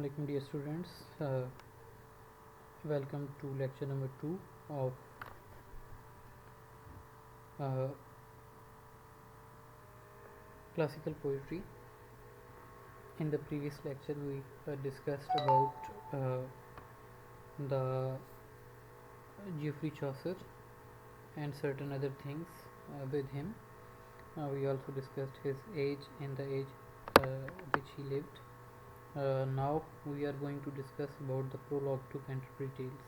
Assalamualaikum dear students. Welcome to lecture number 2 of uh, classical poetry. In the previous lecture we discussed about the Geoffrey Chaucer and certain other things with him. We also discussed his age and the age which he lived. Now we are going to discuss about the prologue to Canterbury Tales.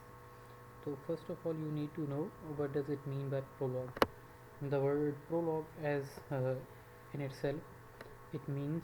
So first of all you need to know what does it mean by prologue. The word prologue as in itself it means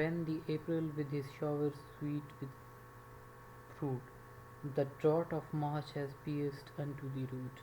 When the April with his showers sweet with fruit, the drought of March has pierced unto the root.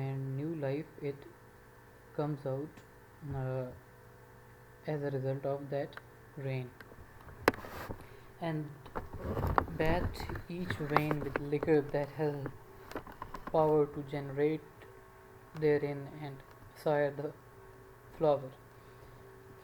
and new life it comes out as a result of that rain, and bat each vein with liquor that has power to generate therein and sire the flower.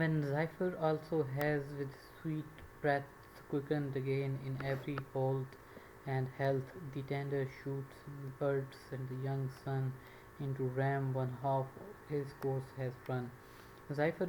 When Zephyr also has with sweet breath quickened again in every bolt and health the tender shoots, birds and the young sun into ram one half his course has run. Zephyr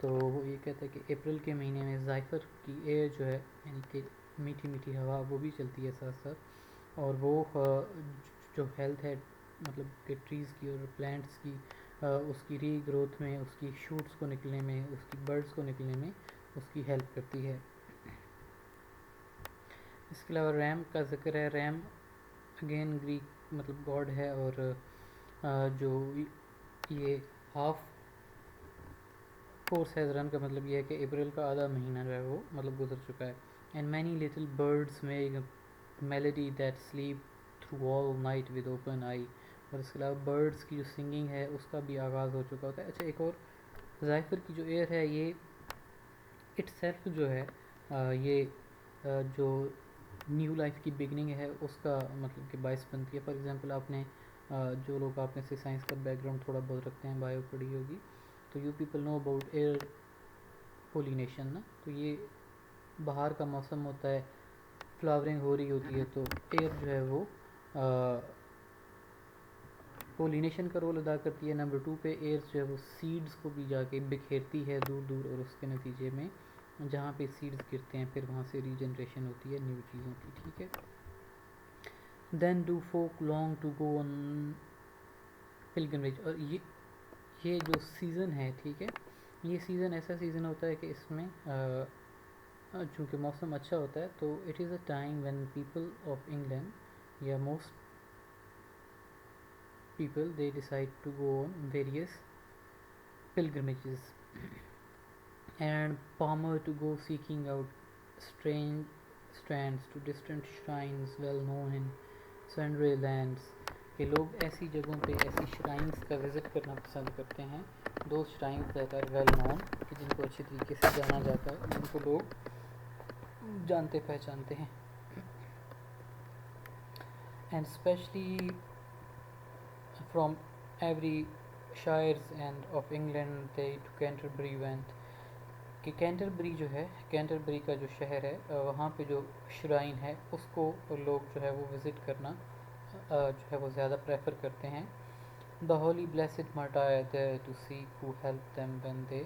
تو وہ یہ کہتا ہے کہ April کے مہینے میں زائفر کی ایئر جو ہے یعنی کہ میٹھی میٹھی ہوا وہ بھی چلتی ہے ساتھ ساتھ، اور وہ جو ہیلتھ ہے مطلب کہ ٹریز کی اور پلانٹس کی اس کی ری گروتھ میں، اس کی شوٹس کو نکلنے میں، اس کی برڈس کو نکلنے میں اس کی ہیلپ کرتی ہے۔ اس کے علاوہ ریم کا ذکر ہے، ریم اگین گریک مطلب گاڈ ہے، اور جو یہ ہاف کورس ہے رن کا مطلب یہ ہے کہ اپریل کا آدھا مہینہ جو ہے وہ مطلب گزر چکا ہے۔ And many little birds make melody that sleep through all night with open eye, اور اس کے علاوہ برڈس کی جو سنگنگ ہے اس کا بھی آغاز ہو چکا ہوتا ہے۔ اچھا ایک اور زائفر کی جو ایئر ہے یہ اٹ سیلف جو ہے یہ جو نیو لائف کی بگننگ ہے اس کا مطلب کہ باعث بنتی ہے۔ فار ایگزامپل آپ نے جو لوگ آپ میں سے سائنس کا بیک گراؤنڈ تھوڑا بہت رکھتے ہیں، بایو پڑھی ہوگی، تو you people know about air pollination نا، تو یہ باہر کا موسم ہوتا ہے، فلاورنگ ہو رہی ہوتی ہے، تو ایئر جو ہے وہ پولینیشن کا رول ادا کرتی ہے۔ نمبر 2 پہ ایئر جو ہے وہ سیڈز کو بھی جا کے بکھیرتی ہے دور دور، اور اس کے نتیجے میں جہاں پہ سیڈز گرتے ہیں پھر وہاں سے ریجنریشن ہوتی ہے نیو چیزوں کی، ٹھیک ہے۔ Then do folk long to go on pilgrimage, اور یہ جو سیزن ہے ٹھیک ہے، یہ سیزن ایسا سیزن ہوتا ہے کہ اس میں چونکہ موسم اچھا ہوتا ہے تو it is a time when people of England یا most people they decide to go on various pilgrimages and palmer to go seeking out strange strands to distant shrines well known in sundry lands، کہ لوگ ایسی جگہوں پہ ایسی شرائنس کا visit کرنا پسند کرتے ہیں، دو شرائنس دیٹ آر ویل نون کہ جن کو اچھی طریقے سے جانا جاتا ہے، جن کو لوگ جانتے پہچانتے ہیں۔ And especially from every shires and of England they to Canterbury went، کہ کینٹربری جو ہے، کینٹربری کا جو شہر ہے وہاں پہ جو شرائن ہے اس کو لوگ جو ہے وہ وزٹ کرنا جو ہے وہ زیادہ پریفر کرتے ہیں۔ The holy blessed martyr there to seek who helped them when they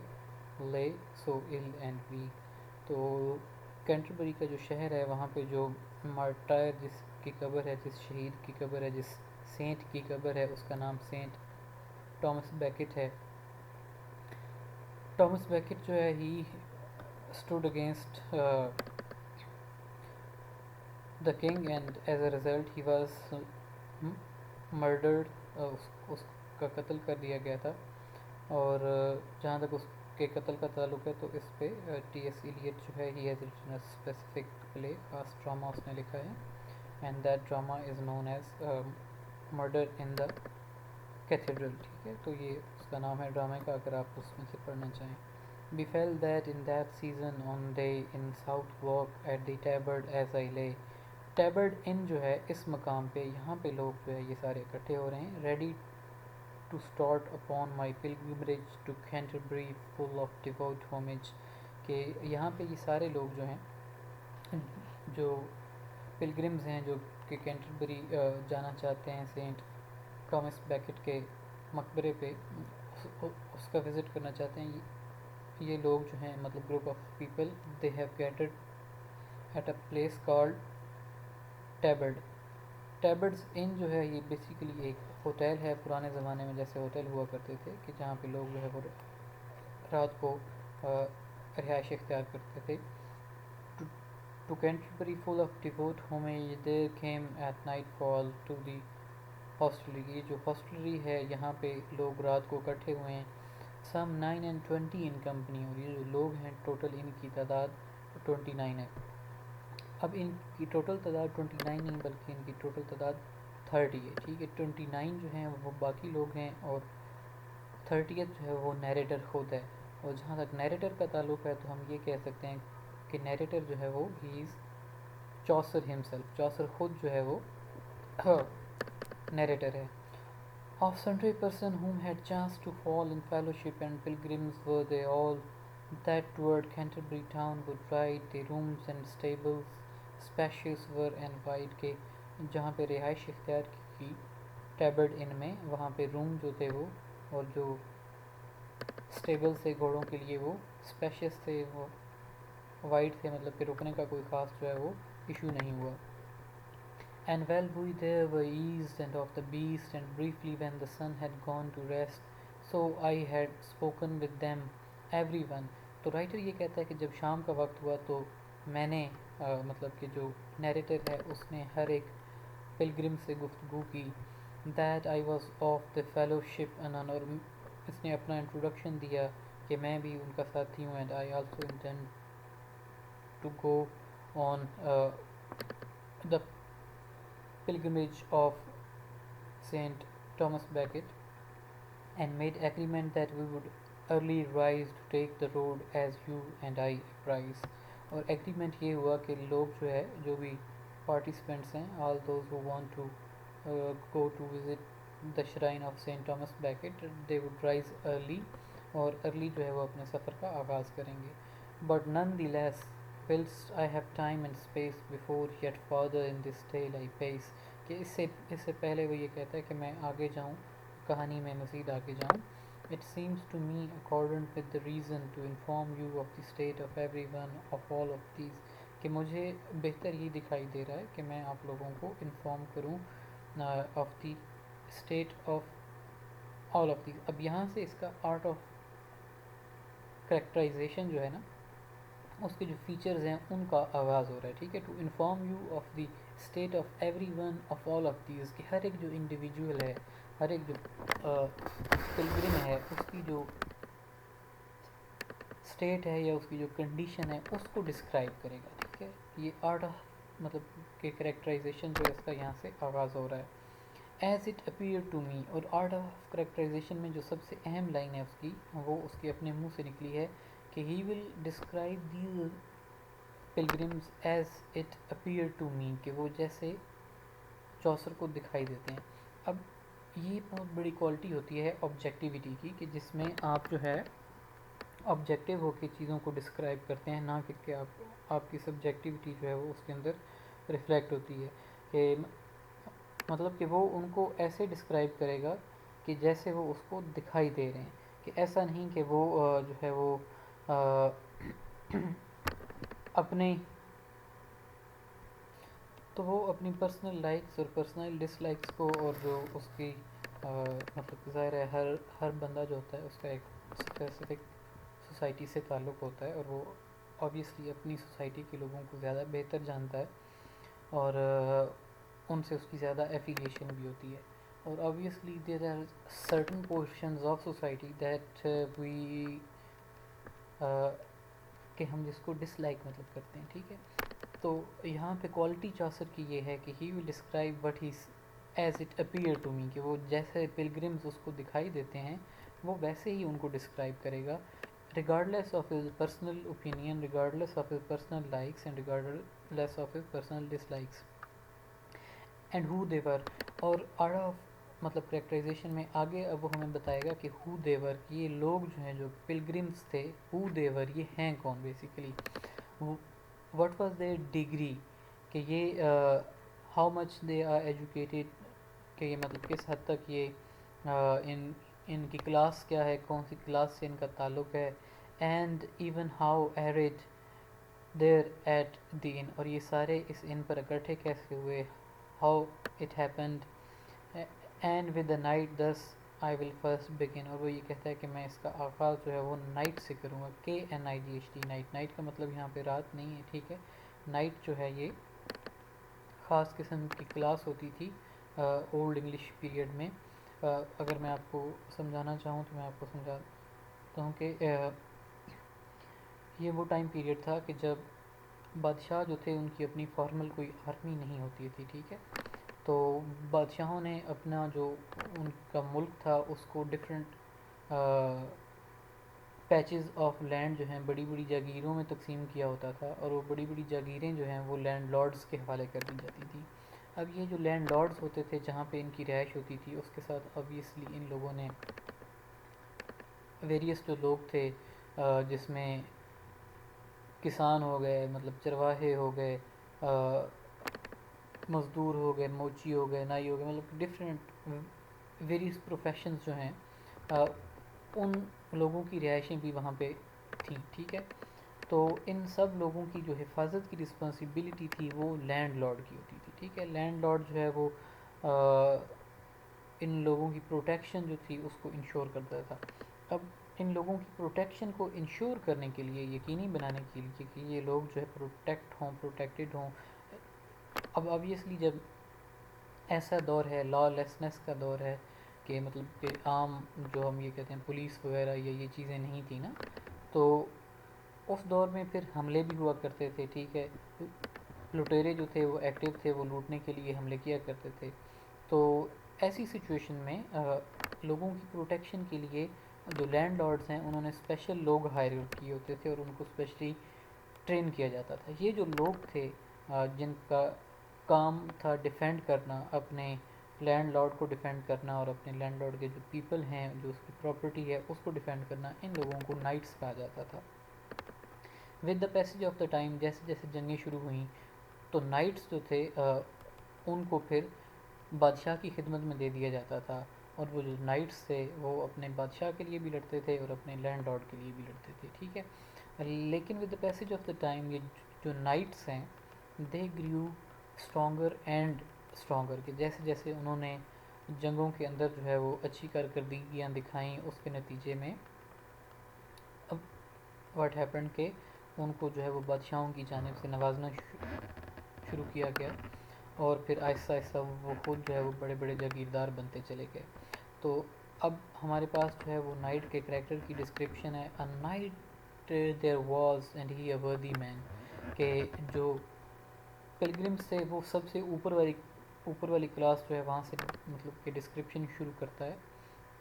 lay so ill and weak، تو کینٹربری کا جو شہر ہے وہاں پہ جو مارٹائر جس کی قبر ہے، جس شہید کی قبر ہے، جس سینٹ کی قبر ہے، اس کا نام سینٹ ٹامس بیکٹ ہے۔ ٹامس بیکٹ جو ہے ہی stood against the king and as a result he was murdered، اس کا قتل کر دیا گیا تھا، اور جہاں تک اس کے قتل کا تعلق ہے تو اس پہ ٹی ایس ایلیٹ جو ہے he has written a specific play خاص ڈرامہ اس نے لکھا ہے، and that drama is known as murder in the cathedral، ٹھیک ہے، تو یہ اس کا نام ہے ڈرامے کا اگر آپ اس میں سے پڑھنا چاہیں۔ befell that in that season on day in south walk at the tabard as I lay، ٹیبرڈ ان جو ہے اس مقام پہ یہاں پہ لوگ جو ہے یہ سارے اکٹھے ہو رہے ہیں، ready to start upon my pilgrimage to Canterbury full of devout homage, کہ یہاں پہ یہ سارے لوگ جو ہیں جو پلگرمز ہیں جو کہ کینٹربری جانا چاہتے ہیں سینٹ ٹامس بیکٹ کے مقبرے پہ اس کا وزٹ کرنا چاہتے ہیں، یہ لوگ جو ہیں مطلب group of people they have gathered at a place called Tabard. Tabard's inn جو ہے یہ بیسیکلی ایک ہوٹل ہے، پرانے زمانے میں جیسے ہوٹل ہوا کرتے تھے کہ جہاں پہ لوگ جو ہے وہ رات کو رہائش اختیار کرتے تھے۔ To Canterbury full of devout homage there came at night fall to the hostelry, یہ جو ہاسٹلری ہے یہاں پہ لوگ رات کو اکٹھے ہوئے ہیں، سم 9 and 20 ان کمپنی، اور یہ جو لوگ ہیں ٹوٹل ان کی تعداد 29 ہے۔ اب ان کی ٹوٹل تعداد 29 نہیں بلکہ ان کی ٹوٹل تعداد 30 ہے، ٹھیک ہے، 29 جو ہیں وہ باقی لوگ ہیں اور 30th جو ہے وہ نیریٹر خود ہے، اور جہاں تک نیریٹر کا تعلق ہے تو ہم یہ کہہ سکتے ہیں کہ نیریٹر جو ہے وہ ہی از چوسر ہمسیلف، چوسر خود جو ہے وہ نیریٹر ہے۔ Of sundry person whom had chanced to fall in fellowship and pilgrims were they all, that toward Canterbury town would ride, the rooms and stables spacious were and wide، کے جہاں پہ رہائش اختیار کی ٹیبرڈ ان میں، وہاں پہ روم جو تھے وہ اور جو اسٹیبل سے گھوڑوں کے لیے وہ اسپیشیس تھے، وہ وائڈ تھے، مطلب کہ رکنے کا کوئی خاص جو ہے وہ ایشو نہیں ہوا. And well we there were eased and of the beast, and briefly when the sun had gone to rest, so I had spoken with them every one. تو رائٹر یہ کہتا ہے کہ جب شام کا وقت ہوا تو میں نے مطلب کہ جو نیریٹر ہے اس نے ہر ایک پلگرم سے گفتگو کی. That I was of the fellowship and اور اس نے اپنا انٹروڈکشن دیا کہ میں بھی ان کا ساتھی ہوں. And I also intend to go on the pilgrimage of Saint Thomas Becket, and made agreement that we would early rise to take the road as you and I rise. اور agreement یہ ہوا کہ لوگ جو ہے جو بھی participants ہیں all those who want to go to visit the shrine of Saint Thomas Becket, they would rise early اور early جو ہے وہ اپنے سفر کا آغاز کریں گے. But none the less, whilst I have time and space before yet further in this tale I pace, کہ اس سے پہلے وہ یہ کہتا ہے کہ میں آگے جاؤں، کہانی میں مزید آگے جاؤں. It seems to me accordant with the reason to inform you of the state of every one of all of these، کہ مجھے بہتر یہ دکھائی دے رہا ہے کہ میں آپ لوگوں کو انفارم کروں of the state of all of these. اب یہاں سے اس کا آرٹ آف کریکٹرائزیشن جو ہے نا اس کے جو فیچرز ہیں ان کا آغاز ہو رہا ہے. ٹھیک ہے، to inform you of the state of every one of all of these, کہ ہر ایک جو انڈیویجول ہے، ہر ایک جو پلگرم ہے، اس کی جو اسٹیٹ ہے یا اس کی جو کنڈیشن ہے اس کو ڈسکرائب کرے گا. ٹھیک ہے، یہ آرٹ آف مطلب کہ کریکٹرائزیشن جو ہے اس کا یہاں سے آغاز ہو رہا ہے. As it appear to me, اور آرٹ آف کریکٹرائزیشن میں جو سب سے اہم لائن ہے اس کی، وہ اس کے اپنے منہ سے نکلی ہے کہ he will describe these pilgrims as it appear to me, کہ وہ جیسے چوسر کو دکھائی دیتے ہیں. اب یہ بہت بڑی کوالٹی ہوتی ہے آبجیکٹیوٹی کی، کہ جس میں آپ جو ہے آبجیکٹیو ہو کے چیزوں کو ڈسکرائب کرتے ہیں، نہ کہ آپ کی سبجیکٹیوٹی جو ہے وہ اس کے اندر ریفلیکٹ ہوتی ہے. کہ مطلب کہ وہ ان کو ایسے ڈسکرائب کرے گا کہ جیسے وہ اس کو دکھائی دے رہے ہیں، کہ ایسا نہیں کہ وہ جو ہے وہ اپنے تو وہ اپنی پرسنل لائکس اور پرسنل ڈس لائکس کو، اور جو اس کی مطلب ظاہر ہے ہر بندہ جو ہوتا ہے اس کا ایک اسپیسیفک سوسائٹی سے تعلق ہوتا ہے، اور وہ آبویسلی اپنی سوسائٹی کے لوگوں کو زیادہ بہتر جانتا ہے، اور ان سے اس کی زیادہ ایفیلیشن بھی ہوتی ہے. اور obviously there are certain portions of society that we کہ ہم جس کو ڈس لائک مطلب کرتے ہیں. ٹھیک ہے، تو یہاں پہ کوالٹی چوسر کی یہ ہے کہ he will describe what he as it appear to me, کہ وہ جیسے پلگرمز اس کو دکھائی دیتے ہیں وہ ویسے ہی ان کو ڈسکرائب کرے گا، regardless of his personal opinion, regardless of his personal likes, and regardless of his personal dislikes, and who they were. اور آرٹ آف مطلب کریکٹرائزیشن میں آگے اب وہ ہمیں بتائے گا کہ who they were، یہ لوگ جو ہیں جو پلگرمز تھے، who they were یہ ہیں کون basically, what was their degree، کہ یہ how much they are educated، کہ یہ مطلب کس حد تک یہ ان کی کلاس کیا ہے، کون سی کلاس سے ان کا تعلق ہے. And even how arrayed there at the inn, اور یہ سارے اس ان پر اکٹھے کیسے ہوئے. How it happened and with the knight this I will first begin, اور وہ یہ کہتا ہے کہ میں اس کا آغاز جو ہے وہ نائٹ سے کروں گا. KNIGHT نائٹ، نائٹ کا مطلب یہاں پہ رات نہیں ہے. ٹھیک ہے، نائٹ جو ہے یہ خاص قسم کی کلاس ہوتی تھی اولڈ انگلش پیریڈ میں. اگر میں آپ کو سمجھانا چاہوں تو میں آپ کو سمجھاتا ہوں کہ یہ وہ ٹائم پیریڈ تھا کہ جب بادشاہ جو تھے ان کی اپنی فارمل کوئی آرمی نہیں ہوتی تھی. ٹھیک ہے، تو بادشاہوں نے اپنا جو ان کا ملک تھا اس کو ڈفرینٹ پیچز آف لینڈ جو ہیں بڑی بڑی جاگیروں میں تقسیم کیا ہوتا تھا، اور وہ بڑی بڑی جاگیریں جو ہیں وہ لینڈ لارڈز کے حوالے کر دی جاتی تھیں. اب یہ جو لینڈ لارڈز ہوتے تھے جہاں پہ ان کی رہائش ہوتی تھی، اس کے ساتھ obviously ان لوگوں نے ویریس جو لوگ تھے جس میں کسان ہو گئے، مطلب چرواہے ہو گئے، مزدور ہو گئے، موچی ہو گئے، نائی ہو گئے، مطلب ڈفرینٹ ویریس پروفیشنز جو ہیں ان لوگوں کی رہائشیں بھی وہاں پہ تھیں، ٹھیک ہے. تو ان سب لوگوں کی جو حفاظت کی رسپانسبلٹی تھی وہ لینڈ لارڈ کی ہوتی تھی، ٹھیک ہے. لینڈ لارڈ جو ہے وہ ان لوگوں کی پروٹیکشن جو تھی اس کو انشور کرتا تھا. اب ان لوگوں کی پروٹیکشن کو انشور کرنے کے لیے، یقینی بنانے کے لیے کہ یہ لوگ جو ہے پروٹیکٹڈ ہوں. اب آبویسلی جب ایسا دور ہے، لا لیسنس کا دور ہے، کہ مطلب کہ عام جو ہم یہ کہتے ہیں پولیس وغیرہ یا یہ چیزیں نہیں تھیں نا، تو اس دور میں پھر حملے بھی ہوا کرتے تھے، ٹھیک ہے. لٹیرے جو تھے وہ ایکٹیو تھے، وہ لوٹنے کے لیے حملے کیا کرتے تھے. تو ایسی سچویشن میں لوگوں کی پروٹیکشن کے لیے جو لینڈ لارڈز ہیں انہوں نے اسپیشل لوگ ہائر کیے ہوتے تھے اور ان کو اسپیشلی ٹرین کیا جاتا تھا. یہ جو لوگ تھے جن کا کام تھا ڈیفینڈ کرنا، اپنے لینڈ لارڈ کو ڈیفینڈ کرنا اور اپنے لینڈ لارڈ کے جو پیپل ہیں، جو اس کی پراپرٹی ہے اس کو ڈیفینڈ کرنا، ان لوگوں کو نائٹس کہا جاتا تھا. With the passage of the time, جیسے جیسے جنگیں شروع ہوئیں تو نائٹس جو تھے ان کو پھر بادشاہ کی خدمت میں دے دیا جاتا تھا. اور وہ جو نائٹس تھے وہ اپنے بادشاہ کے لیے بھی لڑتے تھے اور اپنے لینڈ لارڈ کے لیے بھی لڑتے تھے، ٹھیک ہے. لیکن with the passage of the time یہ جو نائٹس ہیں دے گریو اسٹرانگر اینڈ اسٹرانگر، کہ جیسے جیسے انہوں نے جنگوں کے اندر جو ہے وہ اچھی کارکردگیاں دکھائیں، اس کے نتیجے میں اب واٹ ہیپنڈ کہ ان کو جو ہے وہ بادشاہوں کی جانب سے نوازنا شروع کیا گیا، اور پھر آہستہ آہستہ وہ خود جو ہے وہ بڑے بڑے جاگیردار بنتے چلے گئے. تو اب ہمارے پاس جو ہے وہ نائٹ کے کریکٹر کی ڈسکرپشن ہے. A knight there was and he a worthy man, کہ جو پلگرمس تھے وہ سب سے اوپر والی کلاس جو ہے وہاں سے مطلب کہ ڈسکرپشن شروع کرتا ہے.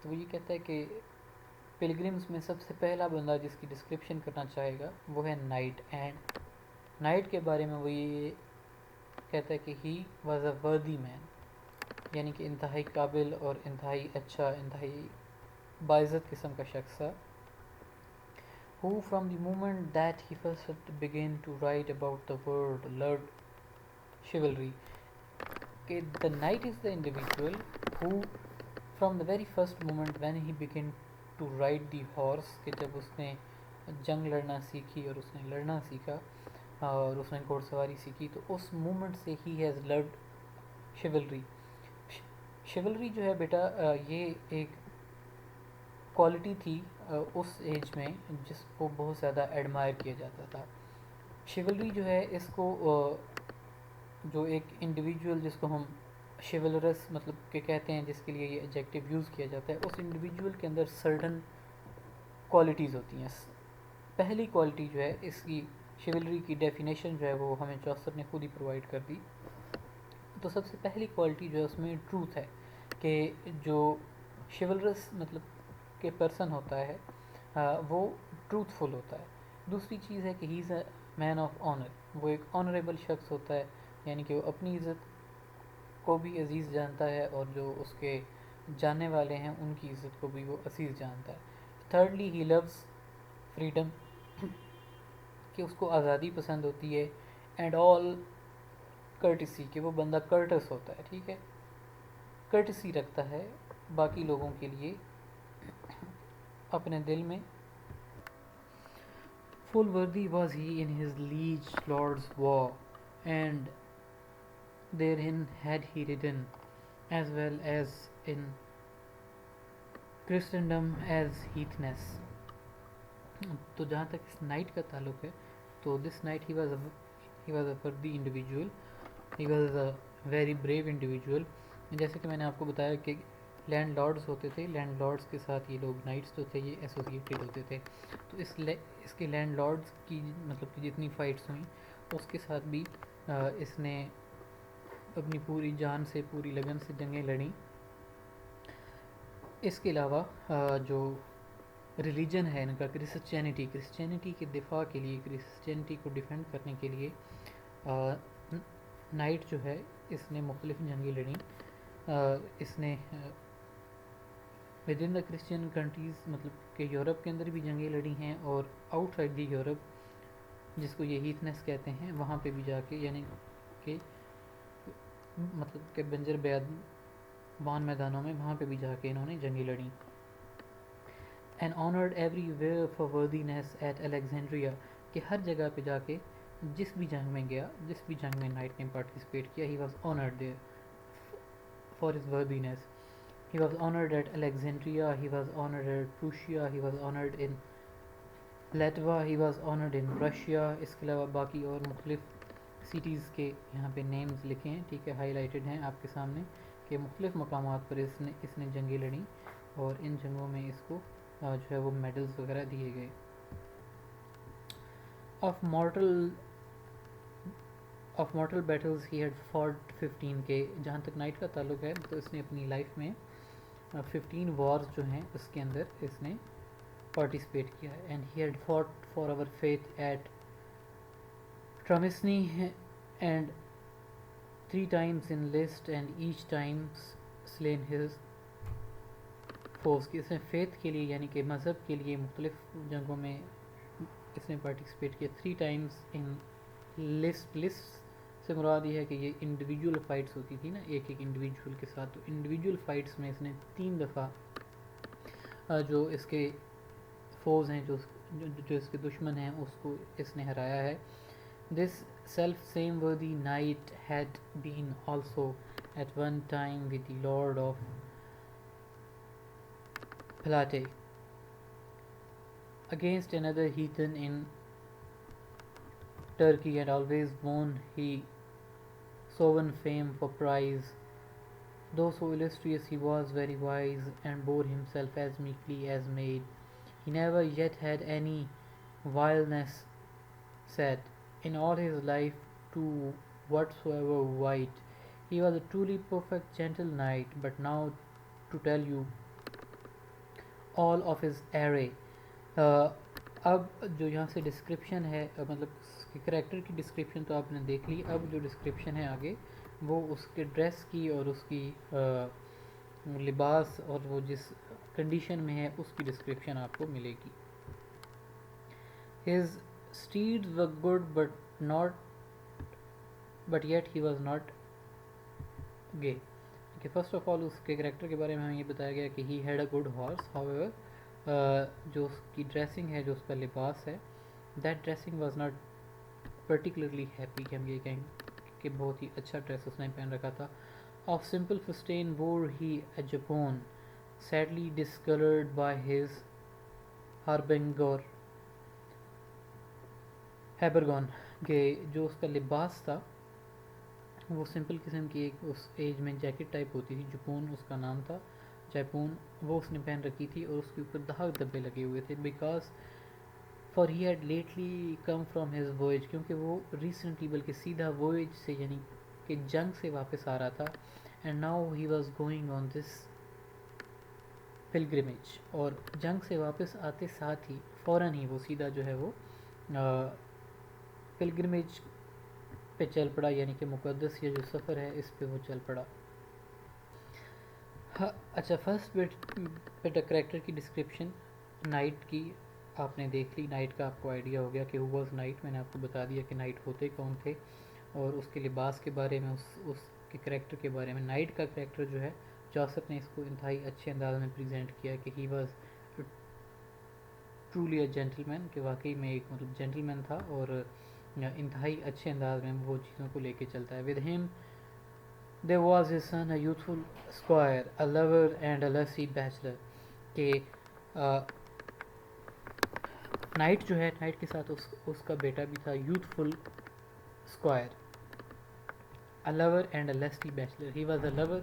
تو وہ یہ کہتا ہے کہ پلگرمس میں سب سے پہلا بندہ جس کی ڈسکرپشن کرنا چاہے گا وہ ہے نائٹ. اینڈ نائٹ کے بارے میں وہ یہ کہتا ہے کہ ہی واز اے وردی مین، یعنی کہ انتہائی قابل اور انتہائی اچھا، انتہائی باعزت قسم کا شخص تھا. who from the moment that he first began to write about the world loved chivalry. کہ the knight is the individual who from the very first moment when he began to ride the horse، کہ جب اس نے جنگ لڑنا سیکھی اور اس نے لڑنا سیکھا اور اس نے گھوڑ سواری سیکھی، تو اس مومنٹ سے ہی ہیز لوڈ شیولری. شیولری جو ہے بیٹا یہ ایک کوالٹی تھی اس ایج میں جس کو بہت زیادہ ایڈمائر کیا جاتا تھا. شیولری جو ہے اس کو جو ایک انڈیویجول جس کو ہم شیولرس مطلب کہ کہتے ہیں، جس کے لیے یہ ایڈجیکٹو یوز کیا جاتا ہے، اس انڈیویجول کے اندر سرٹن کوالٹیز ہوتی ہیں. پہلی کوالٹی جو ہے اس کی شیولری کی ڈیفینیشن جو ہے وہ ہمیں چوسر نے خود ہی پرووائڈ کر دی. تو سب سے پہلی کوالٹی جو ہے اس میں ٹروتھ ہے، کہ جو شیولرس مطلب کہ پرسن ہوتا ہے وہ ٹروتھ فل ہوتا ہے. دوسری چیز ہے کہ ہی از اے مین آف آنر، وہ ایک آنریبل شخص ہوتا ہے، یعنی کہ وہ اپنی عزت کو بھی عزیز جانتا ہے اور جو اس کے جاننے والے ہیں ان کی عزت کو بھی وہ عزیز جانتا ہے. تھرڈلی ہی لوز فریڈم، کہ اس کو آزادی پسند ہوتی ہے. اینڈ آل کرٹسی، کہ وہ بندہ کرٹس ہوتا ہے، ٹھیک ہے، کرٹسی رکھتا ہے باقی لوگوں کے لیے اپنے دل میں. Full worthy was he in his liege lord's war and therein had he ridden as well as in Christendom as heathness. تو جہاں تک اس نائٹ کا تعلق ہے تو this night he was a worthy individual, he was a very brave individual. جیسے کہ میں نے آپ کو بتایا کہ لینڈ لارڈز ہوتے تھے، لینڈ لارڈز کے ساتھ یہ لوگ نائٹس جو تھے یہ ایسوسیٹیڈ ہوتے تھے. تو اس کے لینڈ لارڈز کی مطلب کہ جتنی فائٹس ہوئیں اس کے ساتھ بھی اس نے اپنی پوری جان سے، پوری لگن سے جنگیں لڑیں. اس کے علاوہ جو ریلیجن ہے ان کا کرسچینٹی کے دفاع کے لیے، کرسچینٹی کو ڈیفینڈ کرنے کے لیے نائٹ جو ہے اس نے مختلف جنگیں لڑیں. اس نے with in the Christian countries مطلب کہ یورپ کے اندر بھی جنگیں لڑی ہیں، اور آؤٹ سائڈ دی یورپ جس کو یہ ہیتھنس کہتے ہیں وہاں پہ بھی جا کے، یعنی کہ مطلب کہ بنجر بیابان میدانوں میں وہاں پہ بھی جا کے انہوں نے جنگیں لڑیں. and honored everywhere for worthiness at Alexandria, کہ ہر جگہ پہ جا کے جس بھی جنگ میں گیا، جس بھی جنگ میں نائٹ نے پارٹیسپیٹ کیا، he was honored there for his worthiness. He was honored at Alexandria, he was honored at Prussia, he was honored in Lettow, he was honoured in Russia. اس کے علاوہ باقی اور مختلف سٹیز کے یہاں پہ نیمز لکھے ہیں، ٹھیک ہے، ہائی لائٹڈ ہیں آپ کے سامنے، کہ مختلف مقامات پر اس نے جنگیں لڑیں اور ان جنگوں میں اس کو جو ہے وہ میڈلز وغیرہ دیے گئے. Of mortal battles he had fought 15 کے جہاں تک نائٹ کا تعلق ہے تو اس نے اپنی لائف میں 15 وارز جو ہیں اس کے اندر اس نے پارٹیسپیٹ کیا ہے. And he had fought for our faith at Tramissene and 3 times in list and each time slain his foes. کہ اس نے فیتھ کے لیے یعنی کہ مذہب کے لیے مختلف جنگوں میں اس نے پارٹیسپیٹ کیا. 3 times in لسٹ سے مراد یہ ہے کہ یہ انڈیویجول فائٹس ہوتی تھی نا، ایک انڈیویجول کے ساتھ، تو انڈیویجول فائٹس میں اس نے 3 دفعہ جو اس کے فوز ہیں، جو اس کے دشمن ہیں، اس کو اس نے ہرایا ہے. دس self same worthy knight had been also at one time with the lord of Platae against another heathen in Turkey, and always won he sovereign fame for prize. Though so illustrious, he was very wise and bore himself as meekly as maid. He never yet had any vileness said in all his life to whatsoever wight. He was a truly perfect gentle knight. But now to tell you all of his array. اب جو یہاں سے description ہے، مطلب اس کے character کی description تو آپ نے دیکھ لی، اب جو ڈسکرپشن ہے آگے وہ اس کے ڈریس کی اور اس کی لباس اور وہ جس کنڈیشن میں ہے اس کی ڈسکرپشن آپ کو ملے گی. His steeds were good but yet he was not gay. کہ فرسٹ آف آل اس کے کریکٹر کے بارے میں ہمیں یہ بتایا گیا کہ he had a good horse. however جو اس کی ڈریسنگ ہے، جو اس کا لباس ہے، that dressing was not particularly happy, کہ ہم یہ کہیں کہ بہت ہی اچھا ڈریس اس نے پہن رکھا تھا. Of simple fustian wore he a japon sadly discolored by his habergeon, کہ جو اس کا لباس تھا وہ سمپل قسم کی ایک اس ایج میں جیکٹ ٹائپ ہوتی تھی، جپون اس کا نام تھا، جیپون، وہ اس نے پہن رکھی تھی اور اس کے اوپر دھاگ دھبے لگے ہوئے تھے. Because for he had lately come from his voyage, کیونکہ وہ ریسنٹلی بلکہ سیدھا وویج سے یعنی کہ جنگ سے واپس آ رہا تھا. And now he was going on this pilgrimage, اور جنگ سے واپس آتے ساتھ ہی فوراً ہی وہ سیدھا جو ہے وہ پلگرمیج پہ چل پڑا، یعنی کہ مقدس یہ جو سفر ہے اس پہ وہ چل پڑا. اچھا، فرسٹ بٹ کریکٹر کی ڈسکرپشن نائٹ کی آپ نے دیکھ لی. نائٹ کا آپ کو آئیڈیا ہو گیا کہ ہو واز نائٹ. میں نے آپ کو بتا دیا کہ نائٹ ہوتے کون تھے اور اس کے لباس کے بارے میں، اس کے کریکٹر کے بارے میں. نائٹ کا کریکٹر جو ہے جوسف نے اس کو انتہائی اچھے انداز میں پریزنٹ کیا کہ he was truly a gentleman, کہ واقعی میں ایک مطلب جینٹل مین تھا اور انتہائی اچھے انداز میں وہ چیزوں کو لے کے چلتا ہے. ود ہم there was his son, a youthful squire, a lover and a lusty bachelor. کہ نائٹ جو ہے، نائٹ کے ساتھ اس کا بیٹا بھی تھا، یوتھفل square, a lover and a lusty bachelor. He was a lover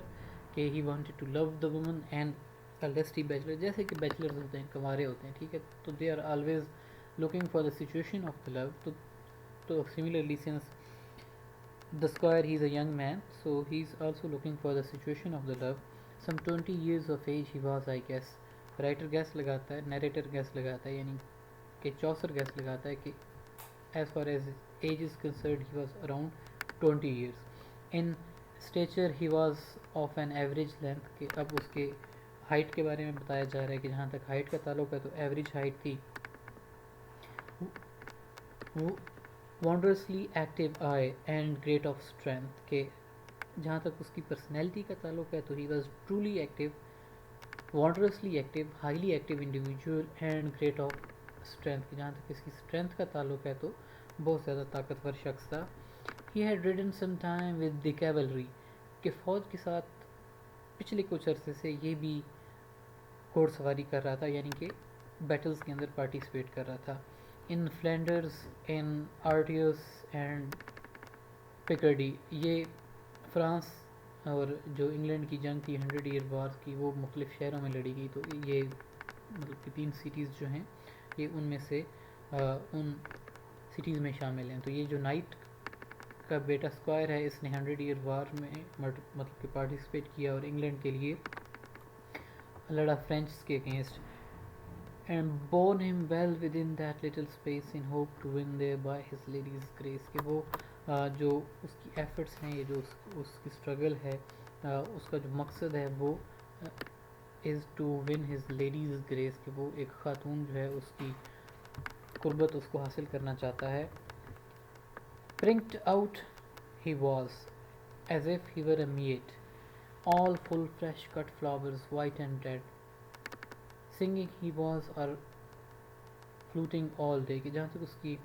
کہ he wanted to love the woman, and a lusty bachelor جیسے کہ بیچلرز ہوتے ہیں، کنوارے ہوتے ہیں، ٹھیک ہے، تو they are always looking for the situation of the love. تو similarly since the squire, he is a young man, so he is also looking for the situation of the love. Some 20 years of age he was, I guess. Writer guess لگاتا ہے، narrator guess لگاتا ہے، یعنی کہ چوسر guess لگاتا ہے کہ as far as age is concerned he was around 20 years. In stature he was of an average length. کہ اب اس کے ہائٹ کے بارے میں بتایا جا رہا ہے کہ جہاں تک ہائٹ کا تعلق ہے تو ایوریج ہائٹ تھی. wondrously active eye and great of strength. کہ جہاں تک اس کی پرسنالٹی کا تعلق ہے تو he was truly active wondrously active, highly active individual and great of strength, کہ جہاں تک اس کی اسٹرینتھ کا تعلق ہے تو بہت زیادہ طاقتور شخص تھا. He had ridden some time with the cavalry, کہ فوج کے ساتھ پچھلے کچھ عرصے سے یہ بھی گھوڑ سواری کر رہا تھا، یعنی کہ بیٹلز کے اندر پارٹیسپیٹ کر رہا تھا. ان فلینڈرز، ان آرٹیوس اینڈ پکرڈی، یہ فرانس اور جو انگلینڈ کی جنگ تھی 100 ایئر وار کی، وہ مختلف شہروں میں لڑی گئی. تو یہ مطلب کہ 3 سٹیز جو ہیں یہ ان میں سے ان سٹیز میں شامل ہیں. تو یہ جو نائٹ کا بیٹا اسکوائر ہے، اس نے 100 ایئر وار میں مطلب کہ پارٹیسپیٹ کیا اور انگلینڈ کے لیے لڑا، فرینچ کے against. And born him well within that little space in hope to win there by his lady's grace, کہ وہ جو اس کی ایفرٹس ہیں، یہ جو اس کی اسٹرگل ہے، اس کا جو مقصد ہے وہ is to win his lady's grace, کہ وہ ایک خاتون جو ہے اس کی قربت اس کو حاصل کرنا چاہتا ہے. Prinked out he was as if he were a meat, all full fresh cut flowers white and red, singing he was or fluting all day، کہ جہاں تک اس کی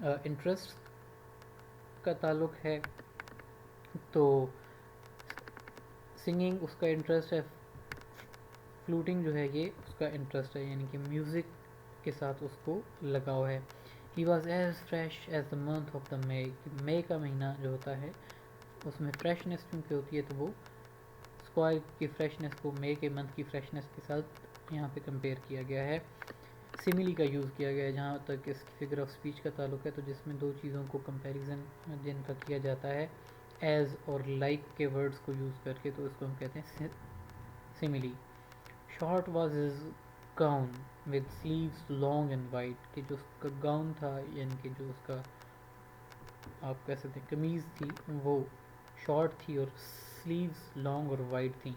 انٹرسٹ کا تعلق ہے تو سنگنگ اس کا انٹرسٹ ہے، فلوٹنگ جو ہے یہ اس کا انٹرسٹ ہے، یعنی کہ میوزک کے ساتھ اس کو لگاؤ ہے. He was as fresh as the month of the May کا مہینہ جو ہوتا ہے اس میں فریشنس کیونکہ ہوتی ہے، تو وہ اسکوائر کی فریشنس کو مے کے منتھ کی فریشنس کے ساتھ یہاں پہ کمپیئر کیا گیا ہے. سملی کا یوز کیا گیا ہے جہاں تک اس کی فگر آف اسپیچ کا تعلق ہے، تو جس میں دو چیزوں کو کمپیریزن جن کا کیا جاتا ہے ایز اور لائک کے ورڈز کو یوز کر کے، تو اس کو ہم کہتے ہیں سملی. Short was his gown with sleeves long and white, کہ جو اس کا گاؤن تھا یعنی کہ جو اس کا آپ کہہ سکتے ہیں قمیض تھی وہ شارٹ تھی اور سلیوز لانگ اور وائٹ تھیں.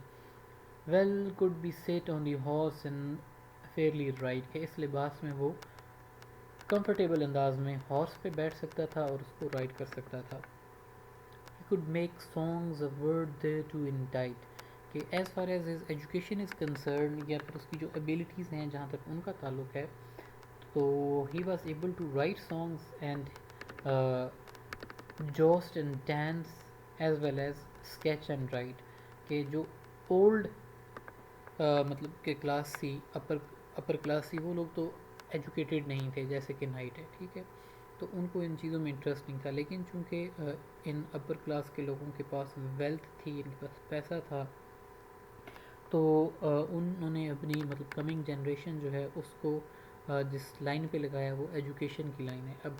Well could be set on the horse and fairly ride، کہ اس لباس میں وہ کمفرٹیبل انداز میں ہارس پہ بیٹھ سکتا تھا اور اس کو رائڈ کر سکتا تھا. He could make songs a word there to indite، کہ as far as his education is concerned یا پھر اس کی جو abilities ہیں جہاں تک ان کا تعلق ہے، تو he was able to write songs and joust and dance as well as sketch and write، کہ جو اولڈ مطلب کہ کلاس تھی، اپر کلاس تھی، وہ لوگ تو ایجوکیٹڈ نہیں تھے جیسے کہ نائٹ ہے، ٹھیک ہے، تو ان کو ان چیزوں میں انٹرسٹ نہیں تھا. لیکن چونکہ ان اپر کلاس کے لوگوں کے پاس ویلتھ تھی، ان کے پاس پیسہ تھا، تو انہوں نے اپنی مطلب کمنگ جنریشن جو ہے اس کو جس لائن پہ لگایا وہ ایجوکیشن کی لائن ہے. اب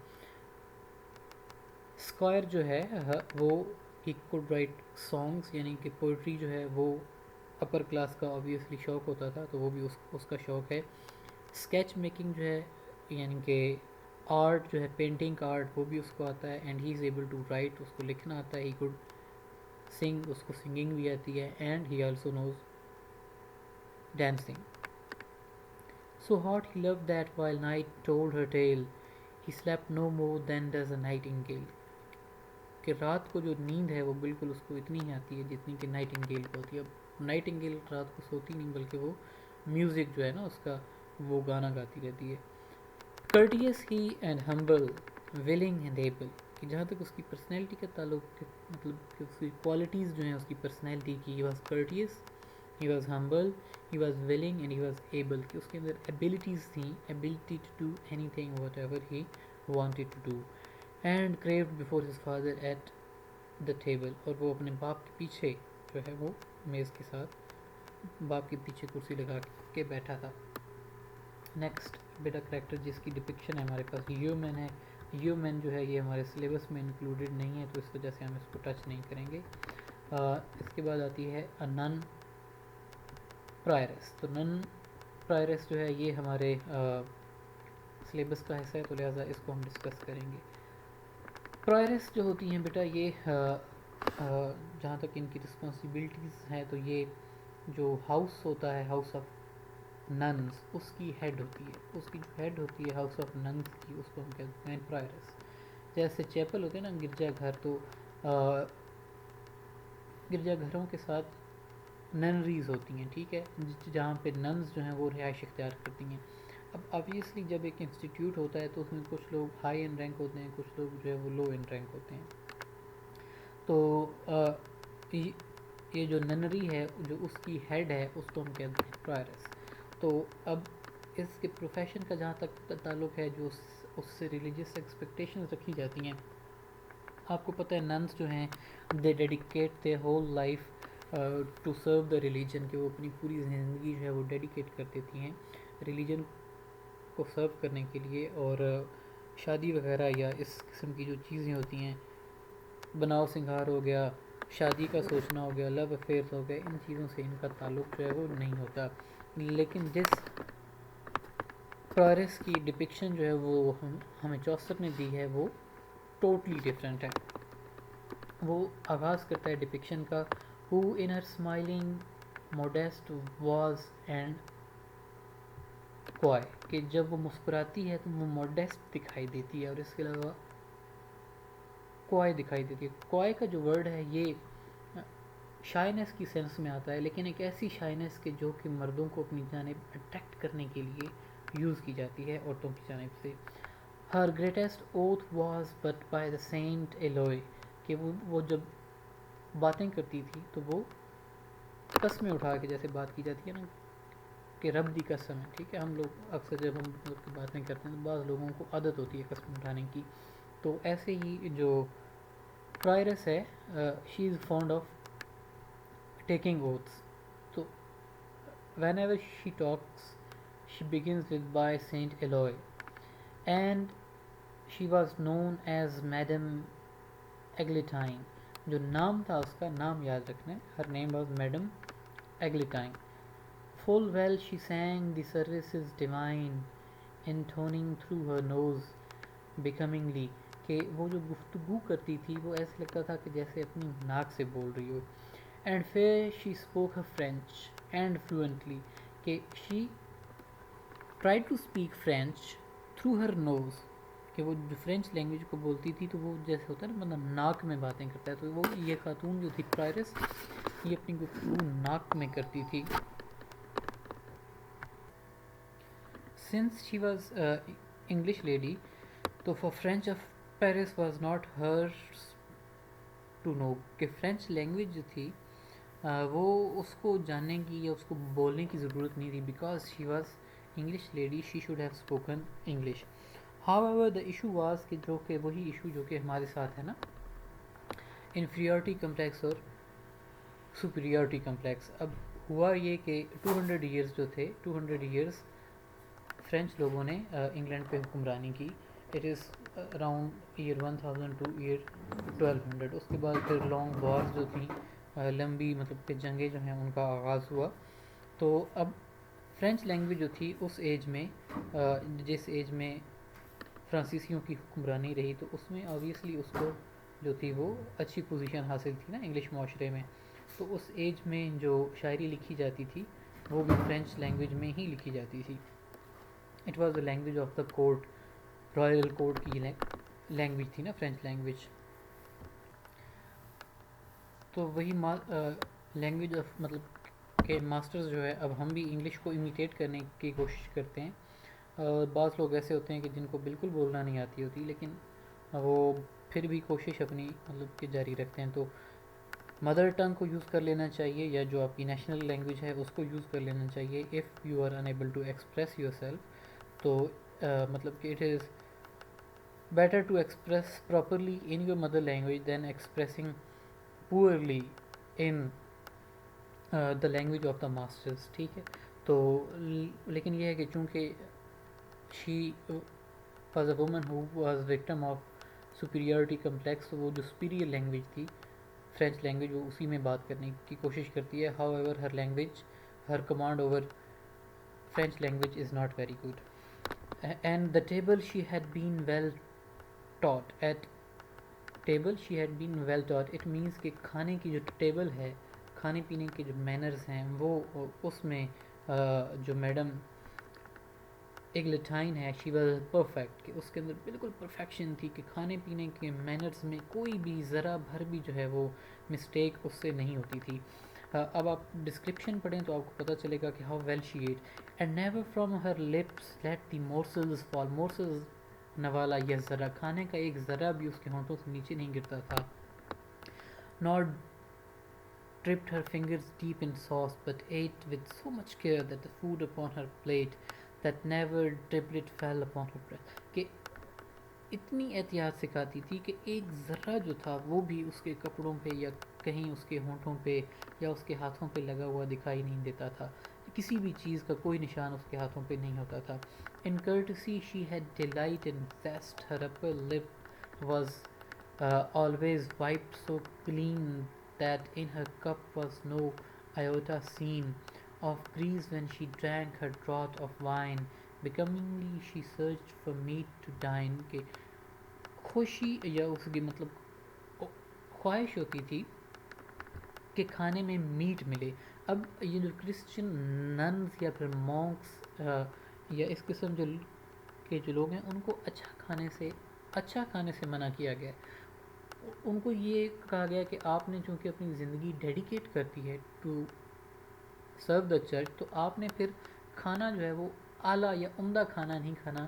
اسکوائر جو ہے وہ ہی کوڈ رائٹ سانگس، یعنی کہ پوئٹری جو ہے وہ اپر کلاس کا آبویسلی شوق ہوتا تھا، تو وہ بھی اس کا شوق ہے. اسکیچ میکنگ جو ہے یعنی کہ آرٹ جو ہے، پینٹنگ کا آرٹ، وہ بھی اس کو آتا ہے. And he is able to write, اس کو لکھنا آتا ہے. ہی کوڈ سنگ، اس کو سنگنگ بھی آتی ہے. And he also knows dancing. So hot he loved that while night told her tale, he slept no more than does a nightingale، کہ رات کو جو نیند ہے وہ بالکل اس کو اتنی ہی آتی ہے جتنی کہ نائٹنگیل کو ہوتی ہے. اب نائٹنگیل رات کو سوتی نہیں بلکہ وہ میوزک جو ہے نا اس کا وہ گانا گاتی رہتی ہے. courteous he and humble, willing and able، کہ جہاں تک اس کی پرسنالٹی کا تعلق مطلب کہ اس کی کوالٹیز جو ہیں اس کی پرسنالٹی کی، he was courteous، he was humble، he was willing and he was able، کہ اس کے اندر ایبلٹیز تھیں، ability to do anything whatever he wanted to do. And craved before his father at the table، اور وہ اپنے باپ کے پیچھے جو ہے وہ میز کے ساتھ باپ کے پیچھے کرسی لگا کے بیٹھا تھا. نیکسٹ بیٹا کریکٹر جس کی ڈپکشن ہے ہمارے پاس ہیومن ہے. ہیومن جو ہے یہ ہمارے سلیبس میں انکلوڈیڈ نہیں ہے، تو اس وجہ سے ہم اس کو ٹچ نہیں کریں گے. اس کے بعد آتی ہے نن پرائرس. تو نن پرائرس جو ہے یہ ہمارے سلیبس کا حصہ ہے، تو لہٰذا اس کو ہم ڈسکس کریں گے. پرائرس جو ہوتی ہیں بیٹا یہ جہاں تک ان کی رسپانسبلٹیز ہیں تو یہ جو ہاؤس ہوتا ہے، ہاؤس آف ننس، اس کی ہیڈ ہوتی ہے. اس کی جو ہیڈ ہوتی ہے ہاؤس آف ننس کی، اس کو ہم کہتے ہیں پرائرس. جیسے چیپل ہوتے ہیں نا گرجا گھر، تو گرجا گھروں کے ساتھ ننریز ہوتی ہیں، ٹھیک ہے، جہاں پہ ننز جو ہیں وہ رہائش اختیار کرتی ہیں. اب آبویسلی جب ایک انسٹیٹیوٹ ہوتا ہے تو اس میں کچھ لوگ ہائی ان رینک ہوتے ہیں، کچھ لوگ جو ہے وہ لو ان رینک ہوتے ہیں. تو یہ جو ننری ہے، جو اس کی ہیڈ ہے، اس کو ہم کہتے ہیں پرائرس. تو اب اس کے پروفیشن کا جہاں تک تعلق ہے، جو اس سے ریلیجیس ایکسپیکٹیشنز رکھی جاتی ہیں، آپ کو پتہ ہے ننس جو ہیں they dedicate their whole life to serve the religion, کہ وہ اپنی پوری زندگی جو ہے وہ ڈیڈیکیٹ کر دیتی ہیں ریلیجن کو سرو کرنے کے لیے. اور شادی وغیرہ یا اس قسم کی جو چیزیں ہوتی ہیں، بناؤ سنگھار ہو گیا، شادی کا سوچنا ہو گیا، لو افیئرس ہو گئے، ان چیزوں سے ان کا تعلق جو ہے وہ نہیں ہوتا. لیکن جس پرائرس کی ڈپکشن جو ہے وہ ہمیں چوسر نے دی ہے، وہ ٹوٹلی ڈفرینٹ ہے. وہ آغاز کرتا ہے ڈپکشن کا who in her smiling modest was and coy، کہ جب وہ مسکراتی ہے تو وہ موڈیسٹ دکھائی دیتی ہے، اور اس کے علاوہ کوائے دکھائی دیتی ہے. کوائے کا جو ورڈ ہے یہ شائنس کی سینس میں آتا ہے، لیکن ایک ایسی شائنس کہ جو کہ مردوں کو اپنی جانب اٹریکٹ کرنے کے لیے یوز کی جاتی ہے عورتوں کی جانب سے. Her greatest oath was but by the Saint Eloy, کہ وہ جب باتیں کرتی تھی تو وہ قسمیں اٹھا کے، جیسے بات کی جاتی ہے نا کہ رب دی قسم ہے، ٹھیک ہے، ہم لوگ اکثر جب ہم باتیں کرتے ہیں تو بعض لوگوں کو عادت ہوتی ہے قسم اٹھانے کی. تو ایسے ہی جو پرائرس ہے، she is fond of taking oaths. تو whenever she talks she begins with by Saint Eloy, and she was known as Madame Eglantine. جو نام تھا اس کا، نام یاد رکھنا ہے، her name was Madame Eglantine. Full well she sang the services divine intoning through her nose becomingly, کہ وہ جو گفتگو کرتی تھی وہ ایسے لگتا تھا کہ جیسے اپنی ناک سے بول رہی ہو. اینڈ پھر she spoke her French and fluently, کہ she try to speak French through her nose, کہ وہ جو فرینچ لینگویج کو بولتی تھی تو وہ جیسے ہوتا ہے نا بندہ ناک میں باتیں کرتا ہے، تو وہ یہ خاتون جو تھی پرائرس، یہ اپنی گفتگو ناک میں کرتی تھی. Since she was English lady, تو for French of Paris was not hers to know, کہ فرینچ لینگویج جو تھی وہ اس کو جاننے کی یا اس کو بولنے کی ضرورت نہیں تھی، because she was English lady, she should have spoken English. How ever the issue was, کہ جو کہ وہی ایشو جو کہ ہمارے ساتھ ہے نا، انفیریورٹی کمپلیکس اور سپیریورٹی کمپلیکس. اب ہوا یہ کہ 200 ایئرس جو تھے، 200 ایئرس فرینچ لوگوں نے انگلینڈ پہ حکمرانی کی. It is around year 1000 to year 1200. اس کے بعد پھر لانگ وارز جو تھیں، لمبی مطلب کہ جنگیں جو ہیں ان کا آغاز ہوا. تو اب فرینچ لینگویج جو تھی اس ایج میں، جس ایج میں فرانسیسیوں کی حکمرانی رہی، تو اس میں آبویسلی اس کو جو تھی وہ اچھی پوزیشن حاصل تھی نا انگلش معاشرے میں. تو اس ایج میں جو شاعری لکھی جاتی تھی وہ بھی فرینچ لینگویج میں ہی لکھی جاتی تھی. It was the language of the court, Royal court کی لینگویج تھی نا فرینچ لینگویج. تو وہی لینگویج آف مطلب کہ ماسٹرز جو ہے، اب ہم بھی انگلش کو امیٹیٹ کرنے کی کوشش کرتے ہیں. بعض لوگ ایسے ہوتے ہیں کہ جن کو بالکل بولنا نہیں آتی ہوتی، لیکن وہ پھر بھی کوشش اپنی مطلب کہ جاری رکھتے ہیں. تو مدر ٹنگ کو یوز کر لینا چاہیے، یا جو آپ کی نیشنل لینگویج ہے اس کو یوز کر لینا چاہیے. If you are unable to express yourself, تو مطلب کہ it is better to express properly in your mother language than expressing poorly in the language of the masters, ٹھیک ہے. تو لیکن یہ ہے کہ چونکہ she was a woman who was victim of superiority complex, وہ جو سپیریئر لینگویج تھی فرینچ لینگویج، وہ اسی میں بات کرنے کی کوشش کرتی ہے. How ever Hare language, her command over French language is not very good. And the table she had been well taught at, table she had been well taught, it means کہ کھانے کی جو ٹیبل ہے، کھانے پینے کے جو manners ہیں، وہ اس میں جو میڈم ایگلیٹائن ہے، شی واز پرفیکٹ، کہ اس کے اندر بالکل پرفیکشن تھی، کہ کھانے پینے کے مینرز میں کوئی بھی ذرا بھر بھی جو ہے وہ مسٹیک اس سے نہیں ہوتی تھی. اب آپ ڈسکرپشن پڑھیں تو آپ کو پتہ چلے گا کہ how well she ate and never from her lips let the morsels fall. Morsels نوالا یا ذرا، کھانے کا ایک ذرا بھی اس کے ہونٹوں سے نیچے نہیں گرتا تھا. nor dipped her fingers deep in sauce, but ate with so much care that the food upon her plate that never driblet fell upon her breast. کہ اتنی احتیاط سکھاتی تھی کہ ایک ذرہ جو تھا وہ بھی اس کے کپڑوں پہ یا کہیں اس کے ہونٹوں پہ یا اس کے ہاتھوں پہ لگا ہوا دکھائی نہیں دیتا تھا. کسی بھی چیز کا کوئی نشان اس کے ہاتھوں پہ نہیں ہوتا تھا. In courtesy she had delight in zest. Her upper lip was always wiped so clean that in her cup was no iota seen of grease when she drank her draught of wine. Becomingly she searched for meat to dine. کہ خوشی یا اس کی مطلب خواہش ہوتی تھی کہ کھانے میں میٹ ملے. اب یہ جو کرسچن ننز یا پھر مونکس یا اس قسم کے جو لوگ ہیں ان کو اچھا کھانے سے منع کیا گیا. ان کو یہ کہا گیا کہ آپ نے چونکہ اپنی زندگی ڈیڈیکیٹ کرتی ہے ٹو سرو دا چرچ، تو آپ نے پھر کھانا جو ہے وہ اعلیٰ یا عمدہ کھانا نہیں کھانا،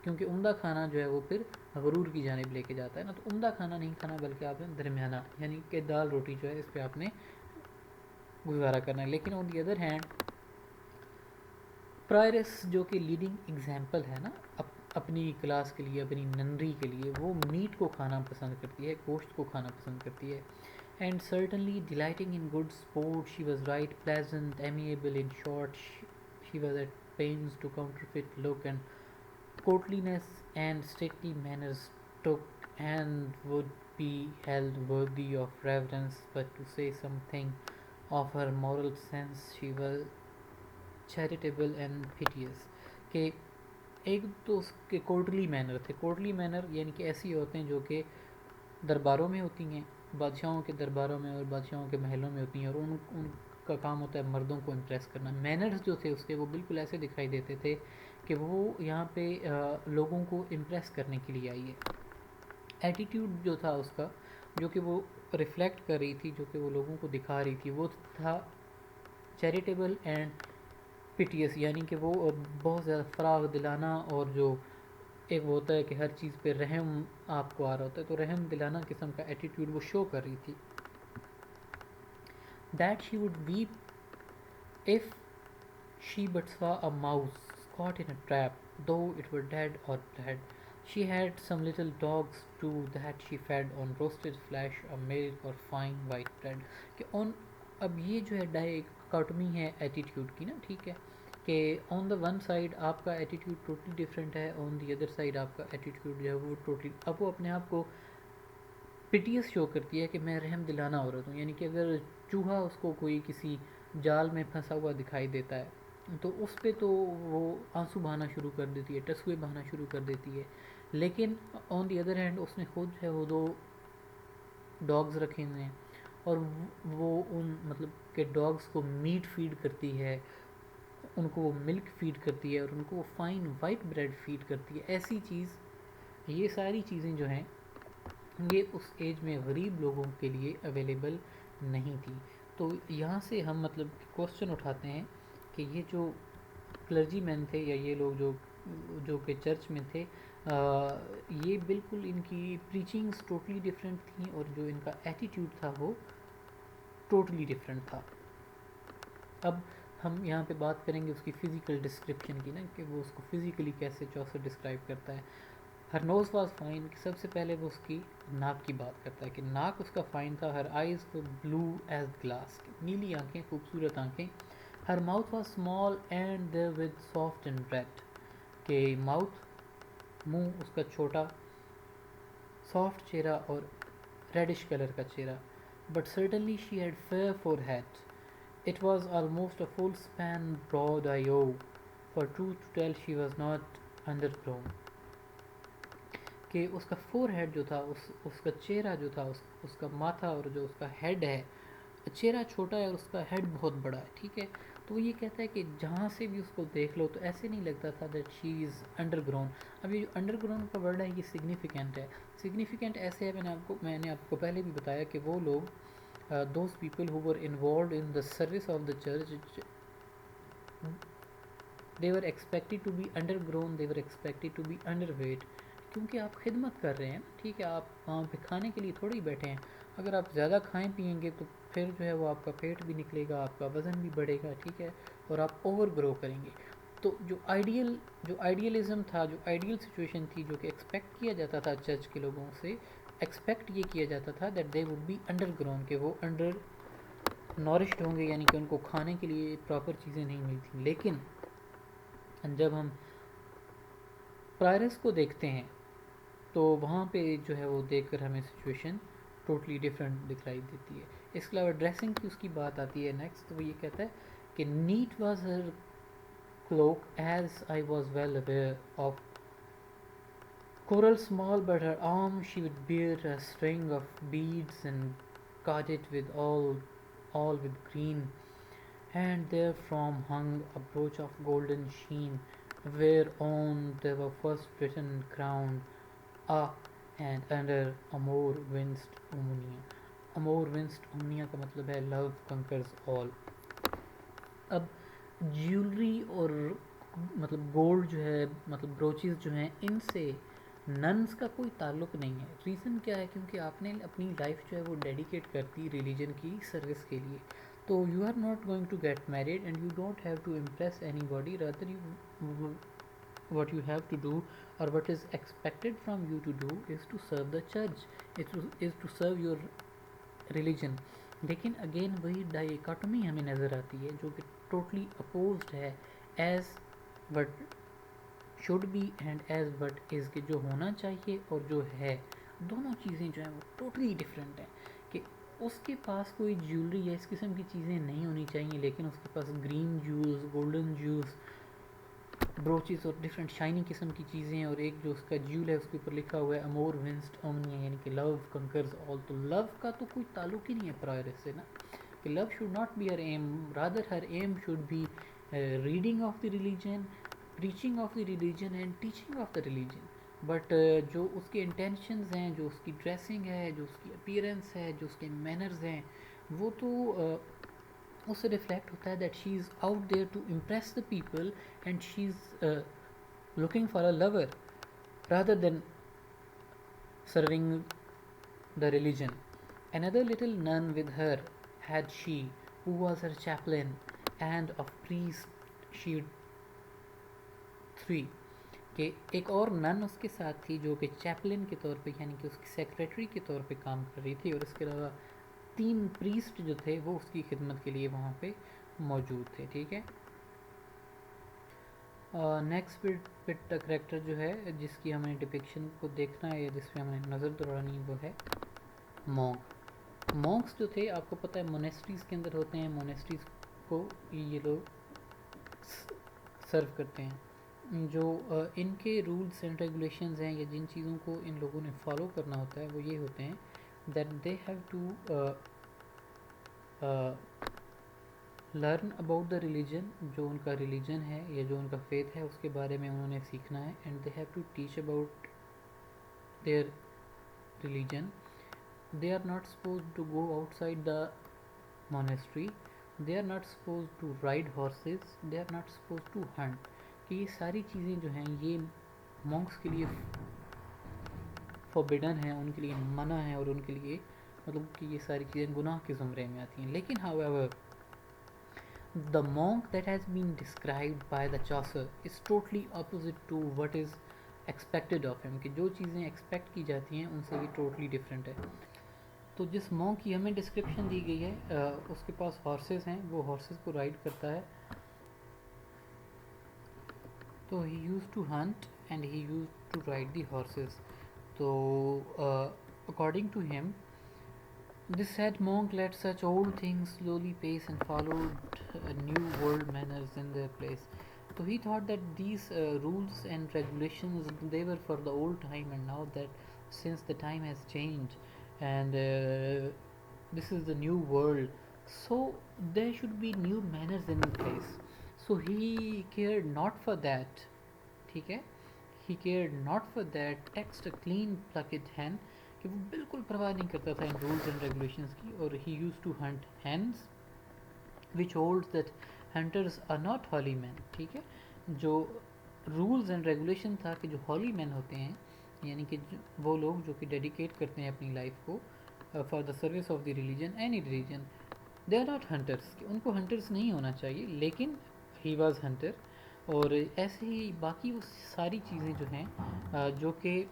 کیونکہ عمدہ کھانا جو ہے وہ پھر غرور کی جانب لے کے جاتا ہے نا. تو عمدہ کھانا نہیں کھانا بلکہ آپ نے درمیانہ یعنی کہ دال روٹی جو ہے اس پہ آپ نے گزارا کرنا ہے. لیکن آن دی ادر ہینڈ پرائرس جو کہ لیڈنگ ایگزامپل ہے نا اپنی کلاس کے لیے، اپنی ننری کے لیے، وہ میٹ کو کھانا پسند کرتی ہے، گوشت کو کھانا پسند کرتی ہے. And certainly delighting in good sport she was right pleasant amiable. In short she was at pains to counterfeit look and courtliness and stately manners took and would be held worthy of reverence. But to say something of her moral sense she was charitable and piteous. کہ ایک تو اس کے Kotli manner تھے. Kotli manner یعنی کہ ایسی عورتیں جو کہ درباروں میں ہوتی ہیں، بادشاہوں کے درباروں میں اور بادشاہوں کے محلوں میں ہوتی ہیں، اور ان کا کام ہوتا ہے مردوں کو امپریس کرنا. مینرز جو تھے اس کے وہ بالکل ایسے دکھائی دیتے تھے کہ وہ یہاں پہ لوگوں کو امپریس کرنے کے لیے آئی ہے. ایٹیٹیوڈ جو تھا اس کا جو کہ وہ ریفلیکٹ کر رہی تھی، جو کہ وہ لوگوں کو دکھا رہی تھی، وہ تھا چیریٹیبل اینڈ پیٹیس. یعنی کہ وہ بہت زیادہ فراغ دلانہ، اور جو ایک وہ ہوتا ہے کہ ہر چیز پہ رحم آپ کو آ رہا ہوتا ہے، تو رحم دلانہ قسم کا ایٹیٹیوڈ وہ شو کر رہی تھی. That she would weep if she but saw a mouse caught in a trap, though it were dead or bled. She had some little dogs too that she fed on roasted flesh or milk or fine white bread. کہ اب یہ جو ہے dichotomy ہے attitude کی نا، ٹھیک ہے، کہ آن دا ون سائڈ آپ کا ایٹیٹیوڈ ٹوٹلی ڈفرینٹ ہے، آن دی ادر سائڈ آپ کا ایٹیٹیوڈ جو ہے وہ ٹوٹلی، اب وہ اپنے آپ کو پیٹیس شو کرتی ہے کہ میں رحم دلانہ عورت ہوں. یعنی کہ اگر چوہا اس کو کوئی کسی جال میں پھنسا ہوا دکھائی دیتا ہے تو اس پہ تو وہ آنسو بہانا شروع کر دیتی ہے، ٹسوے بہانا شروع کر دیتی ہے. لیکن آن دی ادر ہینڈ اس نے خود جو ہے وہ 2 ڈاگز رکھے ہوئے ہیں، اور وہ ان مطلب کہ ڈاگز کو میٹ فیڈ کرتی ہے، ان کو وہ ملک فیڈ کرتی ہے، اور ان کو وہ فائن وائٹ بریڈ فیڈ کرتی ہے. ایسی چیز، یہ ساری چیزیں جو ہیں یہ اس ایج میں غریب لوگوں کے لیے اویلیبل نہیں تھی. تو یہاں سے ہم مطلب کوشچن اٹھاتے ہیں کہ یہ جو کلرجی مین تھے یا یہ لوگ جو کہ چرچ میں تھے، یہ بالکل ان کی پریچنگز ٹوٹلی ڈفرینٹ تھیں، اور جو ان کا ایٹیٹیوڈ تھا وہ ٹوٹلی ڈفرینٹ تھا. اب ہم یہاں پہ بات کریں گے اس کی فزیکل ڈسکرپشن کی نا، کہ وہ اس کو فزیکلی کیسے چوسر ڈسکرائب کرتا ہے. ہر نوز واز فائن، کہ سب سے پہلے وہ اس کی ناک کی بات کرتا ہے کہ ناک اس کا فائن تھا. Her eyes were blue as glass, نیلی آنکھیں، خوبصورت آنکھیں. Her mouth was small and there with soft and red, کہ منہ اس کا چھوٹا، سافٹ چہرہ اور ریڈش کلر کا چہرہ. But certainly she had fair forehead. It was almost a full span broad I oh. For truth to tell she was not undergrown. کہ اس کا فور ہیڈ جو تھا، اس کا چہرہ جو تھا، اس کا ماتھا اور جو اس کا ہیڈ ہے، چہرہ چھوٹا ہے اور اس کا ہیڈ بہت بڑا ہے، ٹھیک ہے. تو وہ یہ کہتا ہے کہ جہاں سے بھی اس کو دیکھ لو تو ایسے نہیں لگتا تھا that she is under ground. اب یہ جو انڈر گراؤنڈ کا ورڈ ہے یہ سگنیفیکینٹ ہے. سگنیفیکینٹ ایسے ہے، میں نے آپ کو پہلے بھی بتایا کہ وہ لوگ those people who were involved in the service of the church, they were expected to be undergrown, they were expected to be underweight. کیونکہ آپ خدمت کر رہے ہیں نا، ٹھیک ہے، آپ وہاں پہ کھانے کے لیے تھوڑی بیٹھے ہیں. اگر آپ زیادہ کھائیں پئیں گے تو پھر جو ہے وہ آپ کا پیٹ بھی نکلے گا، آپ کا وزن بھی بڑھے گا، ٹھیک ہے، اور آپ اوور گرو کریں گے. تو جو آئیڈیلزم تھا، جو آئیڈیل سچویشن تھی، جو کہ ایکسپیکٹ کیا جاتا تھا چرچ کے لوگوں سے، ایکسپیکٹ یہ کیا جاتا تھا that they would be underground, کہ وہ انڈر نورشڈ ہوں گے، یعنی کہ ان کو کھانے کے لیے پراپر چیزیں نہیں ملتی. لیکن جب ہم پرائرس کو دیکھتے ہیں تو وہاں پہ جو ہے وہ دیکھ کر ہمیں سچویشن ٹوٹلی ڈفرینٹ دکھائی دیتی ہے. اس کے علاوہ ڈریسنگ کی اس کی بات آتی ہے نیکسٹ. وہ یہ کہتا ہے کہ neat was her cloak as I was well aware of coral small, but her arm she would bear a string of beads and card it with all with green, and therefrom hung a brooch of golden sheen, whereon there were first written and crowned a and under amor vincit omnia. amor vincit omnia کا مطلب ہے love conquers all. اب jewellery اور مطلب gold جو ہے، مطلب بروچز جو ہیں، ان سے ننس کا کوئی تعلق نہیں ہے. ریزن کیا ہے؟ کیونکہ آپ نے اپنی لائف جو ہے وہ ڈیڈیکیٹ کر دی ریلیجن کی سروس کے لیے. تو you are not going to get married and you don't have to impress anybody, rather you what you have to do or what is expected from you to do is to serve the church, is to serve your religion. لیکن again وہی dichotomy ہمیں نظر آتی ہے جو کہ totally opposed ہے as what should be and as what is, کہ جو ہونا چاہیے اور جو ہے، دونوں چیزیں جو ہیں وہ ٹوٹلی ڈفرینٹ ہیں. کہ اس کے پاس کوئی جیولری یا اس قسم کی چیزیں نہیں ہونی چاہیے، لیکن اس کے پاس گرین جیوز، گولڈن جیوز، بروچز اور ڈفرینٹ شائنی قسم کی چیزیں، اور ایک جو اس کا جیول ہے اس کے اوپر لکھا ہوا ہے امور ونسٹ اومنیا، یعنی کہ لو کنکرز آل. تو لو کا تو کوئی تعلق ہی نہیں ہے پرائرس سے نا، کہ love should not be her aim, rather her aim should be reading of the religion, preaching of the religion and teaching of the religion. But جو اس کے انٹینشنز ہیں، جو اس کی ڈریسنگ ہے، جو اس کی اپیرنس ہے، جو اس کے مینرز ہیں، وہ تو اس سے ریفلیکٹ ہوتا ہے that she is out there to impress the people and she is looking for a lover rather than serving the religion. Another little nun with her had she, who was her chaplain, and of priest she three. کہ ایک اور نن اس کے ساتھ تھی جو کہ Chaplin کے طور پہ، یعنی کہ اس کی سیکریٹری کے طور پہ کام کر رہی تھی، اور اس کے علاوہ 3 پریسٹ جو تھے وہ اس کی خدمت کے لیے وہاں پہ موجود تھے. ٹھیک ہے. نیکسٹ بٹ کریکٹر جو ہے جس کی ہمیں ڈپکشن کو دیکھنا ہے یا جس پہ ہمیں نظر دوڑانی وہ ہے مونک. مونکس جو تھے آپ کو پتہ ہے مونیسٹریز کے اندر ہوتے ہیں، مونیسٹریز کو یہ لوگ سرو کرتے ہیں. جو ان کے رولس اینڈ ریگولیشنز ہیں یا جن چیزوں کو ان لوگوں نے فالو کرنا ہوتا ہے وہ یہ ہوتے ہیں that they have to learn about the religion, جو ان کا ریلیجن ہے یا جو ان کا فیتھ ہے اس کے بارے میں انہوں نے سیکھنا ہے. And they have to teach about their religion. They are not suppose to go outside the monastery, they are not supposed to ride horses, they are not supposed to hunt. کہ یہ ساری چیزیں جو ہیں یہ monks کے لیے forbidden ہیں، ان کے لیے منع ہیں، اور ان کے لیے مطلب کہ یہ ساری چیزیں گناہ کے زمرے میں آتی ہیں. لیکن however the monk that has been described by the Chaucer is totally opposite to what is expected of him. کہ جو چیزیں ایکسپیکٹ کی جاتی ہیں ان سے بھی ٹوٹلی ڈفرینٹ ہے. تو جس مونک کی ہمیں ڈسکرپشن دی گئی ہے اس کے پاس ہارسز ہیں، وہ ہارسز کو رائڈ کرتا ہے. تو he used to hunt and he used to ride the horses. تو according to him this sad monk let such old things slowly pace and followed new world manners in their place. So he thought that these rules and regulations they were for the old time, and now that since the time has changed and this is the new world, so there should be new manners in place. So he cared not for that. ٹھیک ہے. He cared not for that. Text a clean plucked hen کہ وہ بالکل پرواہ نہیں کرتا تھا ان rules and regulations کی. اور he used to hunt hence which holds that hunters are not holy men. ٹھیک ہے, جو رولز اینڈ ریگولیشن تھا کہ جو ہولی مین ہوتے ہیں, یعنی کہ وہ لوگ جو کہ ڈیڈیکیٹ کرتے ہیں اپنی لائف کو for the service of the religion, any religion, they are not hunters, کہ ان کو ہنٹرس نہیں ہونا چاہیے, لیکن ہی واز ہنٹر. اور ایسے ہی باقی وہ ساری چیزیں جو ہیں جو کہ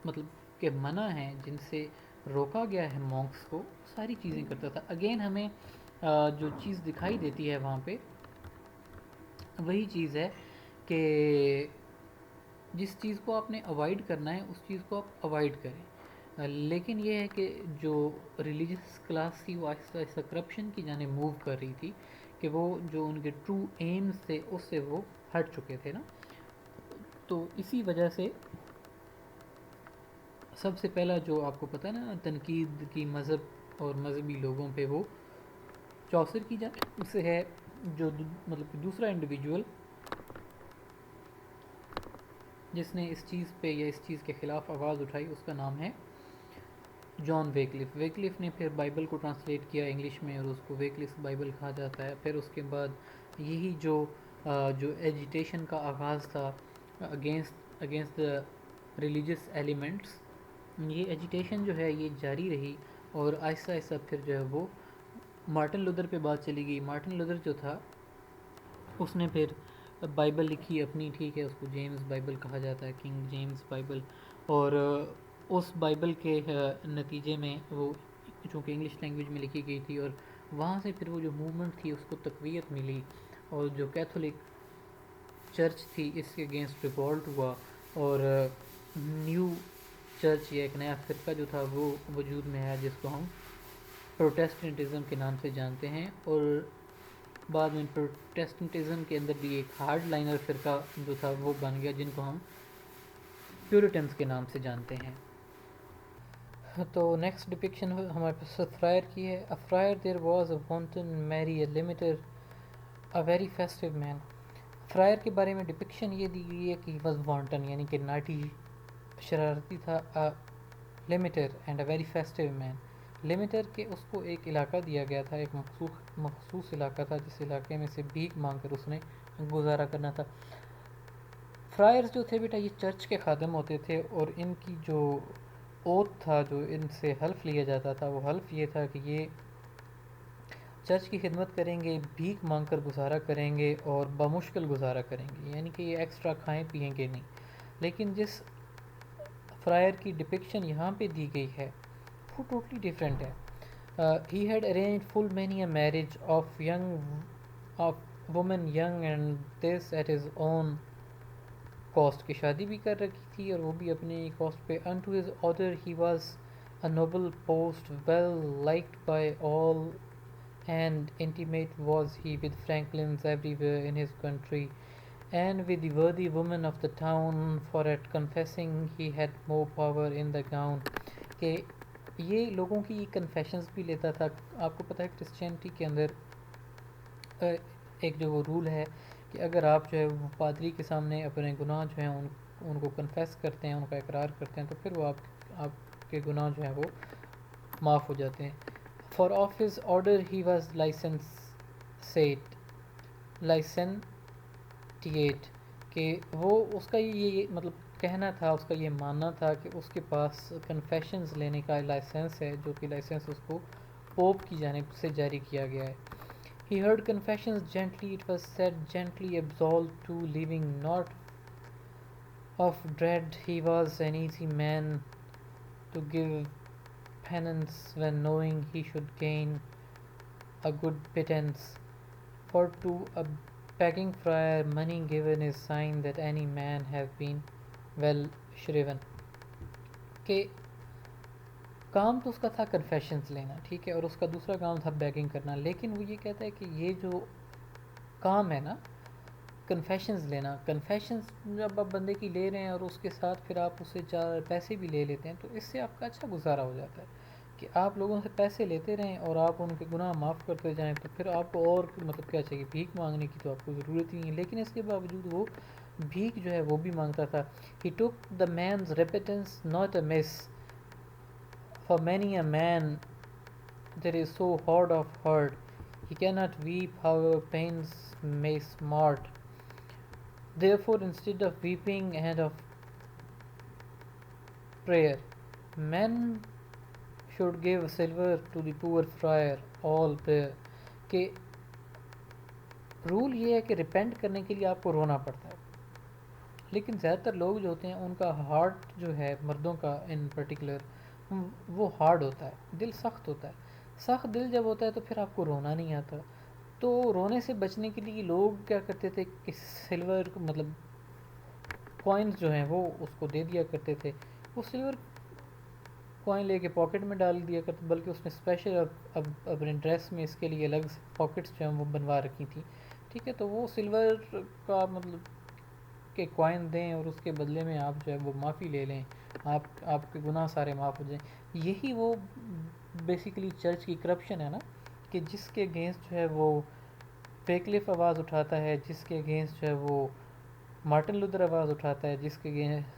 مطلب کہ منع ہیں, جن سے روکا گیا ہے مونکس کو, ساری چیزیں کرتا تھا. اگین ہمیں جو چیز دکھائی دیتی ہے وہاں پہ وہی چیز ہے کہ جس چیز کو آپ نے اوائڈ کرنا ہے اس چیز کو آپ اوائڈ کریں. لیکن یہ ہے کہ جو ریلیجیس کلاس تھی وہ آہستہ آہستہ کرپشن کی جانب موو کر رہی تھی, کہ وہ جو ان کے ٹرو ایمز تھے اس سے وہ ہٹ چکے تھے نا. تو اسی وجہ سے سب سے پہلا جو آپ کو پتہ ہے نا تنقید کی مذہب اور مذہبی لوگوں پہ, وہ چوسر کی جانب سے ہے. جو مطلب کہ دوسرا انڈیویجول جس نے اس چیز پہ یا اس چیز کے خلاف آواز اٹھائی, اس کا نام ہے جان ویکلف. ویکلف نے پھر بائبل کو ٹرانسلیٹ کیا انگلش میں, اور اس کو ویکلف بائبل کہا جاتا ہے. پھر اس کے بعد یہی جو ایجیٹیشن کا آغاز تھا اگینسٹ دا ریلیجیس ایلیمنٹس, یہ ایجیٹیشن جو ہے یہ جاری رہی. اور آہستہ آہستہ پھر جو ہے وہ مارٹن لوتھر پہ بات چلی گئی. مارٹن لوتھر جو تھا اس نے پھر بائبل لکھی اپنی, ٹھیک ہے, اس کو جیمز بائبل کہا جاتا ہے, کنگ جیمز بائبل. اور اس بائبل کے نتیجے میں وہ چونکہ انگلش لینگویج میں لکھی گئی تھی, اور وہاں سے پھر وہ جو موومنٹ تھی اس کو تقویت ملی, اور جو کیتھولک چرچ تھی اس کے اگینسٹ ریوولٹ ہوا, اور نیو چرچ یا ایک نیا فرقہ جو تھا وہ وجود میں آیا, جس کو ہم پروٹیسٹنٹزم کے نام سے جانتے ہیں. اور بعد میں پروٹیسٹنٹزم کے اندر بھی ایک ہارڈ لائنر فرقہ جو تھا وہ بن گیا, جن کو ہم پیورٹنز کے نام سے جانتے ہیں. تو نیکسٹ ڈپکشن ہمارے پاس فرائر کی ہے. اے fryer there was a wanton merry a limiter a very festive man. Friar کے بارے میں ڈپکشن یہ دی گئی ہے کہ ہی واز وانٹن, یعنی کہ ناٹی, شرارتی تھا. لمیٹر اینڈ اے ویری فیسٹیو مین. لمیٹر کے اس کو ایک علاقہ دیا گیا تھا, ایک مخصوص علاقہ تھا, جس علاقے میں سے بھیک مانگ کر اس نے گزارا کرنا تھا. فرائرز جو تھے بیٹا یہ چرچ کے خادم ہوتے تھے, اور ان کی جو اوتھ تھا, جو ان سے حلف لیا جاتا تھا, وہ حلف یہ تھا کہ یہ چرچ کی خدمت کریں گے, بھیک مانگ کر گزارا کریں گے, اور بمشکل گزارا کریں گے, یعنی کہ یہ ایکسٹرا کھائیں پئیں گے نہیں. لیکن جس فرائر کی ڈپکشن یہاں پہ دی گئی ہے وہ ٹوٹلی ڈفرینٹ ہے. He had arrange full many a marriage of woman young, and this at his own cost, کی شادی بھی کر رکھی تھی اور وہ بھی اپنے کاسٹ پہ. unto his order he was a noble post, well liked by all, and intimate was he with Franklins everywhere in his country, and with the worthy women of the town, for at confessing he had more power in the gown. کہ یہ لوگوں کی confessions بھی لیتا تھا. آپ کو پتہ ہے کرسچینٹی کے اندر ایک جو وہ رول ہے کہ اگر آپ جو ہے وہ پادری کے سامنے اپنے گناہ جو ہیں ان کو کنفیس کرتے ہیں, ان کا اقرار کرتے ہیں, تو پھر وہ آپ کے گناہ جو ہیں وہ معاف ہو جاتے ہیں. For of his order he was licentiate, کہ وہ اس کا یہ مطلب کہنا تھا, اس کا یہ ماننا تھا کہ اس کے پاس کنفیشنز لینے کا لائسنس ہے, جو کہ لائسنس اس کو پوپ کی جانب سے جاری کیا گیا ہے. He heard confessions gently, it was said, gently absolved to leaving not of dread. He was an easy man to give penance when knowing he should gain a good pittance. For to a begging friar money given is sign that any man have been well shriven. کہ کام تو اس کا تھا confessions لینا, ٹھیک ہے, اور اس کا دوسرا کام تھا بیگنگ کرنا. لیکن وہ یہ کہتا ہے کہ یہ جو کام ہے نا کنفیشنز لینا, کنفیشنز جب آپ بندے کی لے رہے ہیں اور اس کے ساتھ پھر آپ اس سے 4 پیسے بھی لے لیتے ہیں, تو اس سے آپ کا اچھا گزارا ہو جاتا ہے. کہ آپ لوگوں سے پیسے لیتے رہیں اور آپ ان کے گناہ معاف کرتے جائیں, تو پھر آپ کو اور مطلب کیا چاہیے, بھیک مانگنے کی تو آپ کو ضرورت ہی نہیں ہے. لیکن اس کے باوجود وہ بھیک جو ہے وہ بھی مانگتا تھا. He took the man's repentance not amiss, for many a man that is so hard of heart, he cannot weep however pains may smart. Therefore, instead of weeping and of prayer, men should give silver to the poor friar all prayer. کہ role یہ ہے کہ repent کرنے کے لیے آپ کو رونا پڑتا ہے، لیکن زیادہ تر لوگ جو ہوتے ہیں ان کا ہارٹ جو ہے، مردوں کا ان پرٹیکولر، وہ ہارڈ ہوتا ہے، دل سخت ہوتا ہے. سخت دل جب ہوتا ہے تو پھر آپ کو رونا نہیں آتا. تو رونے سے بچنے کے لیے لوگ کیا کرتے تھے کہ سلور مطلب کوائنز جو ہیں وہ اس کو دے دیا کرتے تھے. وہ سلور کوائن لے کے پاکٹ میں ڈال دیا کرتے، بلکہ اس نے اسپیشل اب اپنے ڈریس میں اس کے لیے الگ سے پاکٹس جو ہیں وہ بنوا رکھی تھیں. ٹھیک ہے، تو وہ سلور کا مطلب کہ کوائن دیں اور اس کے بدلے میں آپ جو ہے وہ معافی لے لیں، آپ کے گناہ سارے معاف ہو جائیں. یہی وہ بیسیکلی چرچ کی کرپشن ہے نا، کہ جس کے اگینسٹ جو ہے وہ ویکلف آواز اٹھاتا ہے، جس کے اگینسٹ جو ہے وہ مارٹن لوتھر آواز اٹھاتا ہے، جس کے اگینسٹ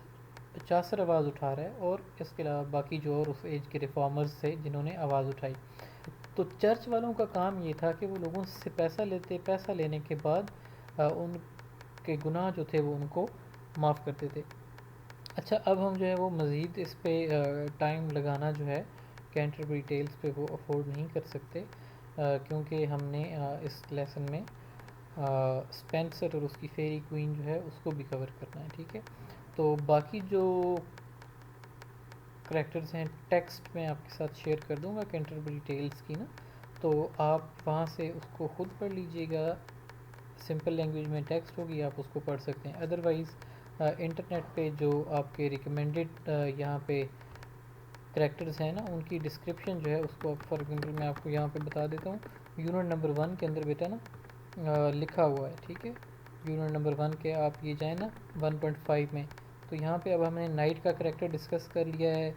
چاسر آواز اٹھا رہا ہے، اور اس کے علاوہ باقی جو اور اس ایج کے ریفارمرز تھے جنہوں نے آواز اٹھائی. تو چرچ والوں کا کام یہ تھا کہ وہ لوگوں سے پیسہ لیتے، پیسہ لینے کے بعد ان کے گناہ جو تھے وہ ان کو معاف کرتے تھے. اچھا، اب ہم جو ہے وہ مزید اس پہ ٹائم لگانا جو ہے کینٹربری ٹیلز پہ وہ افورڈ نہیں کر سکتے، کیونکہ ہم نے اس لیسن میں اسپینسر اور اس کی فیری کوئین جو ہے اس کو بھی کور کرنا ہے. ٹھیک ہے، تو باقی جو کریکٹرز ہیں ٹیکسٹ میں آپ کے ساتھ شیئر کر دوں گا کینٹربری ٹیلز کی نا، تو آپ وہاں سے اس کو خود پڑھ لیجئے گا. سمپل لینگویج میں ٹیکسٹ ہوگی، آپ اس کو پڑھ سکتے ہیں. ادروائز انٹرنیٹ پہ جو آپ کے ریکمینڈڈ یہاں پہ کریکٹرز ہیں نا، ان کی ڈسکرپشن جو ہے اس کو فار ایگزامپل میں آپ کو یہاں پہ بتا دیتا ہوں. یونٹ نمبر 1 کے اندر بیٹا نا لکھا ہوا ہے. ٹھیک ہے، یونٹ نمبر 1 کے آپ یہ جائیں نا 1.5 میں، تو یہاں پہ اب ہم نے نائٹ کا کریکٹر ڈسکس کر لیا ہے،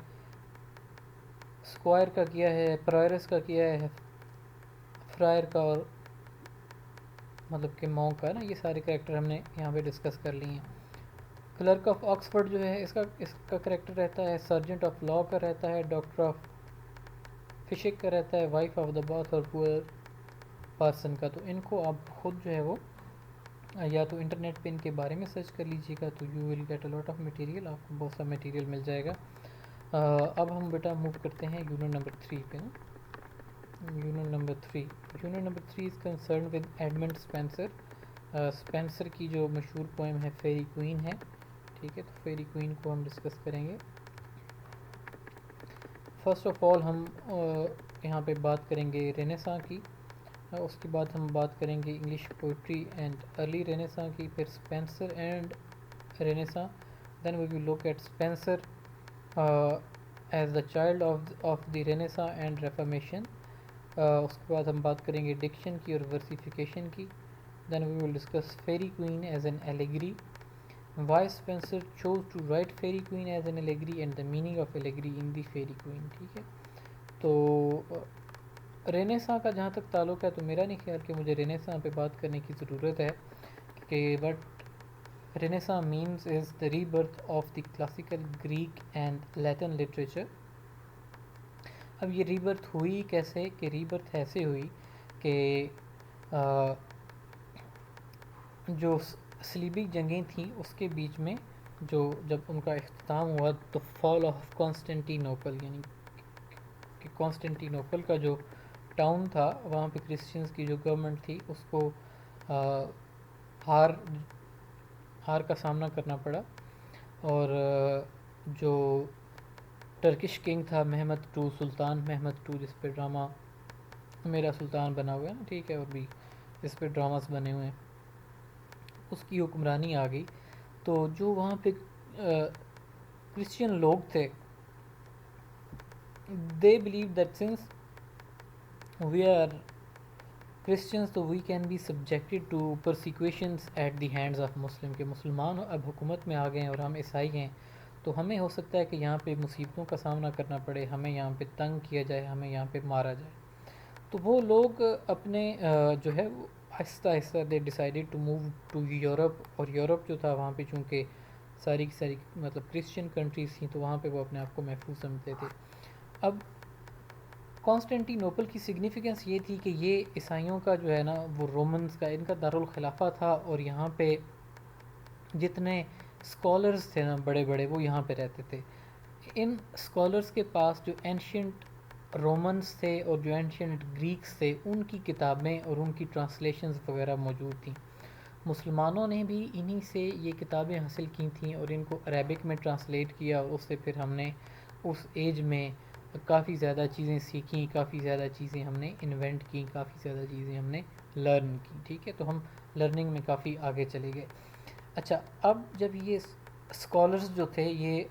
اسکوائر کا کیا ہے، پرائرس کا کیا ہے، فرائر کا، اور مطلب کہ مونک کا نا، یہ سارے کریکٹر ہم نے یہاں پہ ڈسکس کر لیے ہیں. کلرک آف آکسفورڈ جو ہے اس کا کریکٹر رہتا ہے، سرجنٹ آف لا کا رہتا ہے، ڈاکٹر آف فشک کا رہتا ہے، وائف آف دا باتھ اور پور پارسن کا. تو ان کو آپ خود جو ہے وہ یا تو انٹرنیٹ پہ ان کے بارے میں سرچ کر لیجیے گا، تو you will get a lot of material, آپ کو بہت سا مٹیریل مل جائے گا. اب ہم بیٹا موو کرتے ہیں یونٹ نمبر 3 پہ. Unit number 3 is concern with Edmund Spenser. Spenser کی جو مشہور پوئم ہے فیری کوئین ہے. ٹھیک ہے، تو فیری کوئین کو ہم ڈسکس کریں گے. فرسٹ آف آل ہم یہاں پہ بات کریں گے رینیساں کی، اس کے بعد ہم بات کریں گے English poetry and early Renaissance کی، پھر Spenser and Renaissance. Then we will look at Spenser as the child of the Renaissance and Reformation. اس کے بعد ہم بات کریں گے ڈکشن کی اور ورسیفیکیشن کی. Then we will discuss Faerie Queene as an allegory, why Spencer chose to write Fairy Queen as an allegory and the meaning of allegory in the Fairy Queen. ٹھیک ہے، تو رینیساں کا جہاں تک تعلق ہے تو میرا نہیں خیال کہ مجھے رینیساں پہ بات کرنے کی ضرورت ہے، کہ what Renaissance means is the rebirth of the classical Greek and Latin literature. اب یہ ری برتھ ہوئی کیسے؟ کہ ری برتھ ایسے ہوئی کہ جو صلیبی جنگیں تھیں اس کے بیچ میں جب ان کا اختتام ہوا تو فال آف کانسٹنٹی نوپل، یعنی کہ کانسٹنٹی نوپل کا جو ٹاؤن تھا وہاں پہ کرسچنز کی جو گورنمنٹ تھی اس کو ہار کا سامنا کرنا پڑا، اور جو ٹرکش کنگ تھا سلطان محمد ٹو، جس پہ ڈرامہ میرا سلطان بنا ہوا ہے نا، ٹھیک ہے، اور بھی جس پہ ڈراماز بنے ہوئے ہیں، اس کی حکمرانی آ گئی. تو جو وہاں پہ کرسچین لوگ تھے، they believe that since we are Christians تو we can be subjected to persecutions at the hands of Muslim, کہ مسلمان اب حکومت میں آ گئے ہیں اور ہم عیسائی ہیں، تو ہمیں ہو سکتا ہے کہ یہاں پہ مصیبتوں کا سامنا کرنا پڑے، ہمیں یہاں پہ تنگ کیا جائے، ہمیں یہاں پہ مارا جائے. تو وہ لوگ اپنے جو ہے آہستہ آہستہ they decided to move to Europe, اور یورپ جو تھا وہاں پہ چونکہ ساری کی ساری مطلب کرسچن کنٹریز تھیں، تو وہاں پہ وہ اپنے آپ کو محفوظ سمجھتے تھے. اب کانسٹینٹی نوپل کی سگنیفیکنس یہ تھی کہ یہ عیسائیوں کا جو ہے نا وہ رومنز کا ان کا دارالخلافہ تھا، اور یہاں پہ جتنے اسکالرز تھے نا بڑے بڑے وہ یہاں پہ رہتے تھے. ان اسکالرز کے پاس جو اینشینٹ رومنس تھے اور جو اینشینٹ گریکس تھے ان کی کتابیں اور ان کی ٹرانسلیشنز وغیرہ موجود تھیں. مسلمانوں نے بھی انہی سے یہ کتابیں حاصل کی تھیں اور ان کو عربک میں ٹرانسلیٹ کیا، اور اس سے پھر ہم نے اس ایج میں کافی زیادہ چیزیں سیکھیں، کافی زیادہ چیزیں ہم نے انوینٹ کی، کافی زیادہ چیزیں ہم نے لرن کی. ٹھیک ہے، تو ہم لرننگ میں کافی آگے چلے گئے. اچھا، اب جب یہ اسکالرز جو تھے یہ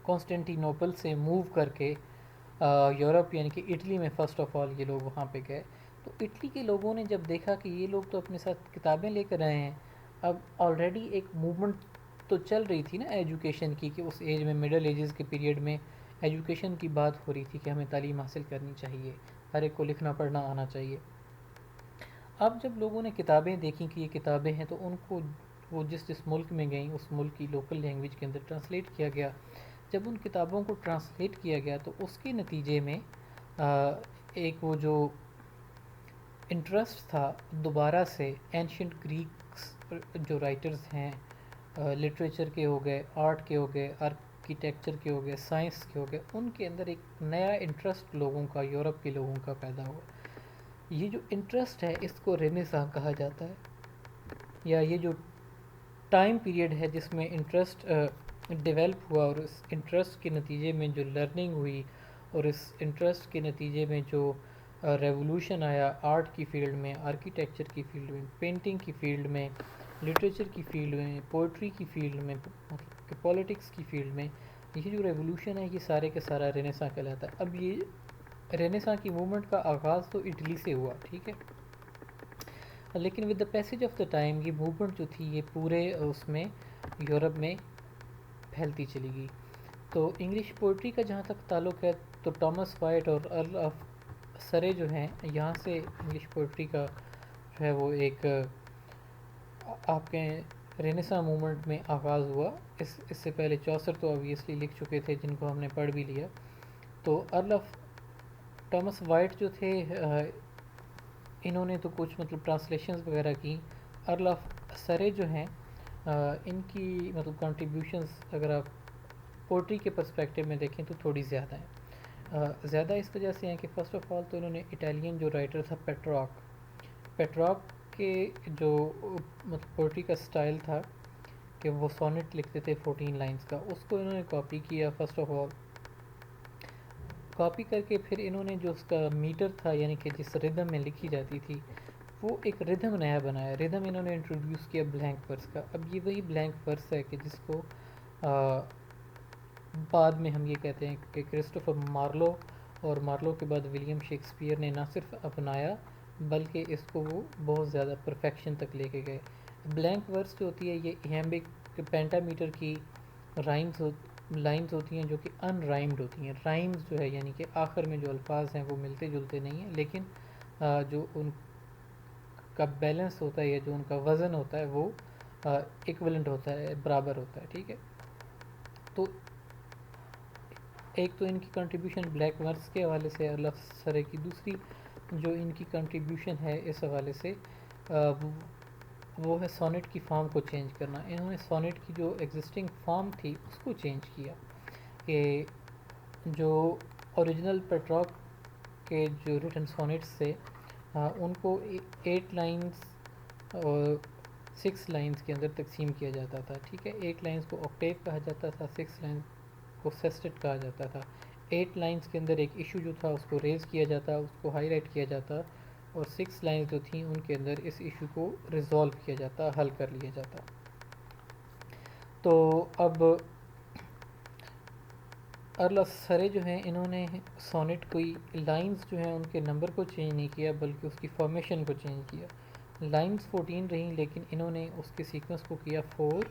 کانسٹینٹی نوپل سے موو کر کے یورپ یعنی کہ اٹلی میں فرسٹ آف آل یہ لوگ وہاں پہ گئے، تو اٹلی کے لوگوں نے جب دیکھا کہ یہ لوگ تو اپنے ساتھ کتابیں لے کر آئے ہیں، اب آلریڈی ایک موومنٹ تو چل رہی تھی نا ایجوکیشن کی، کہ اس ایج میں مڈل ایجز کے پیریڈ میں ایجوکیشن کی بات ہو رہی تھی کہ ہمیں تعلیم حاصل کرنی چاہیے، ہر ایک کو لکھنا پڑھنا آنا چاہیے. اب جب لوگوں نے کتابیں دیکھیں کہ یہ کتابیں ہیں، تو ان کو وہ جس جس ملک میں گئیں اس ملک کی لوکل لینگویج کے اندر ٹرانسلیٹ کیا گیا. جب ان کتابوں کو ٹرانسلیٹ کیا گیا تو اس کے نتیجے میں ایک وہ جو انٹرسٹ تھا دوبارہ سے اینشنٹ گریکس جو رائٹرز ہیں، لٹریچر کے ہو گئے، آرٹ کے ہو گئے، آرکیٹیکچر کے ہو گئے، سائنس کے ہو گئے، ان کے اندر ایک نیا انٹرسٹ لوگوں کا، یورپ کے لوگوں کا پیدا ہوا. یہ جو انٹرسٹ ہے اس کو رینیساں کہا جاتا ہے، یا یہ جو ٹائم پیریڈ ہے جس میں انٹرسٹ ڈیولپ ہوا، اور اس انٹرسٹ کے نتیجے میں جو لرننگ ہوئی، اور اس انٹرسٹ کے نتیجے میں جو ریولوشن آیا آرٹ کی فیلڈ میں، آرکیٹیکچر کی فیلڈ میں، پینٹنگ کی فیلڈ میں، لٹریچر کی فیلڈ میں، پوئٹری کی فیلڈ میں، مطلب کہ پولیٹکس کی فیلڈ میں، یہ جو ریولوشن ہے یہ سارے کا سارا رینیساں کہلاتا ہے. اب یہ رینیساں کی موومنٹ کا آغاز تو اٹلی سے ہوا، ٹھیک ہے، لیکن with the passage of the time یہ موومنٹ جو تھی یہ پورے اس میں یورپ میں پھیلتی چلی گئی. تو انگلش پوئٹری کا جہاں تک تعلق ہے تو ٹامس وائٹ اور ارل آف سرے جو ہیں یہاں سے انگلش پوئٹری کا جو ہے وہ ایک آپ کے رینیساں موومنٹ میں آغاز ہوا. اس سے پہلے چوسر تو اوبویسلی لکھ چکے تھے جن کو ہم نے پڑھ بھی لیا. تو ارل آف ٹامس وائٹ جو تھے انہوں نے تو کچھ مطلب ٹرانسلیشنز وغیرہ کی. ارل آف سرے جو ہیں ان کی مطلب کنٹریبیوشنز اگر آپ پوئٹری کے پرسپیکٹیو میں دیکھیں تو تھوڑی زیادہ ہیں. زیادہ اس وجہ سے ہیں کہ فرسٹ آف آل تو انہوں نے اٹیلین جو رائٹر تھا پیٹراک کے جو مطلب پوئٹری کا سٹائل تھا کہ وہ سونٹ لکھتے تھے 14 لائنز کا، اس کو انہوں نے کاپی کیا. فرسٹ آف آل کاپی کر کے پھر انہوں نے جو اس کا میٹر تھا یعنی کہ جس ردم میں لکھی جاتی تھی وہ ایک ردم نیا بنایا. ردم انہوں نے انٹروڈیوس کیا بلینک ورس کا. اب یہ وہی بلینک ورس ہے کہ جس کو بعد میں ہم یہ کہتے ہیں کہ کرسٹوفر مارلو، اور مارلو کے بعد ولیم شیکسپیئر نے نہ صرف اپنایا بلکہ اس کو وہ بہت زیادہ پرفیکشن تک لے کے گئے. بلینک ورس جو ہوتی ہے یہ ایمبک پینٹا میٹر کی لائنز ہوتی ہیں جو کہ ان رائمڈ ہوتی ہیں. رائمز جو ہے یعنی کہ آخر میں جو الفاظ ہیں وہ ملتے جلتے نہیں ہیں، لیکن جو ان کا بیلنس ہوتا ہے یا جو ان کا وزن ہوتا ہے وہ ایکولنٹ ہوتا ہے، برابر ہوتا ہے. ٹھیک ہے، تو ایک تو ان کی کنٹریبیوشن بلیک ورس کے حوالے سے ارل سرے کی. دوسری جو ان کی کنٹریبیوشن ہے اس حوالے سے وہ ہے سونٹ کی فارم کو چینج کرنا. انہوں نے سونٹ کی جو ایگزسٹنگ فارم تھی اس کو چینج کیا کہ جو اوریجنل پیٹراک کے جو ریٹن سونٹس تھے ان کو 8 لائنز اور 6 لائنز کے اندر تقسیم کیا جاتا تھا. ٹھیک ہے، 8 لائنز کو آکٹیو کہا جاتا تھا، 6 لائنز کو سیسٹٹ کہا جاتا تھا. 8 لائنز کے اندر ایک ایشو جو تھا اس کو ریز کیا جاتا، اس کو ہائی لائٹ کیا جاتا، اور 6 لائنز جو تھیں ان کے اندر اس ایشو کو ریزولو کیا جاتا، حل کر لیا جاتا. تو اب ارل سرے جو ہیں انہوں نے سونٹ کوئی لائنز جو ہیں ان کے نمبر کو چینج نہیں کیا بلکہ اس کی فارمیشن کو چینج کیا. لائنز 14 رہیں لیکن انہوں نے اس کے سیکوینس کو کیا 4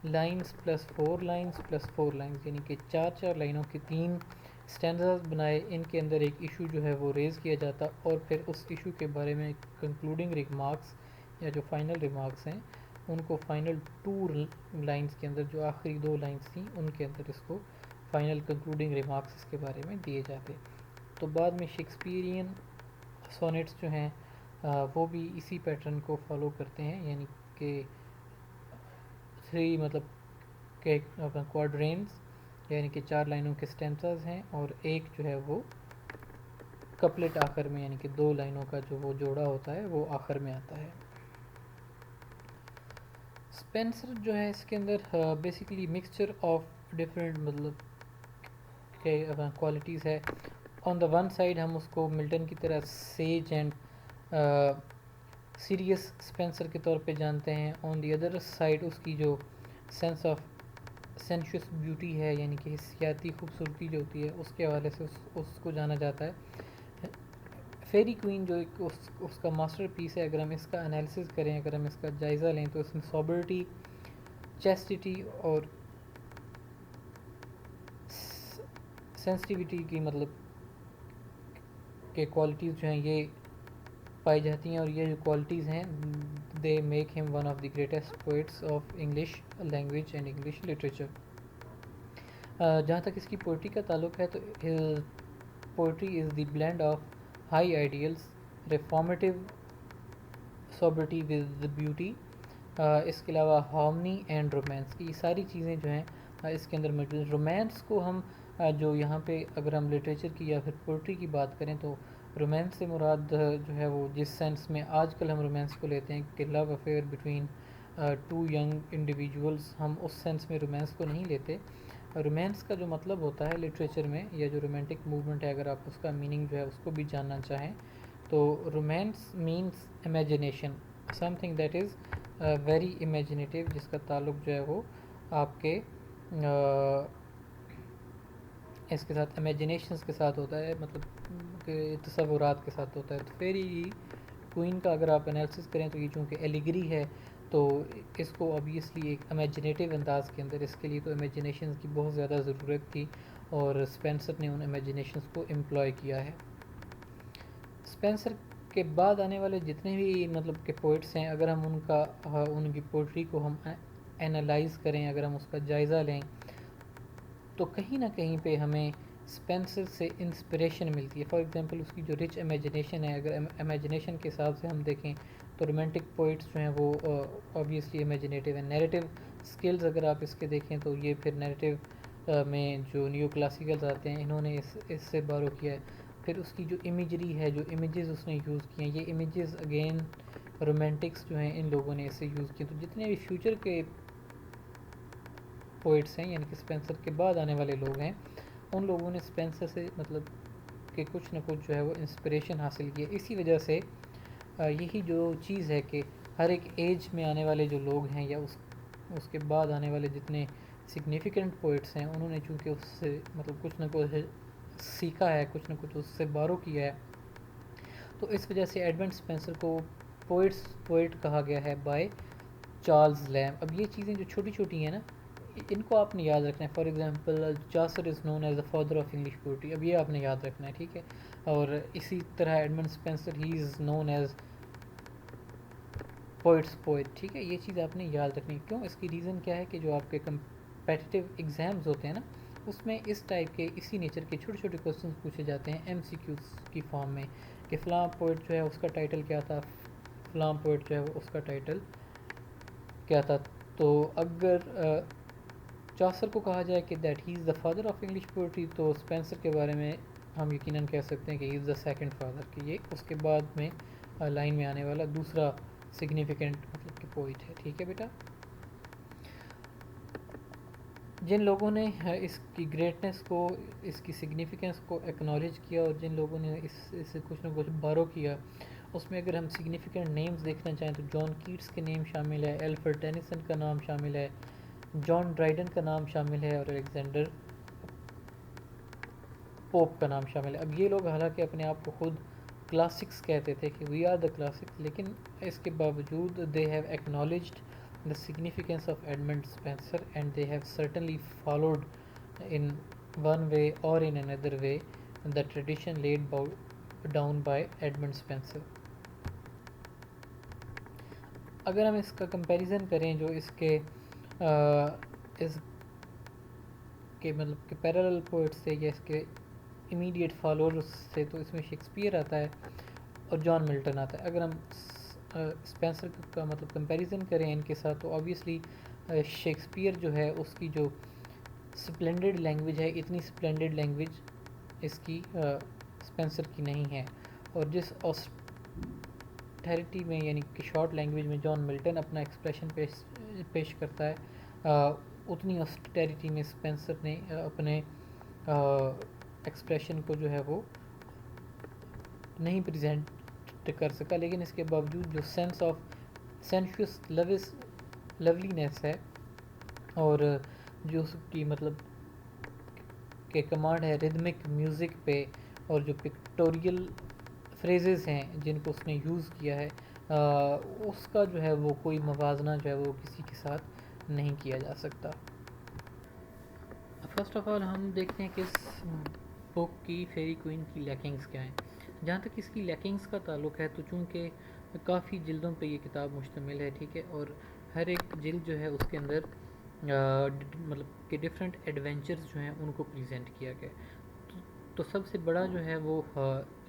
lines plus 4 lines plus 4 lines, یعنی کہ 4 لائنوں کی 3 اسٹینزاز بنائے، ان کے اندر ایک ایشو جو ہے وہ ریز کیا جاتا، اور پھر اس ایشو کے بارے میں کنکلوڈنگ ریمارکس یا جو فائنل ریمارکس ہیں ان کو فائنل 2 لائنس کے اندر، جو آخری 2 لائنس تھیں ان کے اندر اس کو فائنل کنکلوڈنگ ریمارکس اس کے بارے میں دیے جاتے۔ تو بعد میں شیکسپیرین سونیٹس جو ہیں وہ بھی اسی پیٹرن کو فالو کرتے ہیں، یعنی کہ 3 مطلب کہ کوارڈرینز، یعنی کہ 4 لائنوں کے اسٹینساز ہیں، اور ایک جو ہے وہ کپلٹ آخر میں، یعنی کہ 2 لائنوں کا جو وہ جوڑا ہوتا ہے وہ آخر میں آتا ہے۔ اسپینسر جو ہے اس کے اندر بیسیکلی مکسچر آف ڈفرینٹ مطلب کہ کوالٹیز ہے۔ آن دا ون سائڈ ہم اس کو ملٹن کی طرح سیج اینڈ سیریس اسپینسر کے طور پہ جانتے ہیں۔ آن دی ادر سائڈ اس کی جو سینس آف سینشوس بیوٹی ہے، یعنی کہ حسیاتی خوبصورتی جو ہوتی ہے، اس کے حوالے سے اس کو جانا جاتا ہے۔ فیری کوئین جو ایک اس کا ماسٹر پیس ہے، اگر ہم اس کا انالیسز کریں، اگر ہم اس کا جائزہ لیں تو اس میں سوبرٹی، چیسٹیٹی اور سینسٹیوٹی کی مطلب کہ کوالٹیز جو ہیں یہ پائی جاتی ہیں، اور یہ جو کوالٹیز ہیں they make him one of the greatest poets of English language and English literature. جہاں تک اس کی پوئٹری کا تعلق ہے تو poetry is the blend of high ideals, reformative sobriety with beauty, اس کے علاوہ ہارمنی اینڈ رومانس، یہ ساری چیزیں جو ہیں اس کے اندر موجود ہیں۔ رومانس کو ہم جو یہاں پہ اگر ہم لٹریچر کی یا پھر پوئٹری کی بات کریں تو رومانس سے مراد جو ہے وہ جس سینس میں آج کل ہم رومانس کو لیتے ہیں کہ love affair between 2 young individuals, ہم اس سینس میں رومانس کو نہیں لیتے۔ رومانس کا جو مطلب ہوتا ہے لٹریچر میں، یا جو رومانٹک موومنٹ ہے، اگر آپ اس کا میننگ جو ہے اس کو بھی جاننا چاہیں تو romance means imagination, something that is very imaginative, جس کا تعلق جو ہے وہ آپ کے اس کے ساتھ امیجنیشنس کے ساتھ ہوتا ہے، مطلب کہ تصورات کے ساتھ ہوتا ہے۔ تو فیری کوئین کا اگر آپ انالیسس کریں تو یہ چونکہ ایلیگری ہے تو اس کو obviously ایک امیجنیٹیو انداز کے اندر، اس کے لیے تو امیجنیشنس کی بہت زیادہ ضرورت تھی، اور اسپینسر نے ان امیجنیشنس کو امپلوائے کیا ہے۔ اسپینسر کے بعد آنے والے جتنے بھی مطلب کہ پوئٹس ہیں، اگر ہم ان کی پوئٹری کو ہم اینالائز کریں، اگر ہم اس کا جائزہ لیں تو کہیں نہ کہیں پہ ہمیں اسپینسر سے انسپریشن ملتی ہے۔ فار ایگزامپل اس کی جو رچ امیجنیشن ہے، اگر امیجنیشن کے حساب سے ہم دیکھیں تو رومانٹک پوئٹس جو ہیں وہ obviously امیجنیٹیو ہیں۔ نیریٹیو سکلز اگر آپ اس کے دیکھیں تو یہ پھر نیریٹیو میں جو نیو کلاسیکلز آتے ہیں انہوں نے اس سے بارو کیا ہے۔ پھر اس کی جو امیجری ہے، جو امیجز اس نے یوز کیے ہیں، یہ امیجز اگین رومانٹکس جو ہیں ان لوگوں نے اس سے یوز کیے۔ تو جتنے بھی فیوچر کے پوئٹس ہیں، یعنی کہ اسپینسر کے بعد آنے والے لوگ ہیں، ان لوگوں نے اسپینسر سے مطلب کہ کچھ نہ کچھ جو ہے وہ انسپریشن حاصل کی ہے۔ اسی وجہ سے یہی جو چیز ہے کہ ہر ایک ایج میں آنے والے جو لوگ ہیں، یا اس کے بعد آنے والے جتنے سگنیفیکنٹ پوئٹس ہیں، انہوں نے چونکہ اس سے مطلب کچھ نہ کچھ سیکھا ہے، کچھ نہ کچھ اس سے بارو کیا ہے، تو اس وجہ سے ایڈمنڈ اسپینسر کو پوئٹ کہا گیا ہے بائی چارلز لیم۔ اب یہ چیزیں جو چھوٹی چھوٹی ہیں نا، ان کو آپ نے یاد رکھنا ہے۔ For example Chaucer is known as the father of English poetry, اب یہ آپ نے یاد رکھنا ہے، ٹھیک ہے۔ اور اسی طرح ایڈمنڈ اسپینسر ہی از نون ایز پوئٹس پوئٹ، ٹھیک ہے۔ یہ چیز آپ نے یاد رکھنی ہے۔ کیوں؟ اس کی ریزن کیا ہے کہ جو آپ کے کمپیٹیٹیو ایگزامز ہوتے ہیں نا، اس میں اس ٹائپ کے اسی نیچر کے چھوٹے چھوٹے کوسچنس پوچھے جاتے ہیں ایم سی کیوز کی فارم میں، کہ فلاں پوئٹ جو ہے اس کا ٹائٹل کیا تھا، فلاں پوئٹ جو ہے اس کا ٹائٹل کیا تھا۔ تو اگر چاسر کو کہا جائے کہ that he is the father of English poetry, تو اسپینسر کے بارے میں ہم یقیناً کہہ سکتے ہیں کہ ہی از دا سیکنڈ فادر، کہ یہ اس کے بعد میں لائن میں آنے والا دوسرا سگنیفیکنٹ مطلب کہ پوئٹ ہے، ٹھیک ہے بیٹا۔ جن لوگوں نے اس کی گریٹنس کو، اس کی سگنیفیکنس کو ایکنالج کیا، اور جن لوگوں نے اس سے کچھ نہ کچھ بارو کیا، اس میں اگر ہم سگنیفیکنٹ نیمز دیکھنا چاہیں تو جان کیٹس کے نیم شامل ہے، ایلفرڈ ٹینیسن کا نام شامل ہے، جان ڈرائیڈن کا نام شامل ہے، اور الیگزینڈر پوپ کا نام شامل ہے۔ اب یہ لوگ حالانکہ اپنے آپ کو خود کلاسکس کہتے تھے کہ وی آر دا کلاسکس، لیکن اس کے باوجود they have acknowledged the significance of Edmund Spenser and they have certainly followed in one way or in another way the tradition laid down by Edmund Spencer. اگر ہم اس کا comparison کریں جو اس کے اس کے مطلب کہ پیرالل پوئٹ سے یا اس کے امیڈیٹ فالوورز سے، تو اس میں شیکسپیئر آتا ہے اور جان ملٹن آتا ہے. اگر ہم اسپینسر کا مطلب کمپیریزن کریں ان کے ساتھ، تو آبویسلی شیکسپیئر جو ہے اس کی جو سپلینڈڈ لینگویج ہے، اتنی سپلینڈڈ لینگویج اس کی اسپینسر کی نہیں ہے. اور جس آسٹیرٹی میں یعنی کہ شارٹ لینگویج میں جان ملٹن اپنا ایکسپریشن پیش کرتا ہے، اتنی آسٹیرٹی میں اسپینسر نے اپنے ایکسپریشن کو جو ہے وہ نہیں پریزنٹ کر سکا. لیکن اس کے باوجود جو سینس آف سینشوس لولینس ہے اور جو اس کی مطلب کہ کمانڈ ہے ریدمک میوزک پہ، اور جو پکٹوریل فریزز ہیں جن کو اس نے یوز کیا ہے، اس کا جو ہے وہ کوئی موازنہ جو ہے وہ کسی کے ساتھ نہیں کیا جا سکتا. فرسٹ آف آل ہم دیکھتے ہیں کہ اس بک کی فیری کوئین کی لیکنگز کیا ہیں. جہاں تک اس کی لیکنگز کا تعلق ہے، تو چونکہ کافی جلدوں پہ یہ کتاب مشتمل ہے، ٹھیک ہے، اور ہر ایک جلد جو ہے اس کے اندر مطلب کہ ڈفرینٹ ایڈونچرز جو ہیں ان کو پریزنٹ کیا گیا. تو سب سے بڑا جو ہے وہ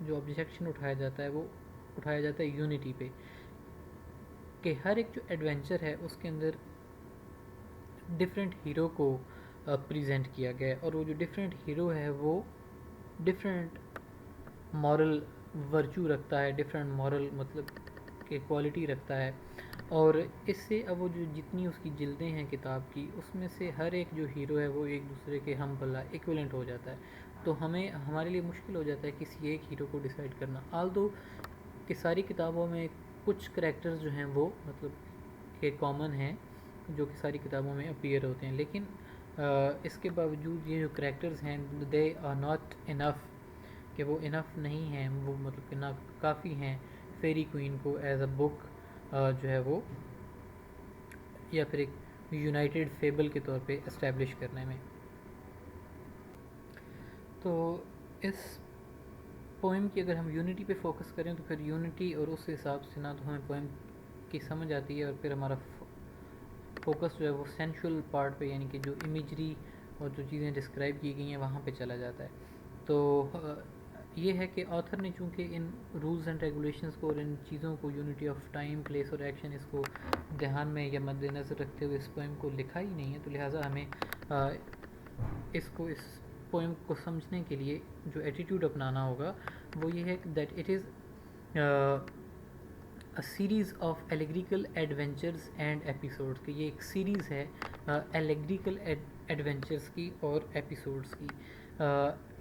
جو آبجیکشن اٹھایا جاتا ہے، وہ اٹھایا جاتا ہے یونٹی پہ، کہ ہر ایک جو ایڈونچر ہے اس کے اندر ڈفرینٹ ہیرو کو پریزنٹ کیا گیا ہے، اور وہ جو ڈفرینٹ ہیرو ہے وہ ڈفرینٹ مورل ورچو رکھتا ہے، ڈفرینٹ مورل مطلب کہ کوالٹی رکھتا ہے. اور اس سے اب وہ جو جتنی اس کی جلدیں ہیں کتاب کی، اس میں سے ہر ایک جو ہیرو ہے وہ ایک دوسرے کے ہم پلہ ایکویلنٹ ہو جاتا ہے. تو ہمارے لیے مشکل ہو جاتا ہے کسی ایک ہیرو کو ڈیسائیڈ کرنا. آلدو کہ ساری کتابوں میں کچھ کریکٹرز جو ہیں وہ مطلب کہ کامن ہیں، جو کہ ساری کتابوں میں اپیئر ہوتے ہیں، لیکن اس کے باوجود یہ جو کریکٹرز ہیں دے آر ناٹ انف، کہ وہ انف نہیں ہیں، وہ مطلب کہ نہ کافی ہیں فیری کوئین کو ایز اے بک جو ہے وہ یا پھر ایک یونائٹیڈ فیبل کے طور پہ اسٹیبلش کرنے میں. تو اس پوئم کی اگر ہم یونٹی پہ فوکس کریں تو پھر یونٹی اور اس حساب سے نہ تو ہمیں پوئم کی سمجھ آتی ہے، اور پھر ہمارا فوکس جو ہے وہ سینشول پارٹ پہ، یعنی کہ جو امیجری اور جو چیزیں ڈسکرائب کی گئی ہیں وہاں پہ چلا جاتا ہے. تو یہ ہے کہ آتھر نے چونکہ ان رولز اینڈ ریگولیشنز کو اور ان چیزوں کو یونٹی آف ٹائم، پلیس اور ایکشن اس کو دھیان میں یا مد نظر رکھتے ہوئے اس پوئم کو لکھا ہی نہیں ہے، تو لہٰذا ہمیں اس پوئم کو سمجھنے کے لیے جو ایٹیٹیوڈ اپنانا ہوگا وہ یہ ہے that it is a series of allegorical adventures and episodes, کہ یہ ایک سیریز ہے ایلیگریکل ایڈونچرز کی اور ایپیسوڈس کی.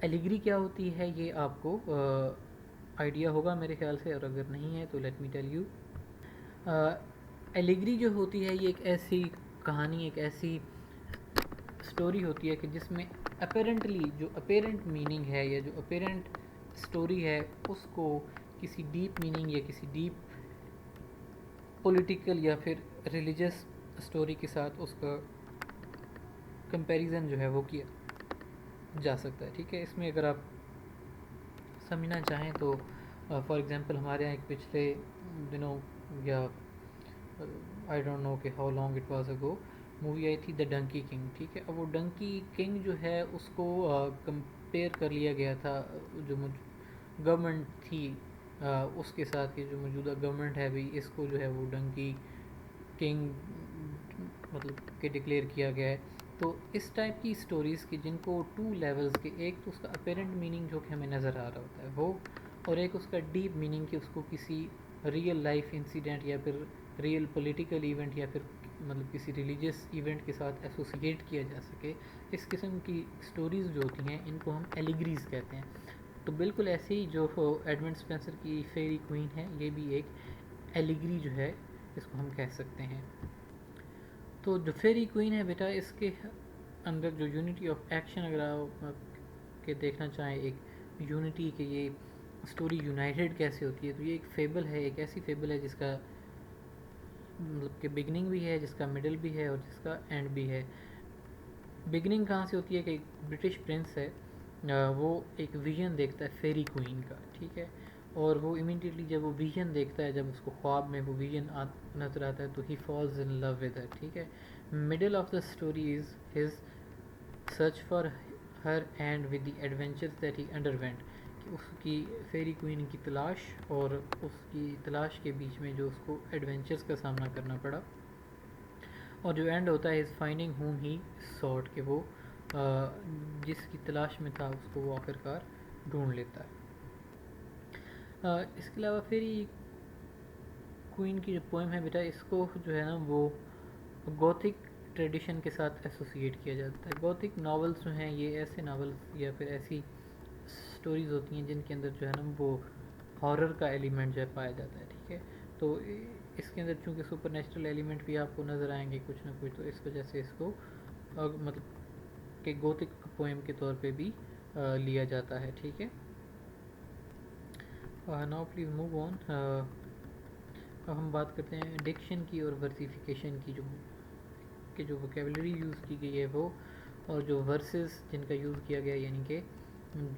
ایلیگری کیا ہوتی ہے یہ آپ کو آئیڈیا ہوگا میرے خیال سے، اور اگر نہیں ہے تو لیٹ می ٹیل یو. ایلیگری جو ہوتی ہے یہ ایک ایسی کہانی، ایک ایسی اسٹوری ہوتی ہے کہ جس میں اپیرنٹلی جو اپیرنٹ میننگ ہے یا جو اپیرنٹ اسٹوری ہے اس کو کسی ڈیپ میننگ یا کسی ڈیپ پولیٹیکل یا پھر ریلیجس اسٹوری کے ساتھ اس کا کمپیریزن جو ہے وہ کیا جا سکتا ہے. ٹھیک ہے، اس میں اگر آپ سمجھنا چاہیں تو فار ایگزامپل ہمارے یہاں ایک پچھلے دنوں یا آئی ڈونٹ نو کہ ہاؤ لانگ اٹ واز اگو مووی آئی تھی دا ڈنکی کنگ. ٹھیک ہے، اب وہ ڈنکی کنگ جو ہے اس کو کمپیئر کر لیا گیا تھا جو گورنمنٹ تھی اس کے ساتھ، کہ جو موجودہ گورنمنٹ ہے بھی اس کو جو ہے وہ ڈنکی کنگ مطلب کہ ڈکلیئر کیا گیا ہے. تو اس ٹائپ کی اسٹوریز کی جن کو ٹو لیولز کے، ایک تو اس کا اپیرنٹ میننگ جو کہ ہمیں نظر آ رہا ہوتا ہے وہ، اور ایک اس کا ڈیپ میننگ کہ اس کو کسی ریئل لائف انسیڈنٹ یا پھر ریئل پولیٹیکل ایونٹ یا پھر مطلب کسی ریلیجیس ایونٹ کے ساتھ ایسوسیٹ کیا جا سکے. اس قسم کی اسٹوریز جو ہوتی ہیں ان کو ہم ایلیگریز کہتے ہیں. تو بالکل ایسے ہی جو ایڈمنڈ اسپینسر کی فیری کوئین ہے یہ بھی ایک ایلیگری جو ہے اس کو ہم کہہ سکتے ہیں. تو جو فیری کوئین ہے بیٹا، اس کے اندر جو یونٹی آف ایکشن اگر آپ کہ دیکھنا چاہیں ایک یونٹی کہ یہ اسٹوری یونائٹیڈ کیسے ہوتی ہے، تو یہ ایک فیبل ہے، ایک ایسی فیبل ہے جس کا مطلب کہ بگننگ بھی ہے، جس کا مڈل بھی ہے اور جس کا اینڈ بھی ہے. بگننگ کہاں سے ہوتی ہے کہ ایک برٹش پرنس ہے، وہ ایک ویژن دیکھتا ہے فیری کوئین کا، ٹھیک ہے، اور وہ امیڈیٹلی جب وہ ویژن دیکھتا ہے، جب اس کو خواب میں وہ ویژن نظر آتا ہے تو ہی falls in love with her, ٹھیک ہے. Middle of the story is his search for her and with the adventures that he under went, کہ اس کی فیری کوئین کی تلاش اور اس کی تلاش کے بیچ میں جو اس کو ایڈونچرز کا سامنا کرنا پڑا، اور جو اینڈ ہوتا ہے is finding home he sort, کہ وہ جس کی تلاش میں تھا اس کو وہ آخر کار ڈھونڈ لیتا ہے. اس کے علاوہ فیری کوئین کی جو پوئم ہے بیٹا، اس کو جو ہے نا وہ گوتھک ٹریڈیشن کے ساتھ ایسوسیٹ کیا جاتا ہے. گوتھک ناولس جو ہیں یہ ایسے ناولس یا پھر ایسی سٹوریز ہوتی ہیں جن کے اندر جو ہے نا وہ ہارر کا ایلیمنٹ جو ہے پایا جاتا ہے، ٹھیک ہے. تو اس کے اندر چونکہ سپر نیچرل ایلیمنٹ بھی آپ کو نظر آئیں گے کچھ نہ کچھ، تو اس وجہ سے اس کو مطلب کہ گوتھک پوئم کے طور پہ بھی لیا جاتا ہے، ٹھیک ہے. Now please move on. اب ہم بات کرتے ہیں ڈکشن کی اور ورسیفیکیشن کی، جو ووکیبلری یوز کی گئی ہے وہ، اور جو ورسز جن کا یوز کیا گیا، یعنی کہ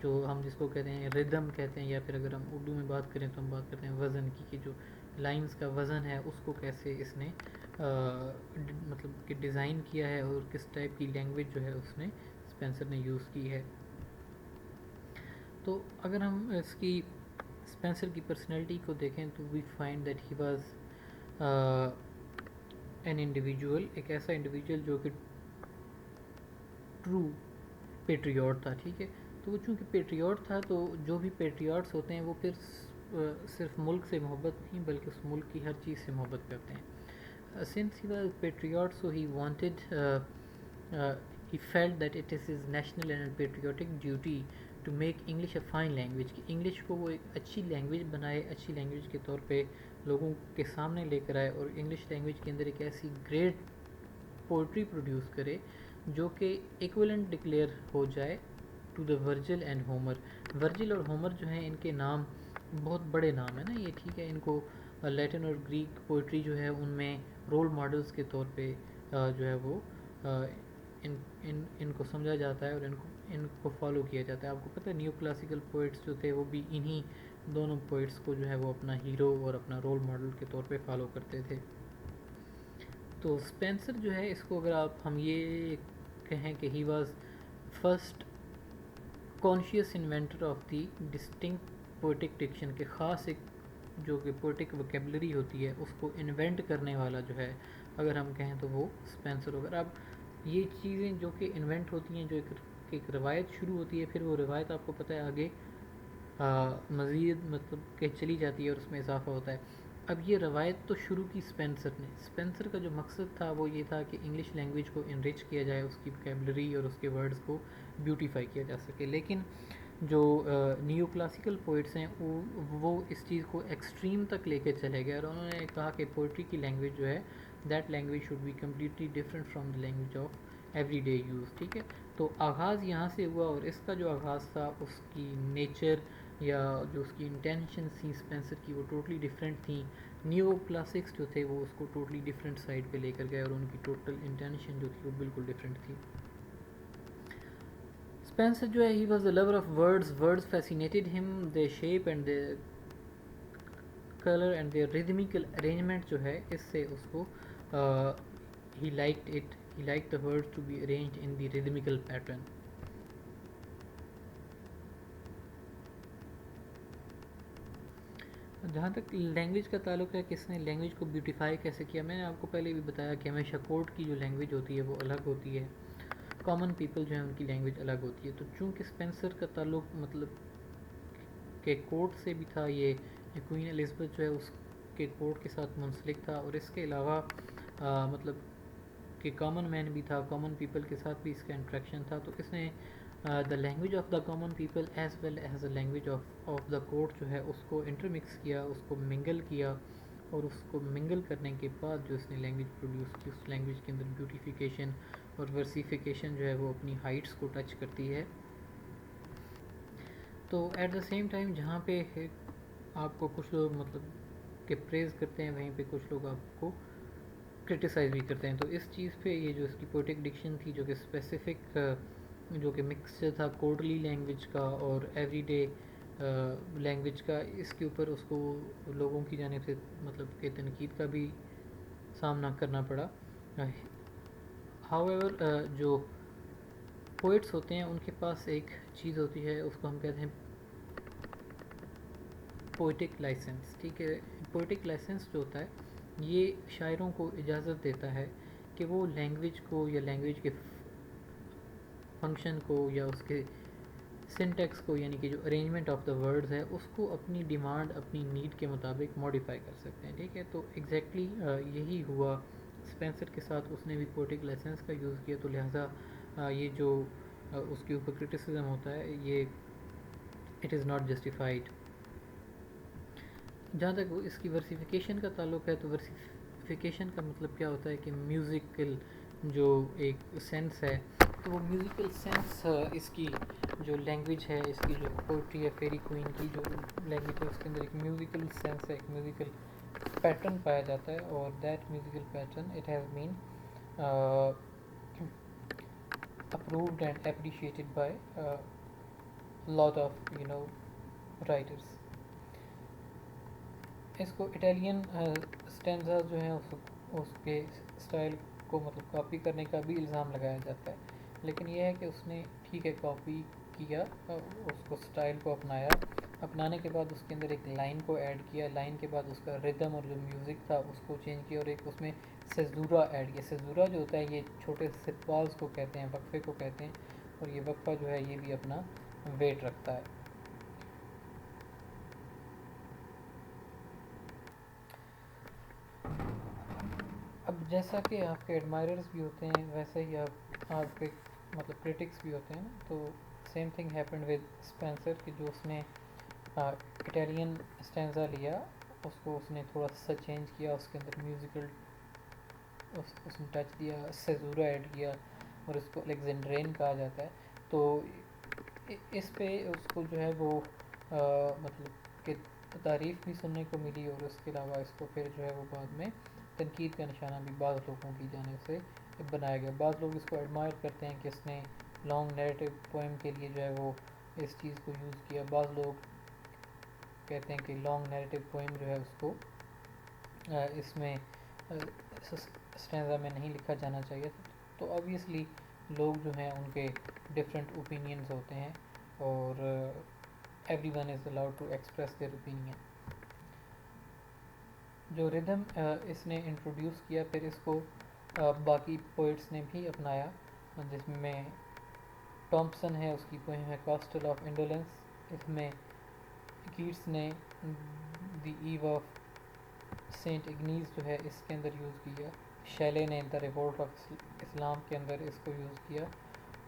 جو ہم جس کو کہتے ہیں ردم کہتے ہیں، یا پھر اگر ہم اردو میں بات کریں تو ہم بات کرتے ہیں وزن کی، کہ جو لائنز کا وزن ہے اس کو کیسے اس نے مطلب کہ ڈیزائن کیا ہے، اور کس ٹائپ کی لینگویج جو ہے اس نے اسپینسر نے یوز کی ہے. تو اگر ہم اس کی اسپینسر کی پرسنالٹی کو دیکھیں تو we find that he was an individual, ایک ایسا انڈیویجول جو کہ ٹرو پیٹریوٹ تھا، ٹھیک ہے. تو وہ چونکہ پیٹریوٹ تھا، تو جو بھی پیٹریوٹس ہوتے ہیں وہ پھر صرف ملک سے محبت نہیں بلکہ اس ملک کی ہر چیز سے محبت کرتے ہیں. Since he was patriot, so he wanted, he felt that it is his national and patriotic duty to make English a fine language، کہ انگلش کو وہ ایک اچھی لینگویج بنائے، اچھی لینگویج کے طور پہ لوگوں کے سامنے لے کر آئے، اور انگلش لینگویج کے اندر ایک ایسی گریٹ پوئٹری پروڈیوس کرے جو کہ ایکولنٹ ڈکلیئر ہو جائے ٹو دا ورجل اینڈ ہومر. ورجل اور ہومر جو ہیں ان کے نام بہت بڑے نام ہیں نا یہ، ٹھیک ہے. ان کو لیٹن اور گریک پوئٹری جو ہے ان میں رول ماڈلز کے طور پہ جو ہے وہ ان کو سمجھا جاتا ہے، اور ان کو فالو کیا جاتا ہے. آپ کو پتہ ہے نیو کلاسیکل پوئٹس جو تھے وہ بھی انہی دونوں پوئٹس کو جو ہے وہ اپنا ہیرو اور اپنا رول ماڈل کے طور پہ فالو کرتے تھے. تو اسپینسر جو ہے اس کو اگر ہم یہ کہیں کہ he was first conscious inventor of the distinct poetic diction, کے خاص ایک جو کہ پوئٹک ووکیبلری ہوتی ہے اس کو انوینٹ کرنے والا جو ہے اگر ہم کہیں تو وہ اسپینسر ہوگا. اب یہ چیزیں جو کہ انوینٹ ہوتی ہیں، جو ایک روایت شروع ہوتی ہے، پھر وہ روایت آپ کو پتہ ہے آگے مزید مطلب کہ چلی جاتی ہے اور اس میں اضافہ ہوتا ہے. اب یہ روایت تو شروع کی اسپینسر نے. اسپینسر کا جو مقصد تھا وہ یہ تھا کہ انگلش لینگویج کو انرچ کیا جائے، اس کی ووکیبلری اور اس کے ورڈز کو بیوٹیفائی کیا جا سکے. لیکن جو نیو کلاسیکل پوئٹس ہیں وہ اس چیز کو ایکسٹریم تک لے کے چلے گئے، اور انہوں نے کہا کہ پوئٹری کی لینگویج جو ہے that language should be completely different from the language of every day use, ٹھیک ہے. تو آغاز یہاں سے ہوا، اور اس کا جو آغاز تھا اس کی نیچر یا جو اس کی انٹینشن تھی اسپینسر کی وہ ٹوٹلی ڈفرینٹ تھیں. نیو کلاسکس جو تھے وہ اس کو ٹوٹلی ڈفرینٹ سائڈ پہ لے کر گئے، اور ان کی ٹوٹل انٹینشن جو تھی وہ بالکل ڈفرینٹ تھی. اسپینسر جو ہے he was a lover of words fascinated him, the shape and the colour and the rhythmical arrangement جو ہے اس سے اس کو he liked the words to be arranged in the rhythmical pattern. جہاں تک لینگویج کا تعلق ہے، کس نے لینگویج کو بیوٹیفائی کیسے کیا، میں نے آپ کو پہلے بھی بتایا کہ ہمیشہ کوڈ کی جو لینگویج ہوتی ہے وہ الگ ہوتی ہے، کامن پیپل جو ہیں ان کی لینگویج الگ ہوتی ہے. تو چونکہ اسپینسر کا تعلق مطلب کہ کوڈ سے بھی تھا، یہ کوئین الزبتھ جو ہے اس کے کوڈ کے ساتھ منسلک تھا، اور اس کے علاوہ مطلب کہ کامن مین بھی تھا، کامن پیپل کے ساتھ بھی اس کا انٹریکشن تھا. تو اس نے the language of the common people as well as the language of the court جو ہے اس کو انٹرمکس کیا، اس کو منگل کیا، اور اس کو منگل کرنے کے بعد جو اس نے لینگویج پروڈیوس کی، اس لینگویج کے اندر بیوٹیفیکیشن اور ورسیفیکیشن جو ہے وہ اپنی ہائٹس کو ٹچ کرتی ہے. تو ایٹ دا سیم ٹائم جہاں پہ آپ کو کچھ لوگ مطلب کہ پریز کرتے ہیں، وہیں پہ کچھ لوگ آپ کو کرٹیسائز بھی کرتے ہیں. تو اس چیز پہ یہ جو اس کی پوئٹک ڈکشن تھی جو کہ اسپیسیفک جو کہ مکسچر تھا کوڈلی لینگویج کا اور ایوری ڈے لینگویج کا, اس کے اوپر اس کو لوگوں کی جانب سے مطلب کہ تنقید کا بھی سامنا کرنا پڑا. ہاؤ ایور جو پوئٹس ہوتے ہیں ان کے پاس ایک چیز ہوتی ہے, اس کو ہم کہتے ہیں پوئٹک لائسنس. ٹھیک ہے, پوئٹک لائسنس جو ہوتا ہے یہ شاعروں کو اجازت دیتا ہے کہ وہ لینگویج کو یا لینگویج کے فنکشن کو یا اس کے سنٹیکس کو, یعنی کہ جو ارینجمنٹ آف دا ورڈز ہے اس کو اپنی ڈیمانڈ اپنی نیڈ کے مطابق ماڈیفائی کر سکتے ہیں. ٹھیک ہے, تو ایگزیکٹلی یہی ہوا اسپینسر کے ساتھ. اس نے بھی پوئٹک لائسنس کا یوز کیا, تو لہٰذا یہ جو اس کے اوپر کرٹیسزم ہوتا ہے یہ اٹ از ناٹ جسٹیفائڈ. جہاں تک وہ اس کی ورسیفیکیشن کا تعلق ہے تو ورسیفیکیشن کا مطلب کیا ہوتا ہے کہ میوزیکل جو ایک سینس ہے, تو وہ میوزیکل سینس اس کی جو لینگویج ہے, اس کی جو پوئٹری ہے فیری کوئین کی جو لینگویج ہے اس کے اندر ایک میوزیکل سینس ہے, ایک میوزیکل پیٹرن پایا جاتا ہے. اور that musical pattern it has been approved and appreciated by lot of writers. اس کو اٹیلین اسٹینزا جو ہیں اس کے اسٹائل کو مطلب کاپی کرنے کا بھی الزام لگایا جاتا ہے, لیکن یہ ہے کہ اس نے ٹھیک ہے کاپی کیا, اس کو اسٹائل کو اپنایا, اپنانے کے بعد اس کے اندر ایک لائن کو ایڈ کیا, لائن کے بعد اس کا ردم اور جو میوزک تھا اس کو چینج کیا, اور ایک اس میں سیزورا ایڈ کیا. سیزورا جو ہوتا ہے یہ چھوٹے سے پاز کو کہتے ہیں, وقفے کو کہتے ہیں, اور یہ وقفہ جو ہے یہ بھی اپنا ویٹ رکھتا ہے. اب جیسا کہ آپ کے ایڈمائررز بھی ہوتے ہیں ویسے ہی آپ کے مطلب کرٹکس بھی ہوتے ہیں, تو same thing happened with Spencer کہ جو اس نے اٹیلین اسٹینزا لیا, اس کو اس نے تھوڑا سا چینج کیا, اس کے اندر میوزیکل اس نے ٹچ دیا, سیزورا ایڈ کیا, اور اس کو الیگزینڈرین کہا جاتا ہے. تو اس پہ اس کو جو ہے وہ مطلب کہ تعریف بھی سننے کو ملی, اور اس کے علاوہ اس کو پھر جو ہے وہ بعد میں تنقید کا نشانہ بھی بعض لوگوں کی جانب سے بنایا گیا. بعض لوگ اس کو ایڈمائر کرتے ہیں کہ اس نے لانگ نیریٹو پوئم کے لیے جو ہے وہ اس چیز کو یوز کیا. بعض لوگ کہتے ہیں کہ لانگ نیریٹو پوئم جو ہے اس کو اس میں اسٹینزا میں نہیں لکھا جانا چاہیے. تو obviously لوگ جو ہیں ان کے ڈفرینٹ اوپینینز ہوتے ہیں, اور every one is allowed to express their opinion. جو ردم اس نے انٹروڈیوس کیا پھر اس کو باقی پوئٹس نے بھی اپنایا, جس میں ٹامپسن ہے, اس کی پوئم ہے کاسٹل آف انڈولنس. اس میں کیٹس نے دی ایو آف سینٹ اگنیز جو ہے اس کے اندر یوز کیا. شیلے نے دا ریوولٹ آف اسلام کے اندر اس کو یوز کیا,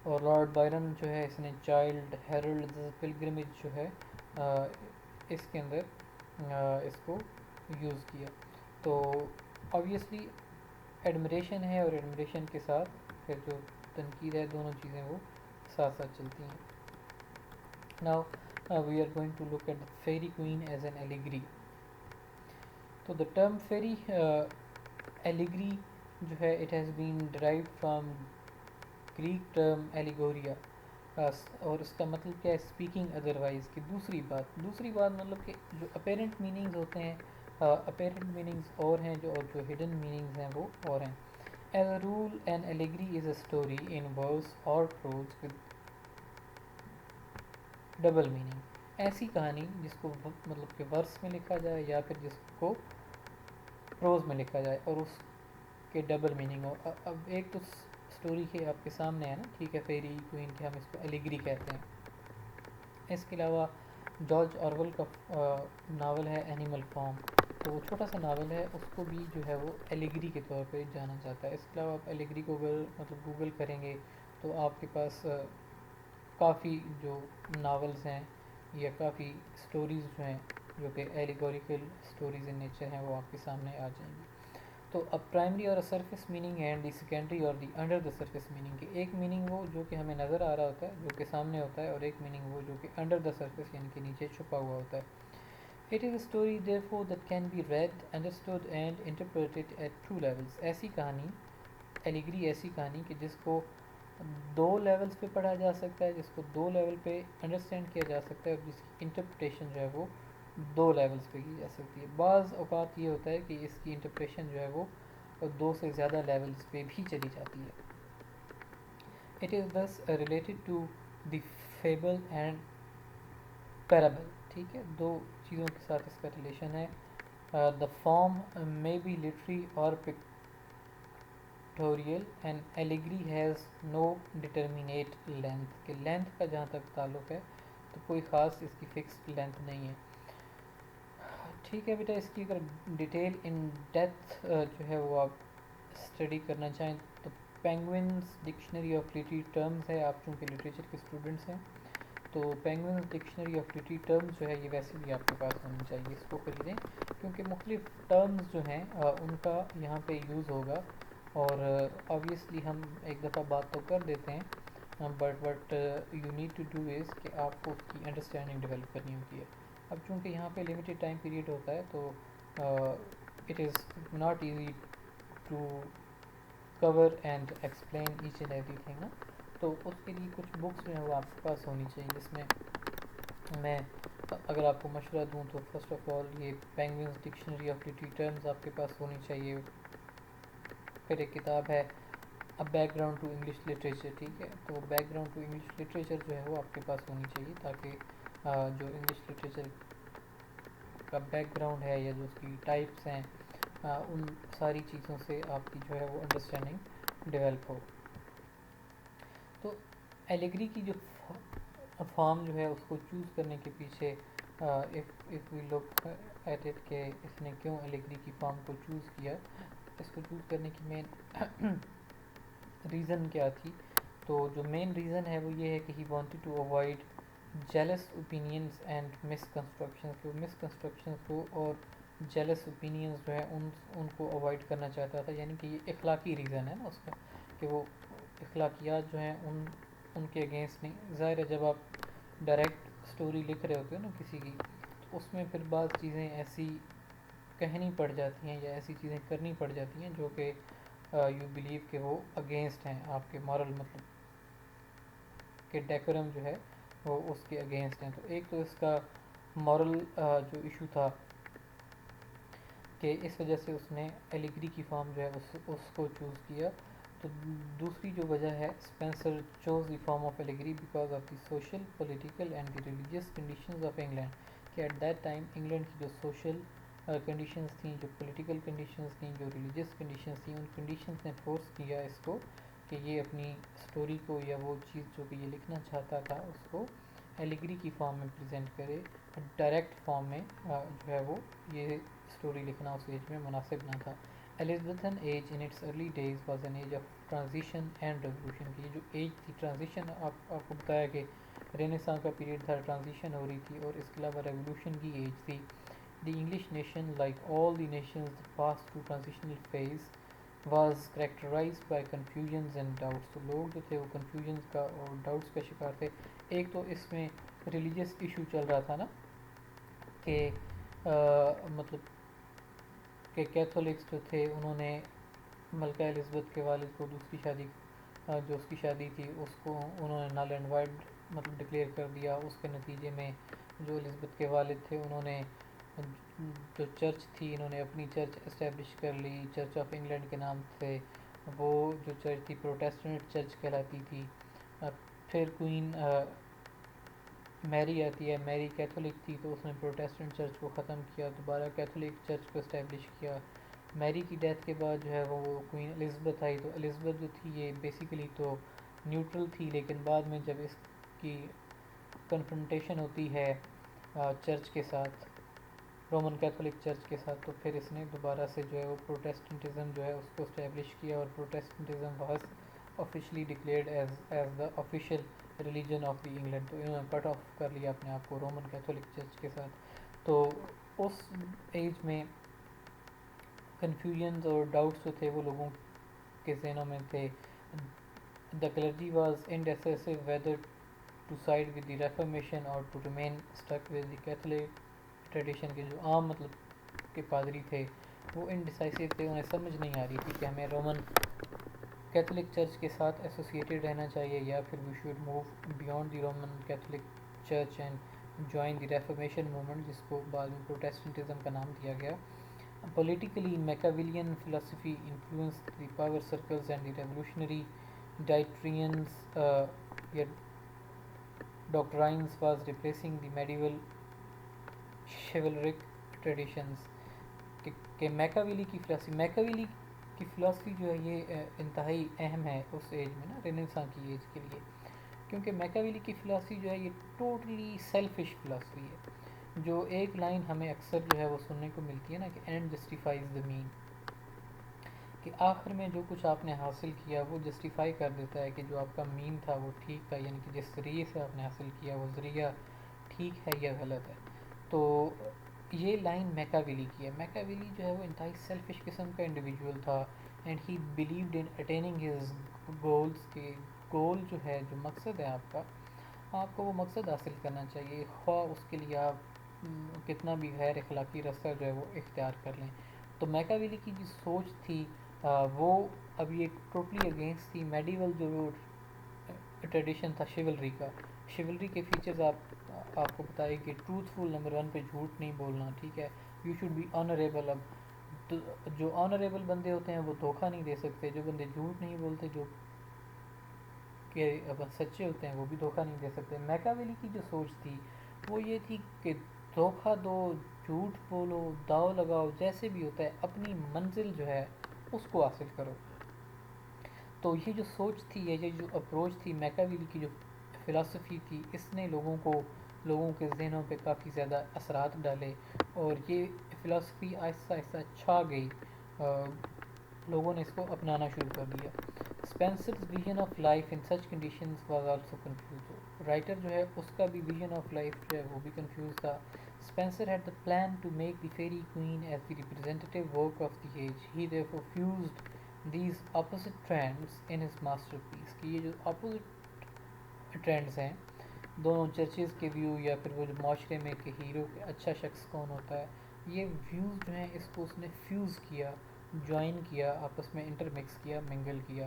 اور لارڈ بائرن جو ہے اس نے چائلڈ ہیرلڈ پلگرمیج جو ہے اس کے اندر اس کو یوز کیا. تو obviously ایڈمریشن ہے, اور ایڈمریشن کے ساتھ پھر جو تنقید ہے, دونوں چیزیں وہ ساتھ ساتھ چلتی ہیں. Now we are going to look at the fairy queen as an allegory. تو the term fairy allegory جو ہے it has been derived from Greek term allegoria, اور اس کا مطلب کیا ہے اسپیکنگ ادروائز کہ دوسری بات مطلب کہ جو اپیرنٹ میننگز ہوتے ہیں, اپیرنٹ میننگز اور ہیں جو ہڈن میننگز ہیں وہ اور ہیں. As a rule an allegory is a story in verse or prose with double meaning. ایسی کہانی جس کو مطلب کہ ورس میں لکھا جائے یا پھر جس کو پروز میں لکھا جائے اور اس کے ڈبل میننگ ہو. اب ایک تو اسٹوری کے آپ کے سامنے ہے نا, ٹھیک ہے, فیری کوئین کے ہم اس کو ایلیگری کہتے ہیں. اس کے علاوہ جارج آرول کا ناول ہے اینیمل فارم, تو وہ چھوٹا سا ناول ہے, اس کو بھی جو ہے وہ ایلیگری کے طور پہ جانا جاتا ہے. اس کے علاوہ آپ ایلیگری کو گوگل کریں گے تو آپ کے پاس کافی جو ناولز ہیں یا کافی اسٹوریز جو ہیں جو کہ ایلیگوریکل اسٹوریز ان نیچر ہیں وہ آپ کے سامنے آ جائیں گی. تو اب پرائمری اور surface meaning and the secondary اور the under the surface meaning کی. ایک میننگ وہ جو کہ ہمیں نظر آ رہا ہوتا ہے جو کہ سامنے ہوتا ہے, اور ایک میننگ وہ جو کہ انڈر دا سرفیس یعنی کہ نیچے چھپا ہوا ہوتا ہے. It is a story therefore that can be read, understood and interpreted at two levels. ایسی کہانی ایلیگری ایسی کہانی کہ جس کو دو لیولز پہ پڑھا جا سکتا ہے، جس کو دو لیول پہ انڈرسٹینڈ کیا جا سکتا ہے، اور جس کی انٹرپریٹیشن جو ہے وہ دو لیولز پہ کی جا سکتی ہے. بعض اوقات یہ ہوتا ہے کہ اس کی انٹرپریٹیشن جو ہے وہ دو سے زیادہ لیولز پہ بھی چلی جاتی ہے. It is thus related to the fable and parable. ٹھیک ہے، دو چیزوں کے ساتھ اس کا ریلیشن ہے. The form may be literary or pictorial. An allegory has no determinate length. کہ length کا جہاں تک تعلق ہے تو کوئی خاص اس کی فکسڈ لینتھ نہیں ہے. ٹھیک ہے بیٹا، اس کی اگر ڈیٹیل ان ڈیپتھ جو ہے وہ آپ اسٹڈی کرنا چاہیں تو penguins dictionary of literary terms ہے. آپ چونکہ لٹریچر کے اسٹوڈنٹس ہیں تو penguins dictionary of literary terms جو ہے یہ ویسے بھی آپ کے پاس ہونی چاہیے. اس کو خریدیں کیونکہ مختلف ٹرمز جو ہیں ان کا یہاں پہ یوز ہوگا. اور آبویسلی ہم ایک دفعہ بات تو کر دیتے ہیں، but you need to do is کہ آپ کو اس کی انڈرسٹینڈنگ ڈیولپ کرنی ہوتی ہے. اب چونکہ یہاں پہ لمیٹیڈ ٹائم پیریڈ ہوتا ہے تو it is not easy to cover and explain each and everything نا. تو اس کے لیے کچھ بکس جو ہیں وہ آپ کے پاس ہونی چاہیے، جس میں میں اگر آپ کو مشورہ دوں تو فرسٹ آف آل یہ Penguin's dictionary of literary terms آپ کے پاس ہونی چاہیے. پھر ایک کتاب ہے background to English literature. ٹھیک ہے، تو background to English literature جو ہے وہ آپ کے پاس ہونی چاہیے تاکہ جو انگلش لٹریچر کا بیک گراؤنڈ ہے یا جو اس کی ٹائپس ہیں ان ساری چیزوں سے آپ کی جو ہے وہ انڈرسٹینڈنگ ڈیولپ ہو. تو ایلیگری کی جو فارم جو ہے اس کو چوز کرنے کے پیچھے if we look at it کہ اس نے کیوں ایلیگری کی فارم کو چوز کیا، اس کو چوز کرنے کی مین ریزن کیا تھی. تو جو مین ریزن ہے وہ یہ ہے کہ he wanted to avoid jealous opinions and misconstructions. کو مس کنسٹرکشنس کو اور جیلس اوپینینس جو ہے ان کو اوائڈ کرنا چاہتا تھا. یعنی کہ یہ اخلاقی ریزن ہے نا اس کا کہ وہ اخلاقیات جو ہیں ان کے اگینسٹ نہیں. ظاہر ہے جب آپ ڈائریکٹ اسٹوری لکھ رہے ہوتے ہو نا کسی کی تو اس میں پھر بعض چیزیں ایسی کہنی پڑ جاتی ہیں یا ایسی چیزیں کرنی پڑ جاتی ہیں جو کہ یو بلیو کہ وہ اگینسٹ ہیں آپ کے مورل، مطلب کہ ڈیکورم جو ہے وہ اس کے اگینسٹ ہیں. تو ایک تو اس کا مورل جو ایشو تھا کہ اس وجہ سے اس نے ایلیگری کی فارم جو ہے اس کو چوز کیا. تو دوسری جو وجہ ہے Spenser chose the form of allegory because of the social political and the religious conditions of England. کہ ایٹ دیٹ ٹائم انگلینڈ کی جو سوشل کنڈیشنز تھیں، جو پولیٹیکل کنڈیشنز تھیں، جو ریلیجیس کنڈیشنز تھیں، ان کنڈیشنز نے فورس کیا اس کو کہ یہ اپنی اسٹوری کو یا وہ چیز جو کہ یہ لکھنا چاہتا تھا اس کو ایلیگری کی فارم میں پریزنٹ کرے. ڈائریکٹ فارم میں جو ہے وہ یہ اسٹوری لکھنا اس ایج میں مناسب نہ تھا. Elizabethan age in its early days was an age of transition and revolution. کی یہ جو ایج تھی ٹرانزیشن، آپ کو بتایا کہ رینیساں کا پیریڈ تھا، ٹرانزیشن ہو رہی تھی، اور اس کے علاوہ ریولیوشن کی ایج تھی. The English nation like all the nations pass to transitional phase was characterized by confusions and doubts. تو لوگ جو تھے وہ کنفیوژنس کا اور ڈاؤٹس کا شکار تھے. ایک تو اس میں ریلیجیس ایشو چل رہا تھا نا کہ مطلب کہ کیتھولکس جو تھے انہوں نے ملکہ الزبتھ کے والد کو دوسری شادی، جو اس کی شادی تھی اس کو انہوں نے نل اینڈ وائڈ مطلب ڈکلیئر کر دیا. اس کے نتیجے میں جو الزبتھ کے والد تھے انہوں نے جو چرچ تھی انہوں نے اپنی چرچ اسٹیبلش کر لی چرچ آف انگلینڈ کے نام سے. وہ جو چرچ تھی پروٹیسٹنٹ چرچ کہلاتی تھی. پھر کوئین میری آتی ہے، میری کیتھولک تھی تو اس نے پروٹیسٹنٹ چرچ کو ختم کیا، دوبارہ کیتھولک چرچ کو اسٹیبلش کیا. میری کی ڈیتھ کے بعد جو ہے وہ کوئین الزبتھ آئی. تو الزبتھ جو تھی یہ بیسیکلی تو نیوٹرل تھی، لیکن بعد میں جب اس کی کنفرنٹیشن ہوتی ہے چرچ کے ساتھ، رومن کیتھولک چرچ کے ساتھ، تو پھر اس نے دوبارہ سے جو ہے وہ پروٹیسٹنٹزم جو ہے اس کو اسٹیبلش کیا. اور Protestantism was officially declared as the official religion of the England. تو انہوں نے کٹ آف کر لیا اپنے آپ کو رومن کیتھولک چرچ کے ساتھ. تو اس ایج میں کنفیوژنز اور ڈاؤٹس جو تھے وہ لوگوں کے ذہنوں میں تھے. The clergy was indecisive whether to side with the Reformation اور to remain stick with the Catholic tradition کے جو عام مطلب کے پادری تھے وہ انڈیسائسو تھے، انہیں سمجھ نہیں آ رہی تھی کہ ہمیں رومن کیتھولک چرچ کے ساتھ ایسوسیٹیڈ رہنا چاہیے یا پھر we should move beyond the Roman Catholic Church and join the Reformation movement, جس کو بعد میں پروٹیسٹنٹزم کا نام دیا گیا. Politically, Machiavellian philosophy influenced the power circles and the revolutionary Dietrich's doctrines was replacing the medieval chivalric traditions. کہ میکاویلی کی فلاسفی جو ہے یہ انتہائی اہم ہے اس ایج میں نا، رینیساں کی ایج کے لیے، کیونکہ میکاویلی کی فلاسفی جو ہے یہ ٹوٹلی سیلفش فلاسفی ہے. جو ایک لائن ہمیں اکثر جو ہے وہ سننے کو ملتی ہے نا کہ اینڈ جسٹیفائز دا مین، کہ آخر میں جو کچھ آپ نے حاصل کیا وہ جسٹیفائی کر دیتا ہے کہ جو آپ کا مین تھا وہ ٹھیک تھا، یعنی کہ جس ذریعے سے آپ نے حاصل کیا وہ ذریعہ ٹھیک ہے یا غلط ہے. تو یہ لائن میکاویلی کی ہے. میکاویلی جو ہے وہ انتہائی سیلفش قسم کا انڈیویجول تھا، and he believed in attaining his goals, کے گول جو ہے، جو مقصد ہے آپ کو وہ مقصد حاصل کرنا چاہیے، خواہ اس کے لیے آپ کتنا بھی غیر اخلاقی راستہ جو ہے وہ اختیار کر لیں. تو میکاویلی کی جو سوچ تھی وہ اب یہ ٹوٹلی اگینسٹ تھی میڈیول جو ٹریڈیشن تھا شیولری کا. شیولری کے فیچرز آپ کو بتائے کہ ٹروتھفل، نمبر 1 پہ جھوٹ نہیں بولنا، ٹھیک ہے، یو شوڈ بی آنریبل. اب جو آنریبل بندے ہوتے ہیں وہ دھوکہ نہیں دے سکتے، جو بندے جھوٹ نہیں بولتے، جو کہ سچے ہوتے ہیں، وہ بھی دھوکہ نہیں دے سکتے. میکاویلی کی جو سوچ تھی وہ یہ تھی کہ دھوکہ دو، جھوٹ بولو، داؤ لگاؤ، جیسے بھی ہوتا ہے اپنی منزل جو ہے اس کو حاصل کرو. تو یہ جو سوچ تھی، یہ جو اپروچ تھی، میکاویلی کی جو فلاسفی تھی، اس نے لوگوں کے ذہنوں پہ کافی زیادہ اثرات ڈالے، اور یہ فلاسفی آہستہ آہستہ چھا گئی، لوگوں نے اس کو اپنانا شروع کر دیا. Spenser's vision of life in such conditions was also confused. Writer جو ہے اس کا بھی ویژن آف لائف جو ہے وہ بھی کنفیوز تھا. Spenser had the plan to make the Faerie Queene as the representative work of the age. He therefore fused these opposite trends in his masterpiece. کہ یہ جو اپوزٹ ٹرینڈز ہیں دونوں چرچز کے ویو، یا پھر وہ جو معاشرے میں کہ ہیرو کے اچھا شخص کون ہوتا ہے، یہ ویوز جو ہیں اس کو اس نے فیوز کیا، جوائن کیا، آپس میں انٹرمکس کیا، منگل کیا.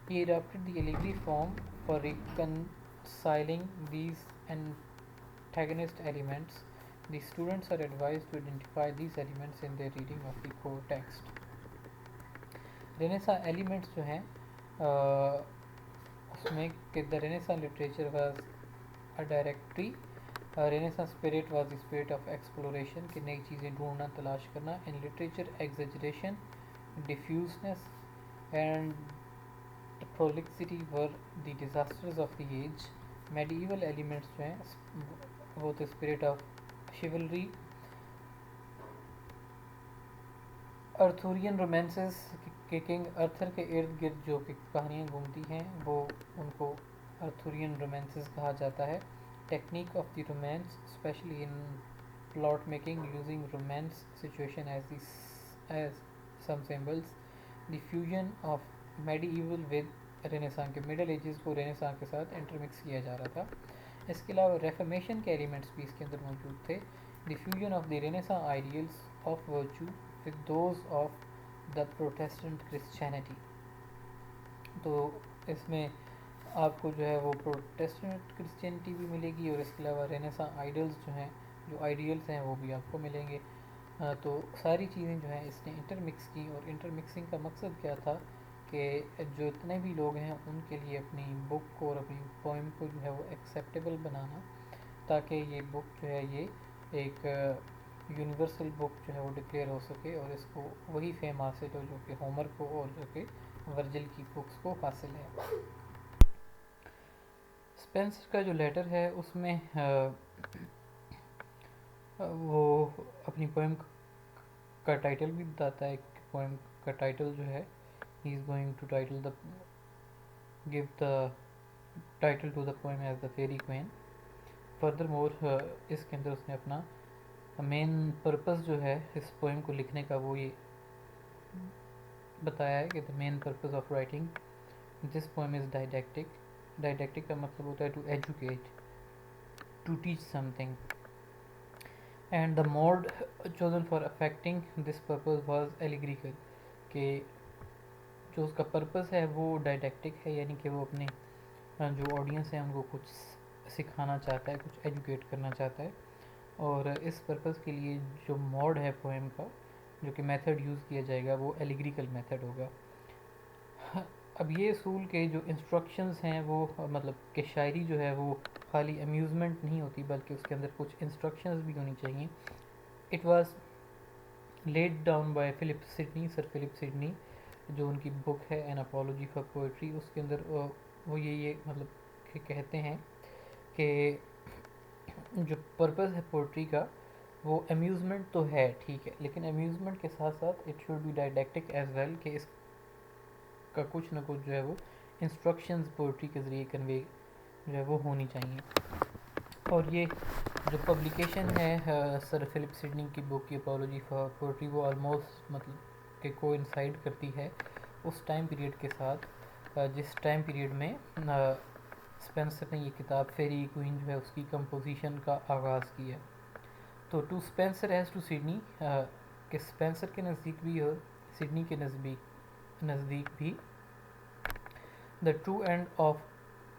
He adopted the allegory form for reconciling these antagonist elements. The students are advised to identify these elements in their reading of the core text. Renaissance elements جو ہیں اس میں کہ the Renaissance literature was a directory. Renaissance spirit was the spirit of exploration, کہ نئی چیزیں ڈھونڈنا، تلاش کرنا. In literature exaggeration, diffuseness and prolixity were the disasters of the age. Medieval elements جو ہیں وہ the spirit of chivalry. ارتھورین رومانسز کہ کنگ ارتھر کے ارد گرد جو کہ کہانیاں گھومتی ہیں وہ ان کو ارتھورین رومانسز کہا جاتا ہے. Technique of the romance specially in plot making using romance situation as some symbols. The fusion of medieval with Renaissance, کے مڈل ایجز کو رینیساں کے ساتھ انٹرمکس کیا جا رہا تھا. اس کے علاوہ ریفارمیشن کے ایلیمنٹس بھی اس کے اندر موجود تھے. The fusion of the Renaissance ideals of virtue with those of the Protestant Christianity. تو اس میں آپ کو جو ہے وہ پروٹیسٹنٹ کرسچینٹی بھی ملے گی، اور اس کے علاوہ رینیساں آئیڈلز جو ہیں، جو آئیڈیلز ہیں وہ بھی آپ کو ملیں گے. تو ساری چیزیں جو ہیں اس نے انٹرمکس کی، اور انٹرمکسنگ کا مقصد کیا تھا کہ جو اتنے بھی لوگ ہیں ان کے لیے اپنی بک کو اور اپنی پوئم کو جو ہے وہ ایکسیپٹیبل بنانا، تاکہ یہ بک جو ہے یہ ایک یونیورسل بک جو ہے وہ ڈکلیئر ہو سکے، اور اس کو وہی فیم حاصل ہو جو کہ ہومر کو اور جو کہ ورجل کی بکس کو حاصل ہے. اسپینسر کا جو لیٹر ہے اس میں وہ اپنی پوئم کا ٹائٹل بھی بتاتا ہے کہ پوئم کا ٹائٹل جو ہے he is going to title the give the title to the poem as the Faerie Queene. Furthermore اس کے اندر اس نے اپنا مین پرپس جو ہے اس پوئم کو لکھنے کا وہ یہ بتایا ہے کہ the main purpose of writing this poem is didactic. Didactic کا مطلب ہوتا ہے to educate, to teach something. And the mode chosen for effecting this purpose was allegorical, کہ جو اس کا پرپز ہے وہ ڈائڈیکٹک ہے، یعنی کہ وہ اپنے جو آڈینس ہیں ان کو کچھ سکھانا چاہتا ہے، کچھ ایجوکیٹ کرنا چاہتا ہے، اور اس پرپز کے لیے جو موڈ ہے پوئم کا، جو کہ میتھڈ یوز کیا جائے گا وہ ایلیگریکل میتھڈ ہوگا۔ اب یہ اصول کے جو انسٹرکشنز ہیں وہ مطلب کہ شاعری جو ہے وہ خالی امیوزمنٹ نہیں ہوتی بلکہ اس کے اندر کچھ انسٹرکشنز بھی ہونی چاہیے۔ It was laid down by Philip Sidney, sir Philip Sidney, جو ان کی بک ہے این اپولوجی فار پوئٹری، اس کے اندر وہ یہ مطلب کہ کہتے ہیں کہ جو پرپز ہے پوئٹری کا وہ امیوزمنٹ تو ہے ٹھیک ہے، لیکن امیوزمنٹ کے ساتھ ساتھ it should be didactic as well, کہ اس کا کچھ نہ کچھ جو ہے وہ انسٹرکشنز پوئٹری کے ذریعے کنوے جو ہے وہ ہونی چاہیے۔ اور یہ جو پبلیکیشن ہے سر فلپ سڈنی کی بک کی اپولوجی فار پوئٹری، وہ آلموسٹ مطلب کہ کو انسائڈ کرتی ہے اس ٹائم پیریڈ کے ساتھ جس ٹائم پیریڈ میں اسپینسر نے یہ کتاب فیری کوئن جو ہے اس کی کمپوزیشن کا آغاز کیا۔ تو to Spenser as to Sidney, کہ اسپینسر کے نزدیک بھی اور سڈنی کے نزدیک بھی، the true end of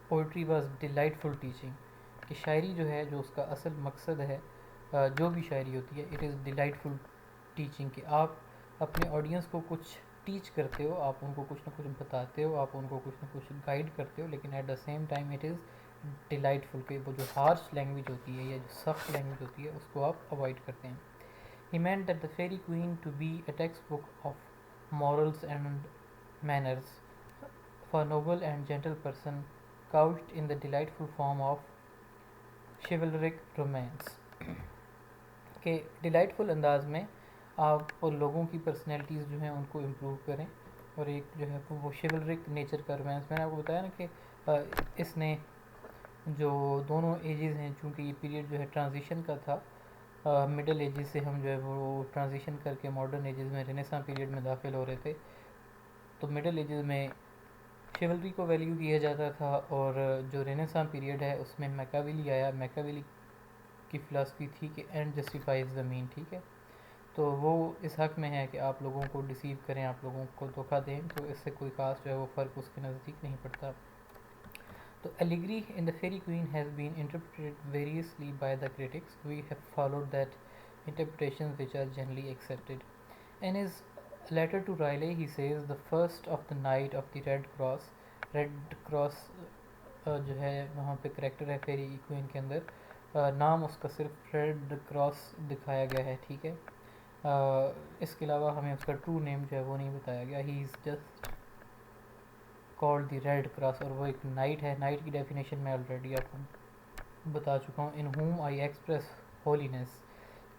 poetry was delightful teaching, کہ شاعری جو ہے جو اس کا اصل مقصد ہے، جو بھی شاعری ہوتی ہے اٹ از ڈیلائٹفل ٹیچنگ، کہ آپ اپنے آڈینس کو کچھ ٹیچ کرتے ہو، آپ ان کو کچھ نہ کچھ بتاتے ہو، آپ ان کو کچھ نہ کچھ گائیڈ کرتے ہو، لیکن at the same time it is delightful, کہ وہ جو ہارش لینگویج ہوتی ہے یا جو سخت لینگویج ہوتی ہے اس کو آپ اوائڈ کرتے ہیں۔ He meant that the Faerie Queene to be a textbook of morals and manners for noble and gentle person couched in the delightful form of chivalric romance، کہ ڈیلائٹفل انداز میں آپ لوگوں کی پرسنالٹیز جو ہیں ان کو امپروو کریں، اور ایک جو ہے وہ شیولرک نیچر کا رومانس، میں نے آپ کو بتایا نا کہ اس نے جو دونوں ایجز ہیں، چونکہ یہ پیریڈ جو ہے ٹرانزیشن کا تھا، مڈل ایجز سے ہم جو ہے وہ ٹرانزیشن کر کے ماڈرن ایجز میں رینیساں پیریڈ میں داخل ہو رہے تھے، تو مڈل ایجز میں شیولری کو ویلیو دیا جاتا تھا، اور جو رینیساں پیریڈ ہے اس میں میکاویلی آیا، میکاویلی کی فلاسفی تھی کہ اینڈ جسٹیفائز دا مین، ٹھیک ہے، تو وہ اس حق میں ہے کہ آپ لوگوں کو ڈیسیو کریں، آپ لوگوں کو دھوکہ دیں، تو اس سے کوئی خاص جو ہے وہ فرق اس کے نزدیک نہیں پڑتا۔ تو allegory in the fairy queen has been interpreted variously by the critics. We have followed that interpretations which are generally accepted. In his letter to Riley, he says the first of the night of the Red Cross جو ہے وہاں پہ character ہے ferry queen کے اندر، نام اس کا صرف red cross دکھایا گیا ہے، ٹھیک ہے، اس کے علاوہ ہمیں اس کا ٹرو نیم جو ہے وہ نہیں بتایا گیا، he is just called the Red Cross, اور وہ ایک نائٹ ہے۔ نائٹ کی ڈیفینیشن میں آلریڈی آپ کو بتا چکا ہوں، ان ہوم آئی ایکسپریس ہولینس،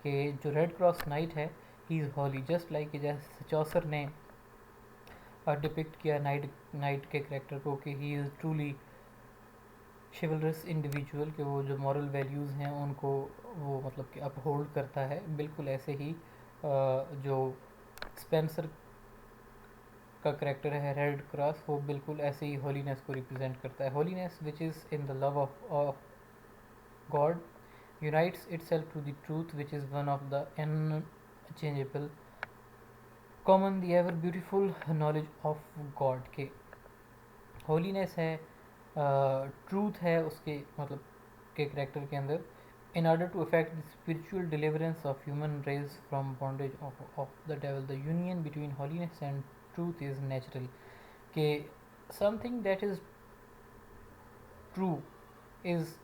کہ جو ریڈ کراس نائٹ ہے he is Holi, just like جیسے چوسر نے ڈپکٹ کیا نائٹ کے کریکٹر کو کہ ہی از ٹرولی شیولرس انڈیویجول، کہ وہ جو مورل ویلیوز ہیں ان کو وہ مطلب کہ اپ ہولڈ کرتا ہے، بالکل ایسے ہی جو اسپینسر کا کریکٹر ہے ریڈ کراس، وہ بالکل ایسے ہی ہولینس کو ریپرزینٹ کرتا ہے۔ Holiness which is in the love of God unites itself to the truth which is one of the unchangeable common the ever beautiful knowledge of God, کے holiness ہے، truth ہے اس کے مطلب کے کریکٹر کے اندر، in order to effect the spiritual deliverance of human race from bondage of the devil. The union between holiness and truth is natural، کہ something that is true is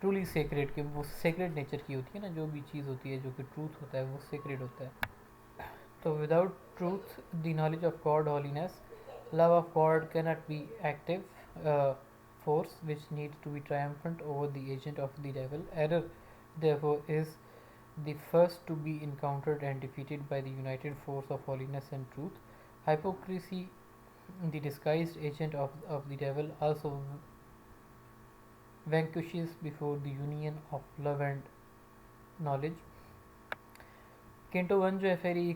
truly sacred، کہ وہ sacred nature کی ہوتی ہے نا، جو بھی چیز ہوتی ہے جو کہ truth ہوتا ہے وہ sacred ہوتا ہے۔ تو without truth the knowledge of God holiness love of God cannot be active force which needs to be triumphant over the agent of the devil. Error therefore is the first to be encountered and defeated by the united force of holiness and truth. Hypocrisy, the disguised agent of the devil, also vanquishes before the union of love and knowledge. Canto one جو ہے ferry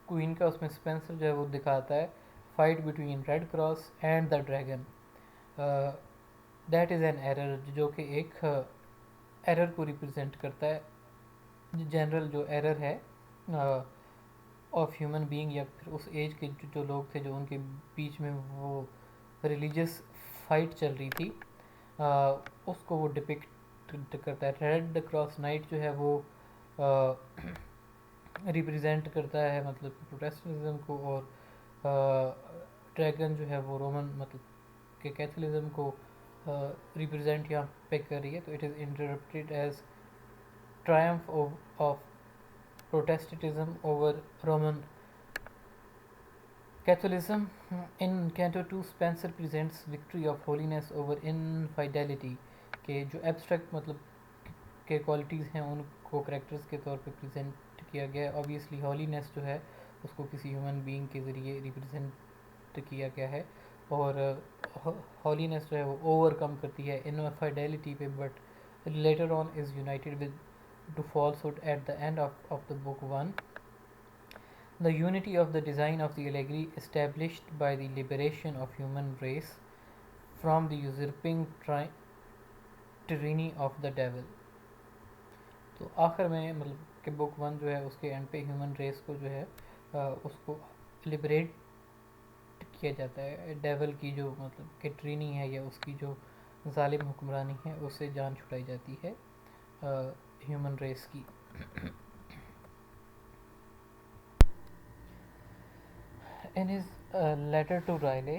queen کا، اس میں Spencer جو ہے وہ دکھاتا ہے fight between Red Cross and the dragon, that is an error, جو کہ ایک ایرر کو ریپرزینٹ کرتا ہے، جنرل جو ایرر ہے آف ہیومن بینگ، یا پھر اس ایج کے جو لوگ تھے جو ان کے بیچ میں وہ ریلیجیس فائٹ چل رہی تھی، اس کو وہ ڈپکٹ کرتا ہے. ریڈ کراس نائٹ جو ہے وہ ریپرزینٹ کرتا ہے مطلب پروٹیسٹنٹزم کو، اور ڈریگن جو ہے وہ رومن مطلب کہ کیتھولزم کو ریپرزینٹ یہاں پہ کر رہی ہے. تو it is interpreted as triumph of Protestantism over Roman Catholicism. In Canto 2, Spencer presents victory of holiness over infidelity کہ جو ایبسٹریکٹ مطلب کہ کوالٹیز ہیں ان کو کریکٹرز کے طور پہ پریزنٹ کیا گیا ہے. آبویسلی ہولینس جو ہے اس کو کسی ہیومن بینگ کے ذریعے ریپرزینٹ کیا گیا ہے، اور ہولینس جو ہے وہ اوور کم کرتی ہے انفائڈیلٹی پہ، but later on is united with to falsehood at the end of the book 1. The unity of the design of the allegory established by the liberation of human race from the usurping tyranny of the devil. تو آخر میں مطلب کہ بک 1 جو ہے اس کے and پہ ہیومن ریس کو جو ہے اس کو لبریٹ کیا جاتا ہے ڈیول کی جو مطلب کہ ٹرینی ہے یا اس کی جو ظالم حکمرانی ہے اس سے جان چھڑائی جاتی ہے ہیومن ریس کی. In his letter to Riley,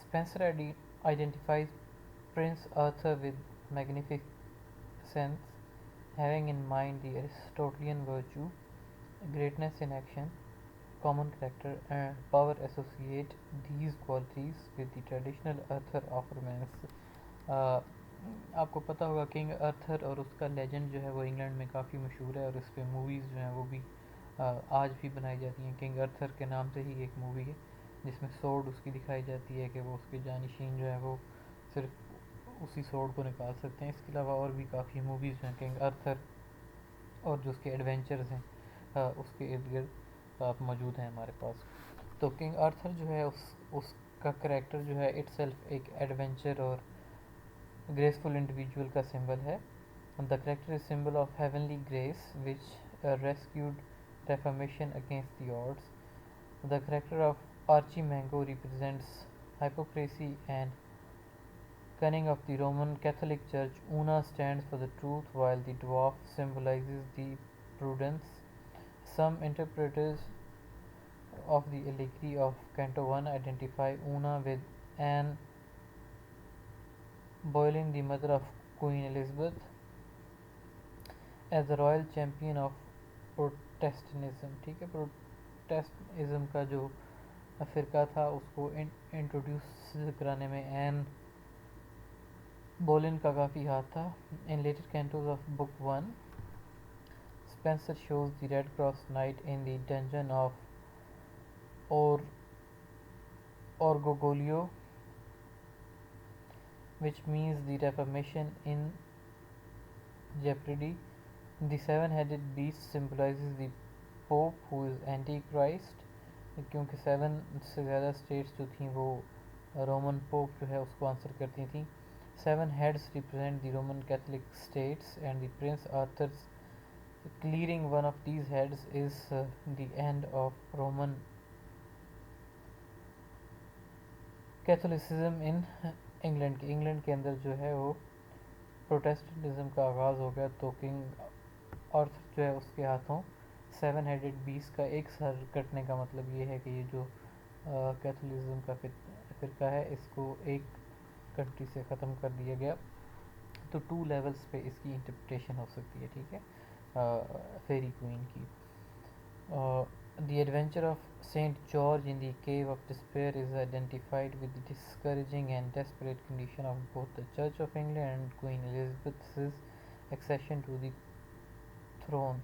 Spencer identifies Prince Arthur with magnificence, having in mind the Aristotelian virtue, greatness in action, common character, and power. Associate these qualities with the traditional Arthur of romance. آپ کو پتہ ہوگا king ارتھر اور اس کا legend جو ہے وہ England میں کافی مشہور ہے، اور اس پہ موویز جو ہیں وہ بھی آج بھی بنائی جاتی ہیں. کنگ ارتھر کے نام سے ہی ایک مووی ہے جس میں سورڈ اس کی دکھائی جاتی ہے کہ وہ اس کے جانشین جو ہے وہ صرف اسی سورڈ کو نکال سکتے ہیں. اس کے علاوہ اور بھی کافی موویز جو ہیں کنگ ارتھر اور جو اس کے ایڈونچرز ہیں اس کے ارد گرد موجود ہیں ہمارے پاس. تو کنگ ارتھر جو ہے اس کا کریکٹر جو ہے اٹ سیلف ایک ایڈونچر اور graceful individual کا symbol ہے. The character is symbol of heavenly grace which rescued reformation against the odds. The character of Archimango represents hypocrisy and cunning of the Roman Catholic Church. Una stands for the truth while the dwarf symbolizes the prudence. Some interpreters of the allegory of Canto 1 identify Una with Anne Boleyn, the mother of Queen Elizabeth, as the royal champion of Protestantism. ٹھیک ہے، پروٹیسٹنٹزم کا جو فرقہ تھا اس کو introduce کرانے میں N بولن کا کافی ہاتھ تھا. In later cantos of book 1, Spencer shows the Red Cross Knight in the dungeon of Orgoglio, which means the Reformation in jeopardy. The seven-headed beast symbolizes the Pope who is Antichrist, کیونکہ 7 سے زیادہ status جو تھیں وہ Roman pope جو ہے اس کو آنسر کرتی تھیں. 7 heads represent the Roman Catholic states, and the Prince Arthur's clearing one of these heads is the end of Roman Catholicism in England. England کے اندر جو ہے وہ پروٹیسٹنٹزم کا آغاز ہو گیا. تو کنگ آرتھر جو ہے اس کے ہاتھوں 7 headed beast کا ایک سر کٹنے کا مطلب یہ ہے کہ یہ جو کیتھولزم کا فرقہ ہے اس کو ایک کنٹری سے ختم کر دیا گیا. تو 2 لیولز پہ اس کی انٹرپریٹیشن ہو سکتی ہے. ٹھیک ہے، فیری کوئین کی. The adventure of Saint George in the Cave of Despair is identified with the discouraging and desperate condition of both the Church of England and Queen Elizabeth's accession to the throne.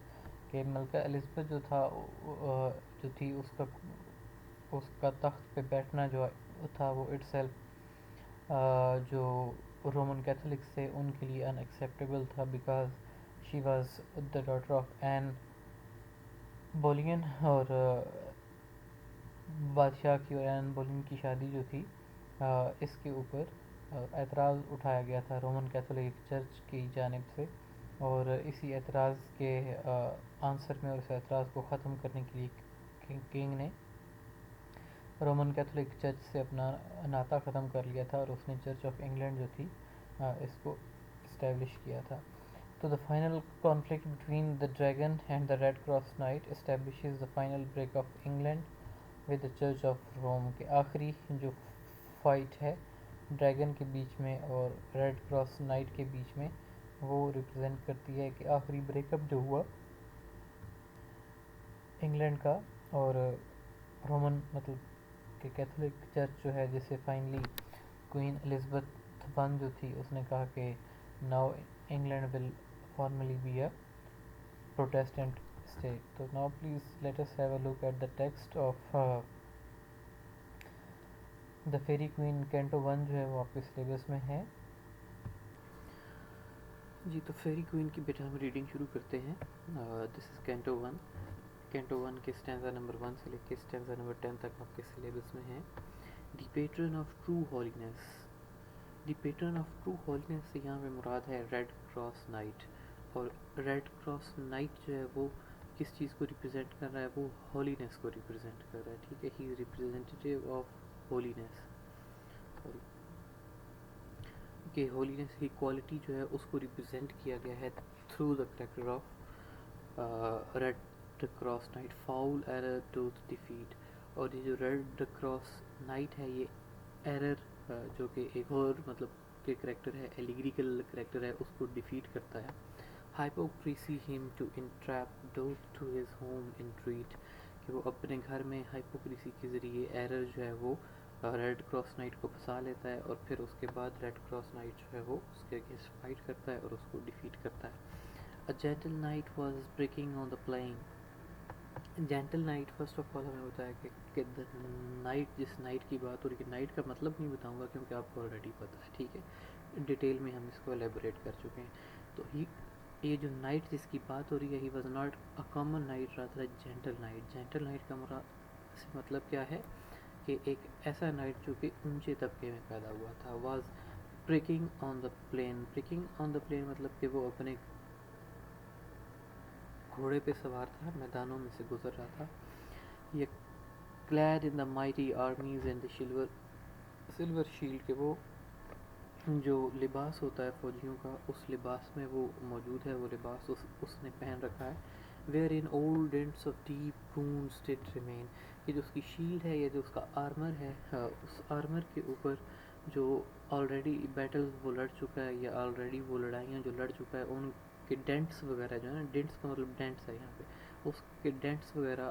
کہ ملکہ Elizabeth جو تھی اس کا تخت پہ بیٹھنا جو تھا وہ اٹ سیلف جو رومن کیتھولکس تھے ان کے لیے ان ایکسیپٹیبل تھا، because she was the daughter of Anne Boleyn, اور بادشاہ کی اور این بولین کی شادی جو تھی اس کے اوپر اعتراض اٹھایا گیا تھا رومن کیتھولک چرچ کی جانب سے، اور اسی اعتراض کے آنسر میں اور اس اعتراض کو ختم کرنے کے لیے کنگ نے رومن کیتھولک چرچ سے اپنا ناطہ ختم کر لیا تھا، اور اس نے چرچ آف انگلینڈ جو تھی اس کو اسٹیبلش کیا تھا. تو the final conflict between the dragon and the Red Cross Knight establishes the final break of England with the Church of Rome. کہ آخری جو فائٹ ہے ڈریگن کے بیچ میں اور ریڈ کراس نائٹ کے بیچ میں، وہ ریپرزینٹ کرتی ہے کہ آخری بریک اپ جو ہوا انگلینڈ کا اور رومن مطلب کہ کیتھولک چرچ جو ہے، جسے فائنلی کوئین الزبتھ ون جو تھی اس نے کہا کہ now England will formally be a Protestant state. تو now please let us have a look at the text of the Faerie Queene canto one جو ہے وہ آپ کے سلیبس میں ہے. جی تو فیری کوئین کی بیٹا ہم ریڈنگ شروع کرتے ہیں. دس از کینٹو ون. کینٹو ون کے اسٹینزا نمبر 1 سے لے کے اسٹینزا نمبر 10 تک آپ کے سلیبس میں ہے. The pattern of true holiness. The pattern of true holiness سے یہاں پہ مراد ہے ریڈ کراس نائٹ. اور ریڈ کراس نائٹ جو ہے وہ کس چیز کو ریپرزینٹ کر رہا ہے؟ وہ ہولینس کو ریپرزینٹ کر رہا ہے. ٹھیک ہے، he is representative of holiness. کہ ہولینس کی کوالٹی جو ہے اس کو ریپرزینٹ کیا گیا ہے through the character of Red Cross knight. Foul error to defeat. اور یہ جو ریڈ کراس نائٹ ہے یہ ایرر جو کہ ایک اور مطلب کہ کریکٹر ہے، ایلیگریکل کریکٹر ہے، اس کو ڈیفیٹ کرتا ہے. Hypocrisy him to entrap doth to his home entreat. کہ وہ اپنے گھر میں ہائپوکریسی کے ذریعے ایرر جو ہے وہ ریڈ کراس نائٹ کو پھنسا لیتا ہے، اور پھر اس کے بعد ریڈ کراس نائٹ جو ہے وہ اس کے اگینسٹ فائٹ کرتا ہے اور اس کو ڈیفیٹ کرتا ہے. A gentle night was breaking on the plain. Gentle night first of آل ہمیں بتایا کہ نائٹ، جس نائٹ کی بات ہو رہی ہے، نائٹ کا مطلب نہیں بتاؤں گا کیونکہ آپ کو آلریڈی پتہ ہے. ٹھیک ہے، ڈیٹیل میں ہم اس کو ایلیبوریٹ کر چکے ہیں. تو یہ جو نائٹ جس کی بات ہو رہی ہے، he was not a common night rather a gentle night. Gentle night کا مطلب کیا ہے؟ کہ ایک ایسا نائٹ جو کہ اونچے طبقے میں پیدا ہوا تھا. Was breaking on the plain. Breaking on the plain مطلب کہ وہ اپنے گھوڑے پہ سوار تھا، میدانوں میں سے گزر رہا تھا. یہ clad in the mighty armies and the silver shield. کہ وہ جو لباس ہوتا ہے فوجیوں کا، اس لباس میں وہ موجود ہے. وہ لباس اس نے پہن رکھا ہے. Wherein old dints of deep wounds did remain. یہ جو اس کی شیلڈ ہے، یہ جو اس کا آرمر ہے، اس آرمر کے اوپر جو آلریڈی بیٹل وہ لڑ چکا ہے، یا آلریڈی وہ لڑائیاں جو لڑ چکا ہے، ان کے ڈینٹس وغیرہ جو ہے نا، ڈینٹس کا مطلب ڈینٹس ہے یہاں پہ، اس کے ڈینٹس وغیرہ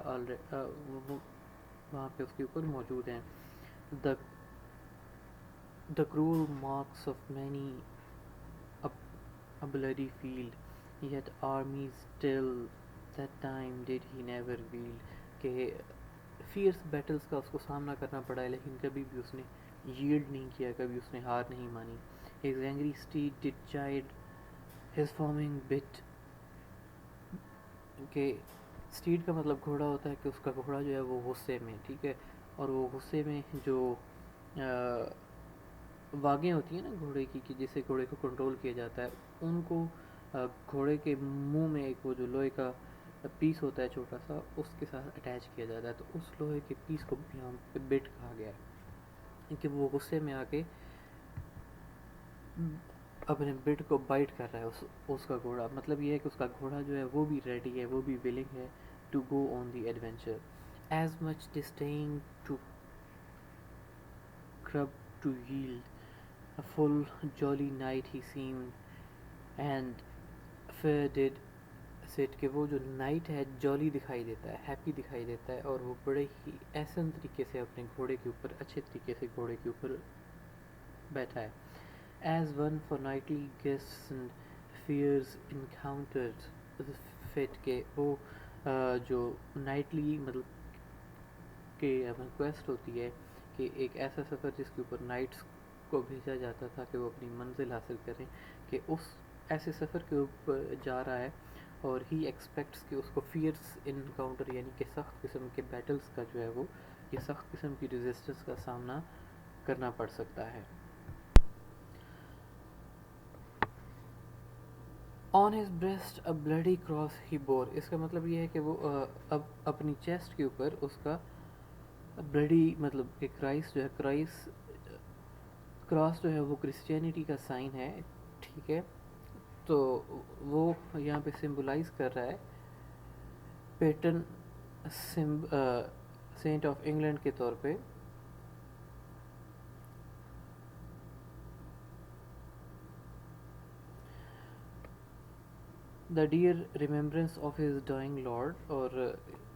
وہاں پہ اس کے اوپر موجود ہیں. دا cruel marks of many a bloody field, yet armies till that time did he never wield. کہ فیئرس بیٹلز کا اس کو سامنا کرنا پڑا ہے، لیکن کبھی بھی اس نے ییلڈ نہیں کیا، کبھی اس نے ہار نہیں مانی. his angry steed did chide his foaming bit. کہ اسٹیڈ کا مطلب گھوڑا ہوتا ہے، کہ اس کا گھوڑا جو ہے وہ غصے میں. ٹھیک ہے، اور وہ غصے میں جو واگیں ہوتی ہیں نا گھوڑے کی، کہ جسے گھوڑے کو کنٹرول کیا جاتا ہے، ان کو گھوڑے کے منہ میں ایک وہ جو لوہے کا پیس ہوتا ہے چھوٹا سا، اس کے ساتھ اٹیچ کیا جاتا ہے. تو اس لوہے کے پیس کو یہاں پہ بٹ کہا گیا ہے، کہ وہ غصے میں آ کے اپنے بٹ کو بائٹ کر رہا ہے اس کا گھوڑا. مطلب یہ ہے کہ اس کا گھوڑا جو ہے وہ بھی ریڈی ہے، وہ بھی ولنگ ہے to go on the adventure. As much disdain to curb to yield. A full jolly night he seemed, and fair did sit. کہ وہ جو نائٹ ہے جولی دکھائی دیتا ہے، ہیپی دکھائی دیتا ہے، اور وہ بڑے ہی احسن طریقے سے اپنے گھوڑے کے اوپر، اچھے طریقے سے گھوڑے کے اوپر بیٹھا ہے. As one for nightly guests and fears encountered fit. کہ وہ جو نائٹلی مطلب کہ ریکویسٹ ہوتی ہے کہ ایک ایسا سفر جس کے اوپر نائٹس کو بھیجا جاتا تھا کہ وہ اپنی منزل حاصل کریں، کہ اس ایسے سفر کے اوپر جا رہا ہے، اور ہی ایکسپیکٹس کہ اس کو فیئرس انکاؤنٹر، یعنی کہ سخت قسم کے بیٹلز کا جو ہے وہ، یہ سخت قسم کی ریزسٹنس کا سامنا کرنا پڑ سکتا ہے. On his breast a bloody cross he bore. اس کا مطلب یہ ہے کہ وہ اب اپنی چیسٹ کے اوپر اس کا بلڈی مطلب کہ کرائسٹ جو ہے کراس جو ہے وہ کرسچینٹی کا سائن ہے. ٹھیک ہے, تو وہ یہاں پہ سمبلائز کر رہا ہے پیٹرن سینٹ آف انگلینڈ کے طور پہ. The dear remembrance of his dying lord. اور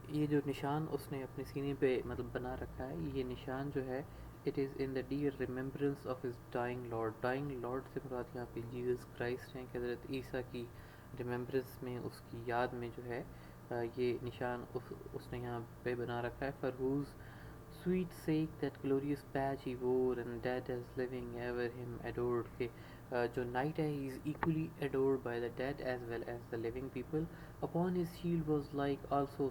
یہ جو نشان اس نے اپنے سینے پہ مطلب بنا رکھا ہے, یہ نشان جو ہے it is in the dear remembrance of his dying lord. Dying lord سے مراد یہاں پہ جیزس کرائسٹ ہیں کہ حضرت عیسیٰ کی ریممبرنس میں, اس کی یاد میں جو ہے یہ نشان اس نے یہاں پہ بنا رکھا ہے. For whose sweet sake that glorious badge he wore and dead as living ever him adored. کہ جو knight ہے he is equally adored by the dead as well as the living people. Upon his shield was like also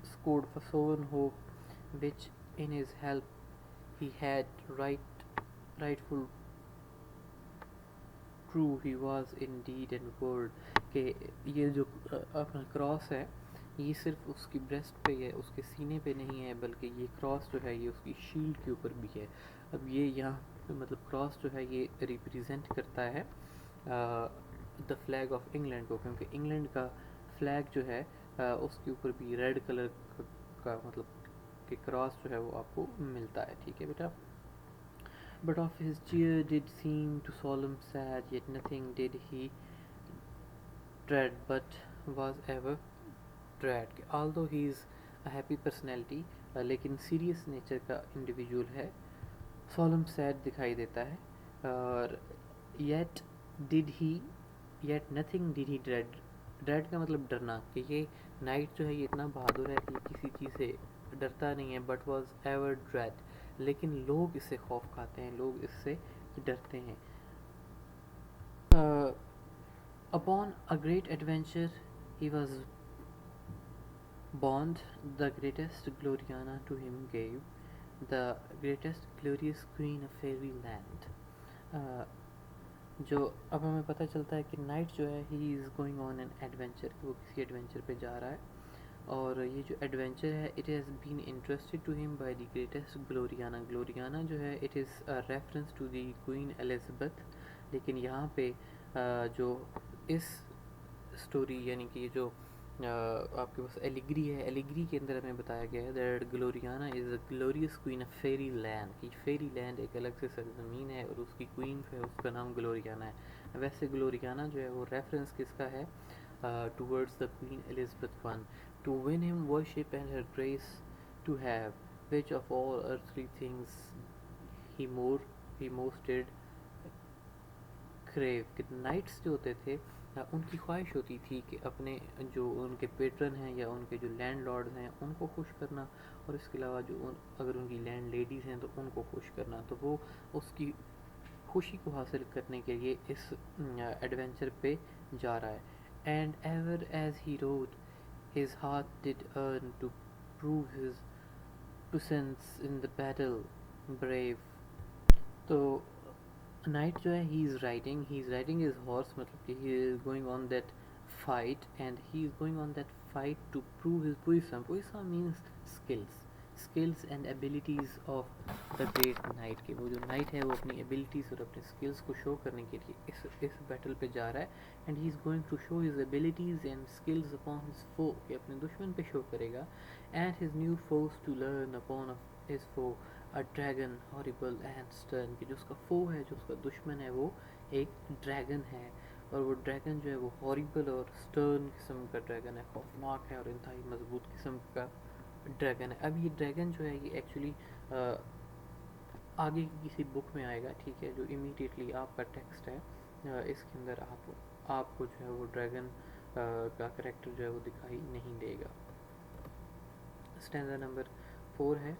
scored for sown hope which in his help he had rightful true he was in deed and word. کہ یہ جو اپنا cross ہے یہ صرف اس کی breast پہ ہے, اس کے سینے پہ نہیں ہے, بلکہ یہ کراس جو ہے یہ اس کی شیلڈ کے اوپر بھی ہے. اب یہ یہاں مطلب کراس جو ہے یہ ریپریزنٹ کرتا ہے دا فلیگ آف انگلینڈ کو, کیونکہ انگلینڈ کا فلیگ جو ہے اس کے اوپر بھی ریڈ کلر کا مطلب کہ کراس جو ہے وہ آپ کو ملتا ہے. ٹھیک ہے بیٹا. But of his cheer did seem to solemn sad, yet nothing did he dread, but was ever dread. Although he is a happy personality, لیکن سیریس نیچر کا انڈیویجول ہے, solemn sad دکھائی دیتا ہے, اور yet did he yet nothing did he dread. dread کا مطلب ڈرنا, کہ یہ نائٹ جو ہے یہ اتنا بہادر ہے کہ یہ کسی چیز سے ڈرتا نہیں ہے. but was ever dread, لیکن لوگ اس سے خوف کھاتے ہیں, لوگ اس سے ڈرتے ہیں. Upon a great adventure he was bound, the greatest Gloriana to him gave, the greatest glorious queen of fairy land. جو اب ہمیں پتہ چلتا ہے کہ نائٹ جو ہے he is going on an adventure, وہ کسی ایڈونچر پہ جا رہا ہے, اور یہ جو ایڈونچر ہے it has been entrusted to him by the greatest Gloriana. Gloriana جو ہے it is reference to the Queen Elizabeth. لیکن یہاں پہ جو اس اسٹوری یعنی کہ یہ جو آپ کے پاس ایلیگری ہے, ایلیگری کے اندر ہمیں بتایا گیا ہے that Gloriana is a glorious queen of fairy land. کہ فیری لینڈ ایک الگ سے سرزمین ہے اور اس کی کوئین جو ہے اس کا نام گلوریانا ہے. ویسے گلوریانا جو ہے وہ ریفرنس کس کا ہے, towards the Queen Elizabeth one. To win him worship and her grace to have, which of all earthly things he most did crave. کہ نائٹس جو ہوتے تھے ان کی خواہش ہوتی تھی کہ اپنے جو ان کے پیٹرن ہیں یا ان کے جو لینڈ لارڈز ہیں ان کو خوش کرنا, اور اس کے علاوہ جو اگر ان کی لینڈ لیڈیز ہیں تو ان کو خوش کرنا. تو وہ اس کی خوشی کو حاصل کرنے کے لیے اس ایڈونچر پہ جا رہا ہے. And ever as he rode his heart did yearn to prove his puissance in the battle brave. تو نائٹ جو ہے he is riding his horse, مطلب کہ he is going on that fight and he is going on that fight to prove his puissance means skills and abilities of the great knight. کہ وہ جو night ہے وہ اپنی abilities اور اپنے skills کو شو کرنے کے لیے اس بیٹل پہ جا رہا ہے. and he is going to show his abilities and skills upon his foe, کہ اپنے دشمن پہ شو کرے گا. and his new foes to learn upon his foe, a dragon horrible and stern. کہ جو اس کا فو ہے, جو اس کا دشمن ہے, وہ ایک ڈریگن ہے, اور وہ ڈریگن جو ہے وہ ہاریبل اور سٹرن قسم کا ڈریگن ہے, خوفناک ہے اور انتہائی مضبوط قسم کا ڈریگن ہے. اب یہ ڈریگن جو ہے یہ ایکچولی آگے کی کسی بک میں آئے گا, ٹھیک ہے, جو امیڈیٹلی آپ کا ٹیکسٹ ہے اس کے اندر آپ کو جو ہے وہ ڈریگن کا کریکٹر جو ہے وہ دکھائی نہیں دے گا. اسٹینزا نمبر 4 ہے.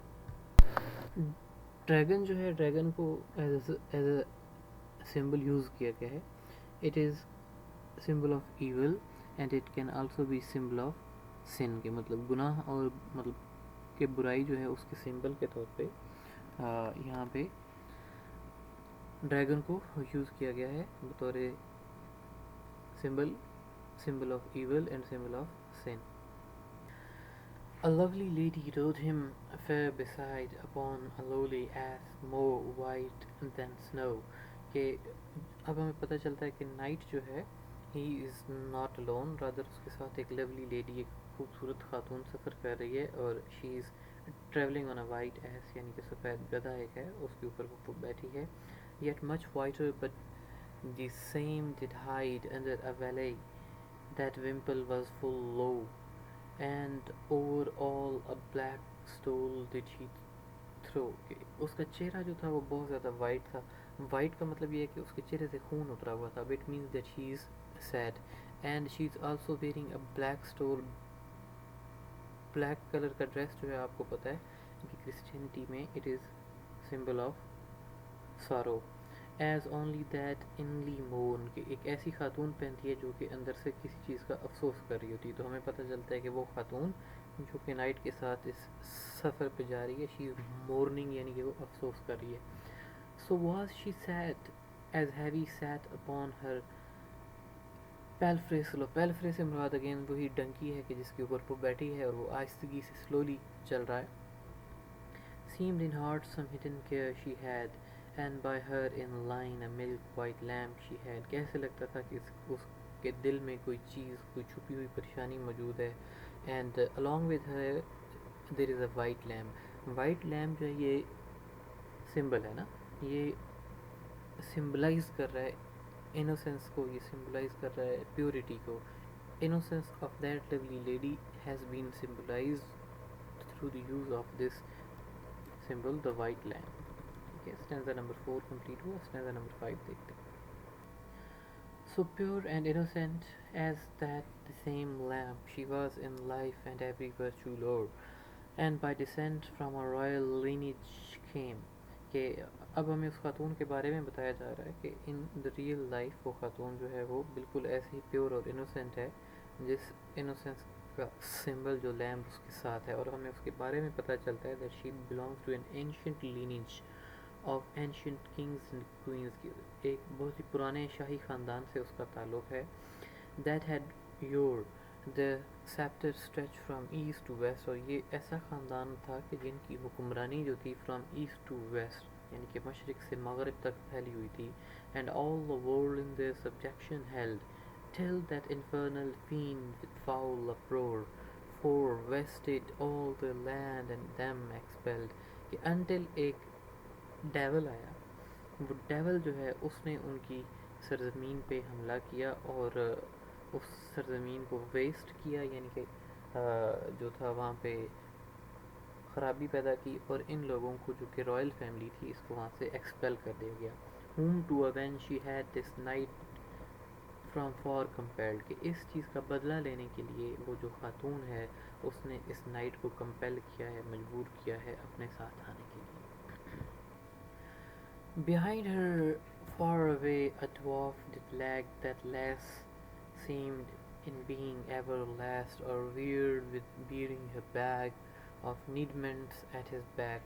ڈریگن جو ہے, ڈریگن کو ایز اے سمبل یوز کیا گیا ہے. It is symbol of evil and it can also be symbol of sin. کے مطلب گناہ اور مطلب کہ برائی جو ہے اس کے سمبل کے طور پہ یہاں پہ ڈریگن کو یوز کیا گیا ہے بطور symbol of evil and symbol of sin. A lovely lady rode him fair beside upon a lowly ass more white than snow. کہ اب ہمیں پتہ چلتا ہے کہ نائٹ جو ہے he is not alone, rather اس کے ساتھ ایک lovely lady, ایک خوبصورت خاتون سفر کر رہی ہے اور she is travelling on a white ass یعنی کہ سفید گدھا ایک ہے, اس کے اوپر وہ بیٹھی ہے. Yet much whiter but the same did hide under a valley that wimple was full low and over all a black stole did she throw. کہ اس کا چہرہ جو تھا وہ بہت زیادہ وائٹ تھا. وائٹ کا مطلب یہ ہے کہ اس کے چہرے سے خون اترا ہوا تھا. It means that she is sad and she is also wearing a black stole. Black colour کا ڈریس جو ہے آپ کو پتہ ہے کہ کرسچینٹی میں اٹ از سمبل آف سارو. ایز اونلی دیٹ انلی مون, کہ ایک ایسی خاتون پہنتی ہے جو کہ اندر سے کسی چیز کا افسوس کر رہی ہوتی ہے. تو ہمیں پتہ چلتا ہے کہ وہ خاتون جو کہ نائٹ کے ساتھ اس سفر پہ جا رہی ہے, شی از مورننگ یعنی کہ وہ افسوس کر رہی ہے. So was she sat as heavy sat upon her palfrey slow. Palfrey سے مراد اگین وہی ڈنکی ہے کہ جس کے اوپر وہ بیٹھی ہے اور وہ آہستگی سے سلولی چل رہا ہے. Seemed in heart some hidden care she had, and by her in line a milk white lamb she had. کیسے لگتا تھا کہ اس کے دل میں کوئی چیز, کوئی چھپی ہوئی پریشانی موجود ہے. and along with her there is a white lamb. white lamb جو ہے یہ سمبل ہے نا, یہ سمبلائز کر رہا ہے innocence کو, یہ سمبلائز کر رہا ہے پیورٹی کو. innocence of that lovely lady has been symbolized through the use of this symbol, the white lamb. Okay, stanza number 4 complete ہوا. stanza number 5 دیکھتے ہیں. So pure and innocent as that the same lamb, she was in life and every virtue lore, and by descent from a royal lineage came. کہ اب ہمیں اس خاتون کے بارے میں بتایا جا رہا ہے کہ ان دا ریئل لائف وہ خاتون جو ہے وہ بالکل ایسے ہی پیور اور انوسینٹ ہے جس انوسینس کا سمبل جو لیمب اس کے ساتھ ہے. اور ہمیں اس کے بارے میں پتہ چلتا ہے that she belongs to an ancient lineage of ancient kings and queens, کی ایک بہت ہی پرانے شاہی خاندان سے اس کا تعلق ہے. That had your the sceptre stretch from east to west, اور یہ ایسا خاندان تھا کہ جن کی حکمرانی جو تھی فرام ایسٹ ٹو ویسٹ یعنی کہ مشرق سے مغرب تک پھیلی ہوئی تھی. And all the world in their subjection held till that infernal fiend with foul uproar for wasted all the land and them expelled. کہ until ایک ڈیول آیا, وہ ڈیول جو ہے اس نے ان کی سرزمین پہ حملہ کیا اور اس سرزمین کو ویسٹ کیا یعنی کہ جو تھا وہاں پہ خرابی پیدا کی, اور ان لوگوں کو جو کہ رائل فیملی تھی اس کو وہاں سے ایکسپیل کر دیا گیا. whom to avenge she had this night from far compelled, کہ اس چیز کا بدلہ لینے کے لیے وہ جو خاتون ہے اس نے اس نائٹ کو کمپیل کیا ہے, مجبور کیا ہے اپنے ساتھ آنے کے لیے. Behind her far away a dwarf did lag that less seemed in being ever last, or weird with bearing a bag of needments at his back.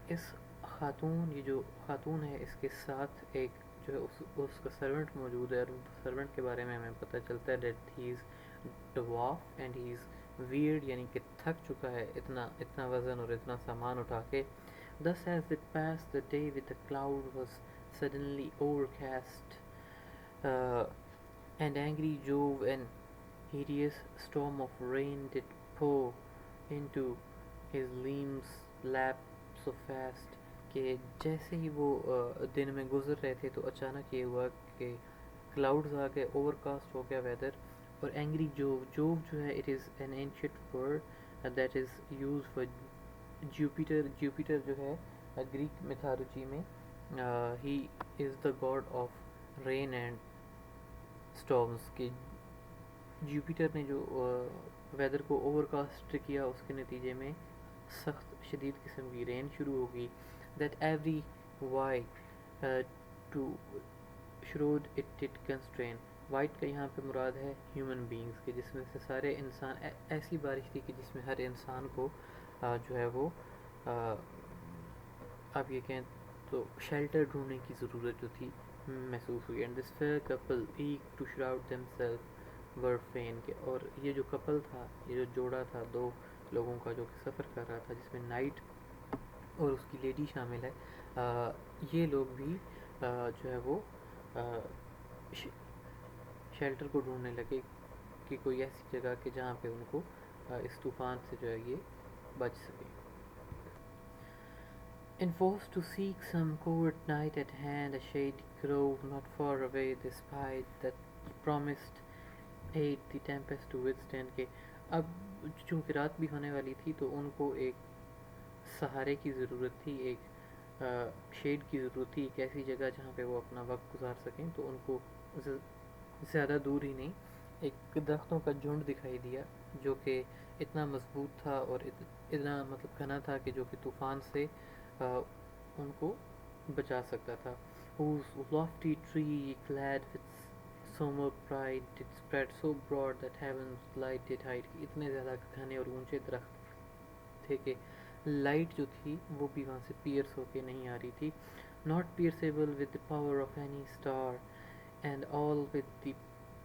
اس خاتون, یہ جو خاتون ہے اس کے ساتھ ایک جو ہے اس کا سرونٹ موجود ہے, اور سرونٹ کے بارے میں ہمیں پتہ چلتا ہے that he is dwarf and he is weird یعنی کہ تھک چکا ہے اتنا وزن اور اتنا سامان اٹھا کے. Thus as it passed the day with the cloud was suddenly overcast, and angry Jove an hideous storm of rain did pour into his limbs lap so fast. کہ جیسے ہی وہ دن میں گزر رہے تھے تو اچانک یہ ہوا کہ کلاؤڈز آ گئے, اوور کاسٹ ہو گیا ویدر, اور اینگری جوو جو ہے it is an ancient word that is use for Jupiter. Jupiter جو ہے گریک میتھالوجی میں he is the god of rain and storms. کہ جوپیٹر نے جو ویدر کو اوور کاسٹ کیا اس کے نتیجے میں سخت شدید قسم کی رین شروع ہوگی. That every wight to shroud it did constrain. Wight کا یہاں پہ مراد ہے ہیومن بینگز کے, جس میں سے سارے انسان, ایسی بارش تھی کہ جس میں ہر انسان کو جو ہے وہ آپ یہ کہیں تو شیلٹر ڈھونڈنے کی ضرورت جو تھی محسوس ہوئی. And this fair couple eke to shroud themselves were fain کے. اور یہ جو کپل تھا, یہ جو جوڑا تھا دو لوگوں کا جو کہ سفر کر رہا تھا, جس میں نائٹ اور اس کی لیڈی شامل ہے, یہ لوگ بھی جو ہے وہ شیلٹر کو ڈھونڈنے لگے کہ کوئی ایسی جگہ کہ جہاں پہ ان کو اس طوفان سے جو ہے یہ بچ سکے. Enforced to seek some covert night at hand, a shady grove not far away, they spied that promised aid the tempest to withstand. کہ اب چونکہ رات بھی ہونے والی تھی تو ان کو ایک سہارے کی ضرورت تھی, ایک شیڈ کی ضرورت تھی, ایک ایسی جگہ جہاں پہ وہ اپنا وقت گزار سکیں. تو ان کو زیادہ دور ہی نہیں, ایک درختوں کا جھنڈ دکھائی دیا جو کہ اتنا مضبوط تھا اور اتنا مطلب گھنا تھا کہ جو کہ طوفان سے ان کو بچا سکتا تھا. Whose lofty tree clad with summer pride did spread so broad that heaven's light did hide. اتنے زیادہ گھنے اور اونچے درخت تھے کہ لائٹ جو تھی وہ بھی وہاں سے پیئرس ہو کے نہیں آ رہی تھی. Not pierceable with the power of any star, and all with the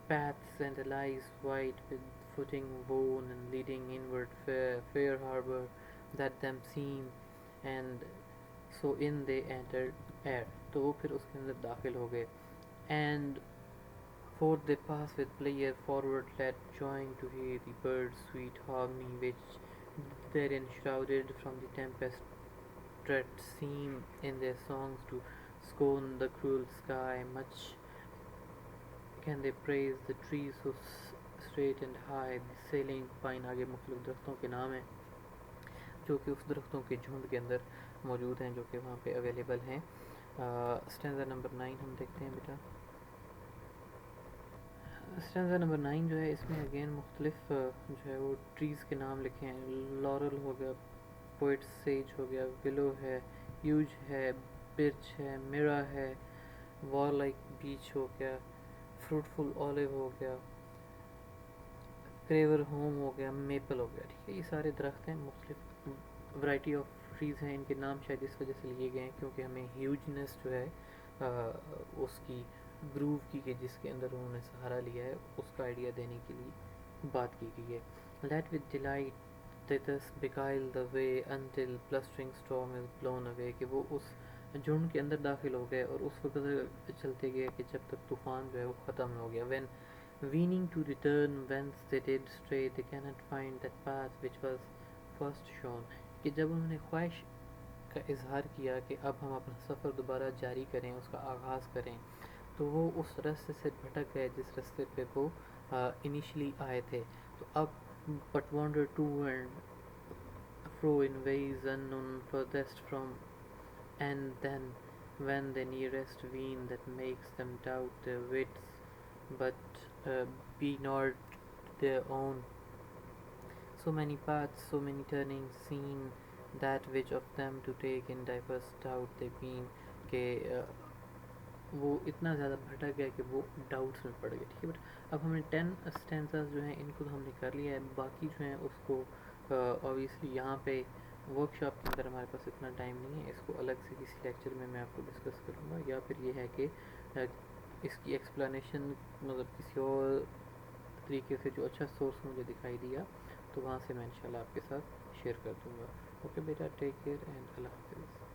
paths and allies white, with footing worn and leading inward fair harbour that them seem, and so in they entered air. تو وہ پھر اس کے اندر داخل ہو گئے. And forth they pass with player forward led, joying to hear the birds' sweet harmony, which therein shrouded from the tempest dread seem in their songs to scorn the cruel sky. Much can they praise the trees so straight and high, the sailing pine. آگے مختلف درختوں کے نام ہیں جو کہ اس درختوں کے جھنڈ کے اندر موجود ہیں جو کہ وہاں پہ اویلیبل ہیں. اسٹینزا نمبر 9 ہم دیکھتے ہیں بیٹا. اسٹینزا نمبر 9 جو ہے اس میں اگین مختلف جو ہے وہ ٹریز کے نام لکھے ہیں. لورل ہو گیا, پوئٹ سیج ہو گیا, ولو ہے, یوج ہے, برچ ہے, میرا ہے, وار لائک بیچ ہو گیا, فروٹفل اولیو ہو گیا, کریور ہوم ہو گیا, میپل ہو گیا. ٹھیک ہے, یہ سارے درخت ہیں, مختلف ورائٹی آف ٹریز ہیں. ان کے نام شاید اس وجہ سے لیے گئے ہیں کیونکہ ہمیں ہیوجنس جو ہے اس کی گروو کی کہ جس کے اندر انہوں نے سہارا لیا ہے اس کا آئیڈیا دینے کے لیے بات کی گئی ہے. Let with delight they thus beguile the way until blustering storm is blown away. کہ وہ اس جھنڈ کے اندر داخل ہو گئے اور اس وقت چلتے گئے کہ جب تک طوفان جو ہے وہ ختم ہو گیا. When weening to return whence they did stray, they cannot find that path which was first shown. کہ جب انہوں نے خواہش کا اظہار کیا کہ اب ہم اپنا سفر دوبارہ جاری کریں, اس کا آغاز کریں, تو وہ اس رستے سے بھٹک گئے جس رستے پہ وہ انیشلی آئے تھے. تو اب but wander to and fro in ways unknown furthest from, and then when they nearest ween that makes them doubt their wits, but be not their own. So many paths, so many turnings seen, that which of them to take in diverse doubt they been. کہ وہ اتنا زیادہ بھٹک گیا کہ وہ doubts میں پڑ گئے. ٹھیک ہے بٹ اب ہم نے 10 اسٹینزاز جو ہیں ان کو تو ہم نے کر لیا ہے, باقی جو ہیں اس کو اوبیسلی یہاں پہ ورک شاپ کے اندر ہمارے پاس اتنا ٹائم نہیں ہے, اس کو الگ سے کسی لیکچر میں آپ کو ڈسکس کروں گا, یا پھر یہ ہے کہ اس کی ایکسپلانیشن مطلب کسی اور طریقے سے جو اچھا سورس مجھے دکھائی دیا تو وہاں سے میں انشاءاللہ آپ کے ساتھ شیئر کر دوں گا. اوکے بیٹا, ٹیک کیئر اینڈ اللہ حافظ.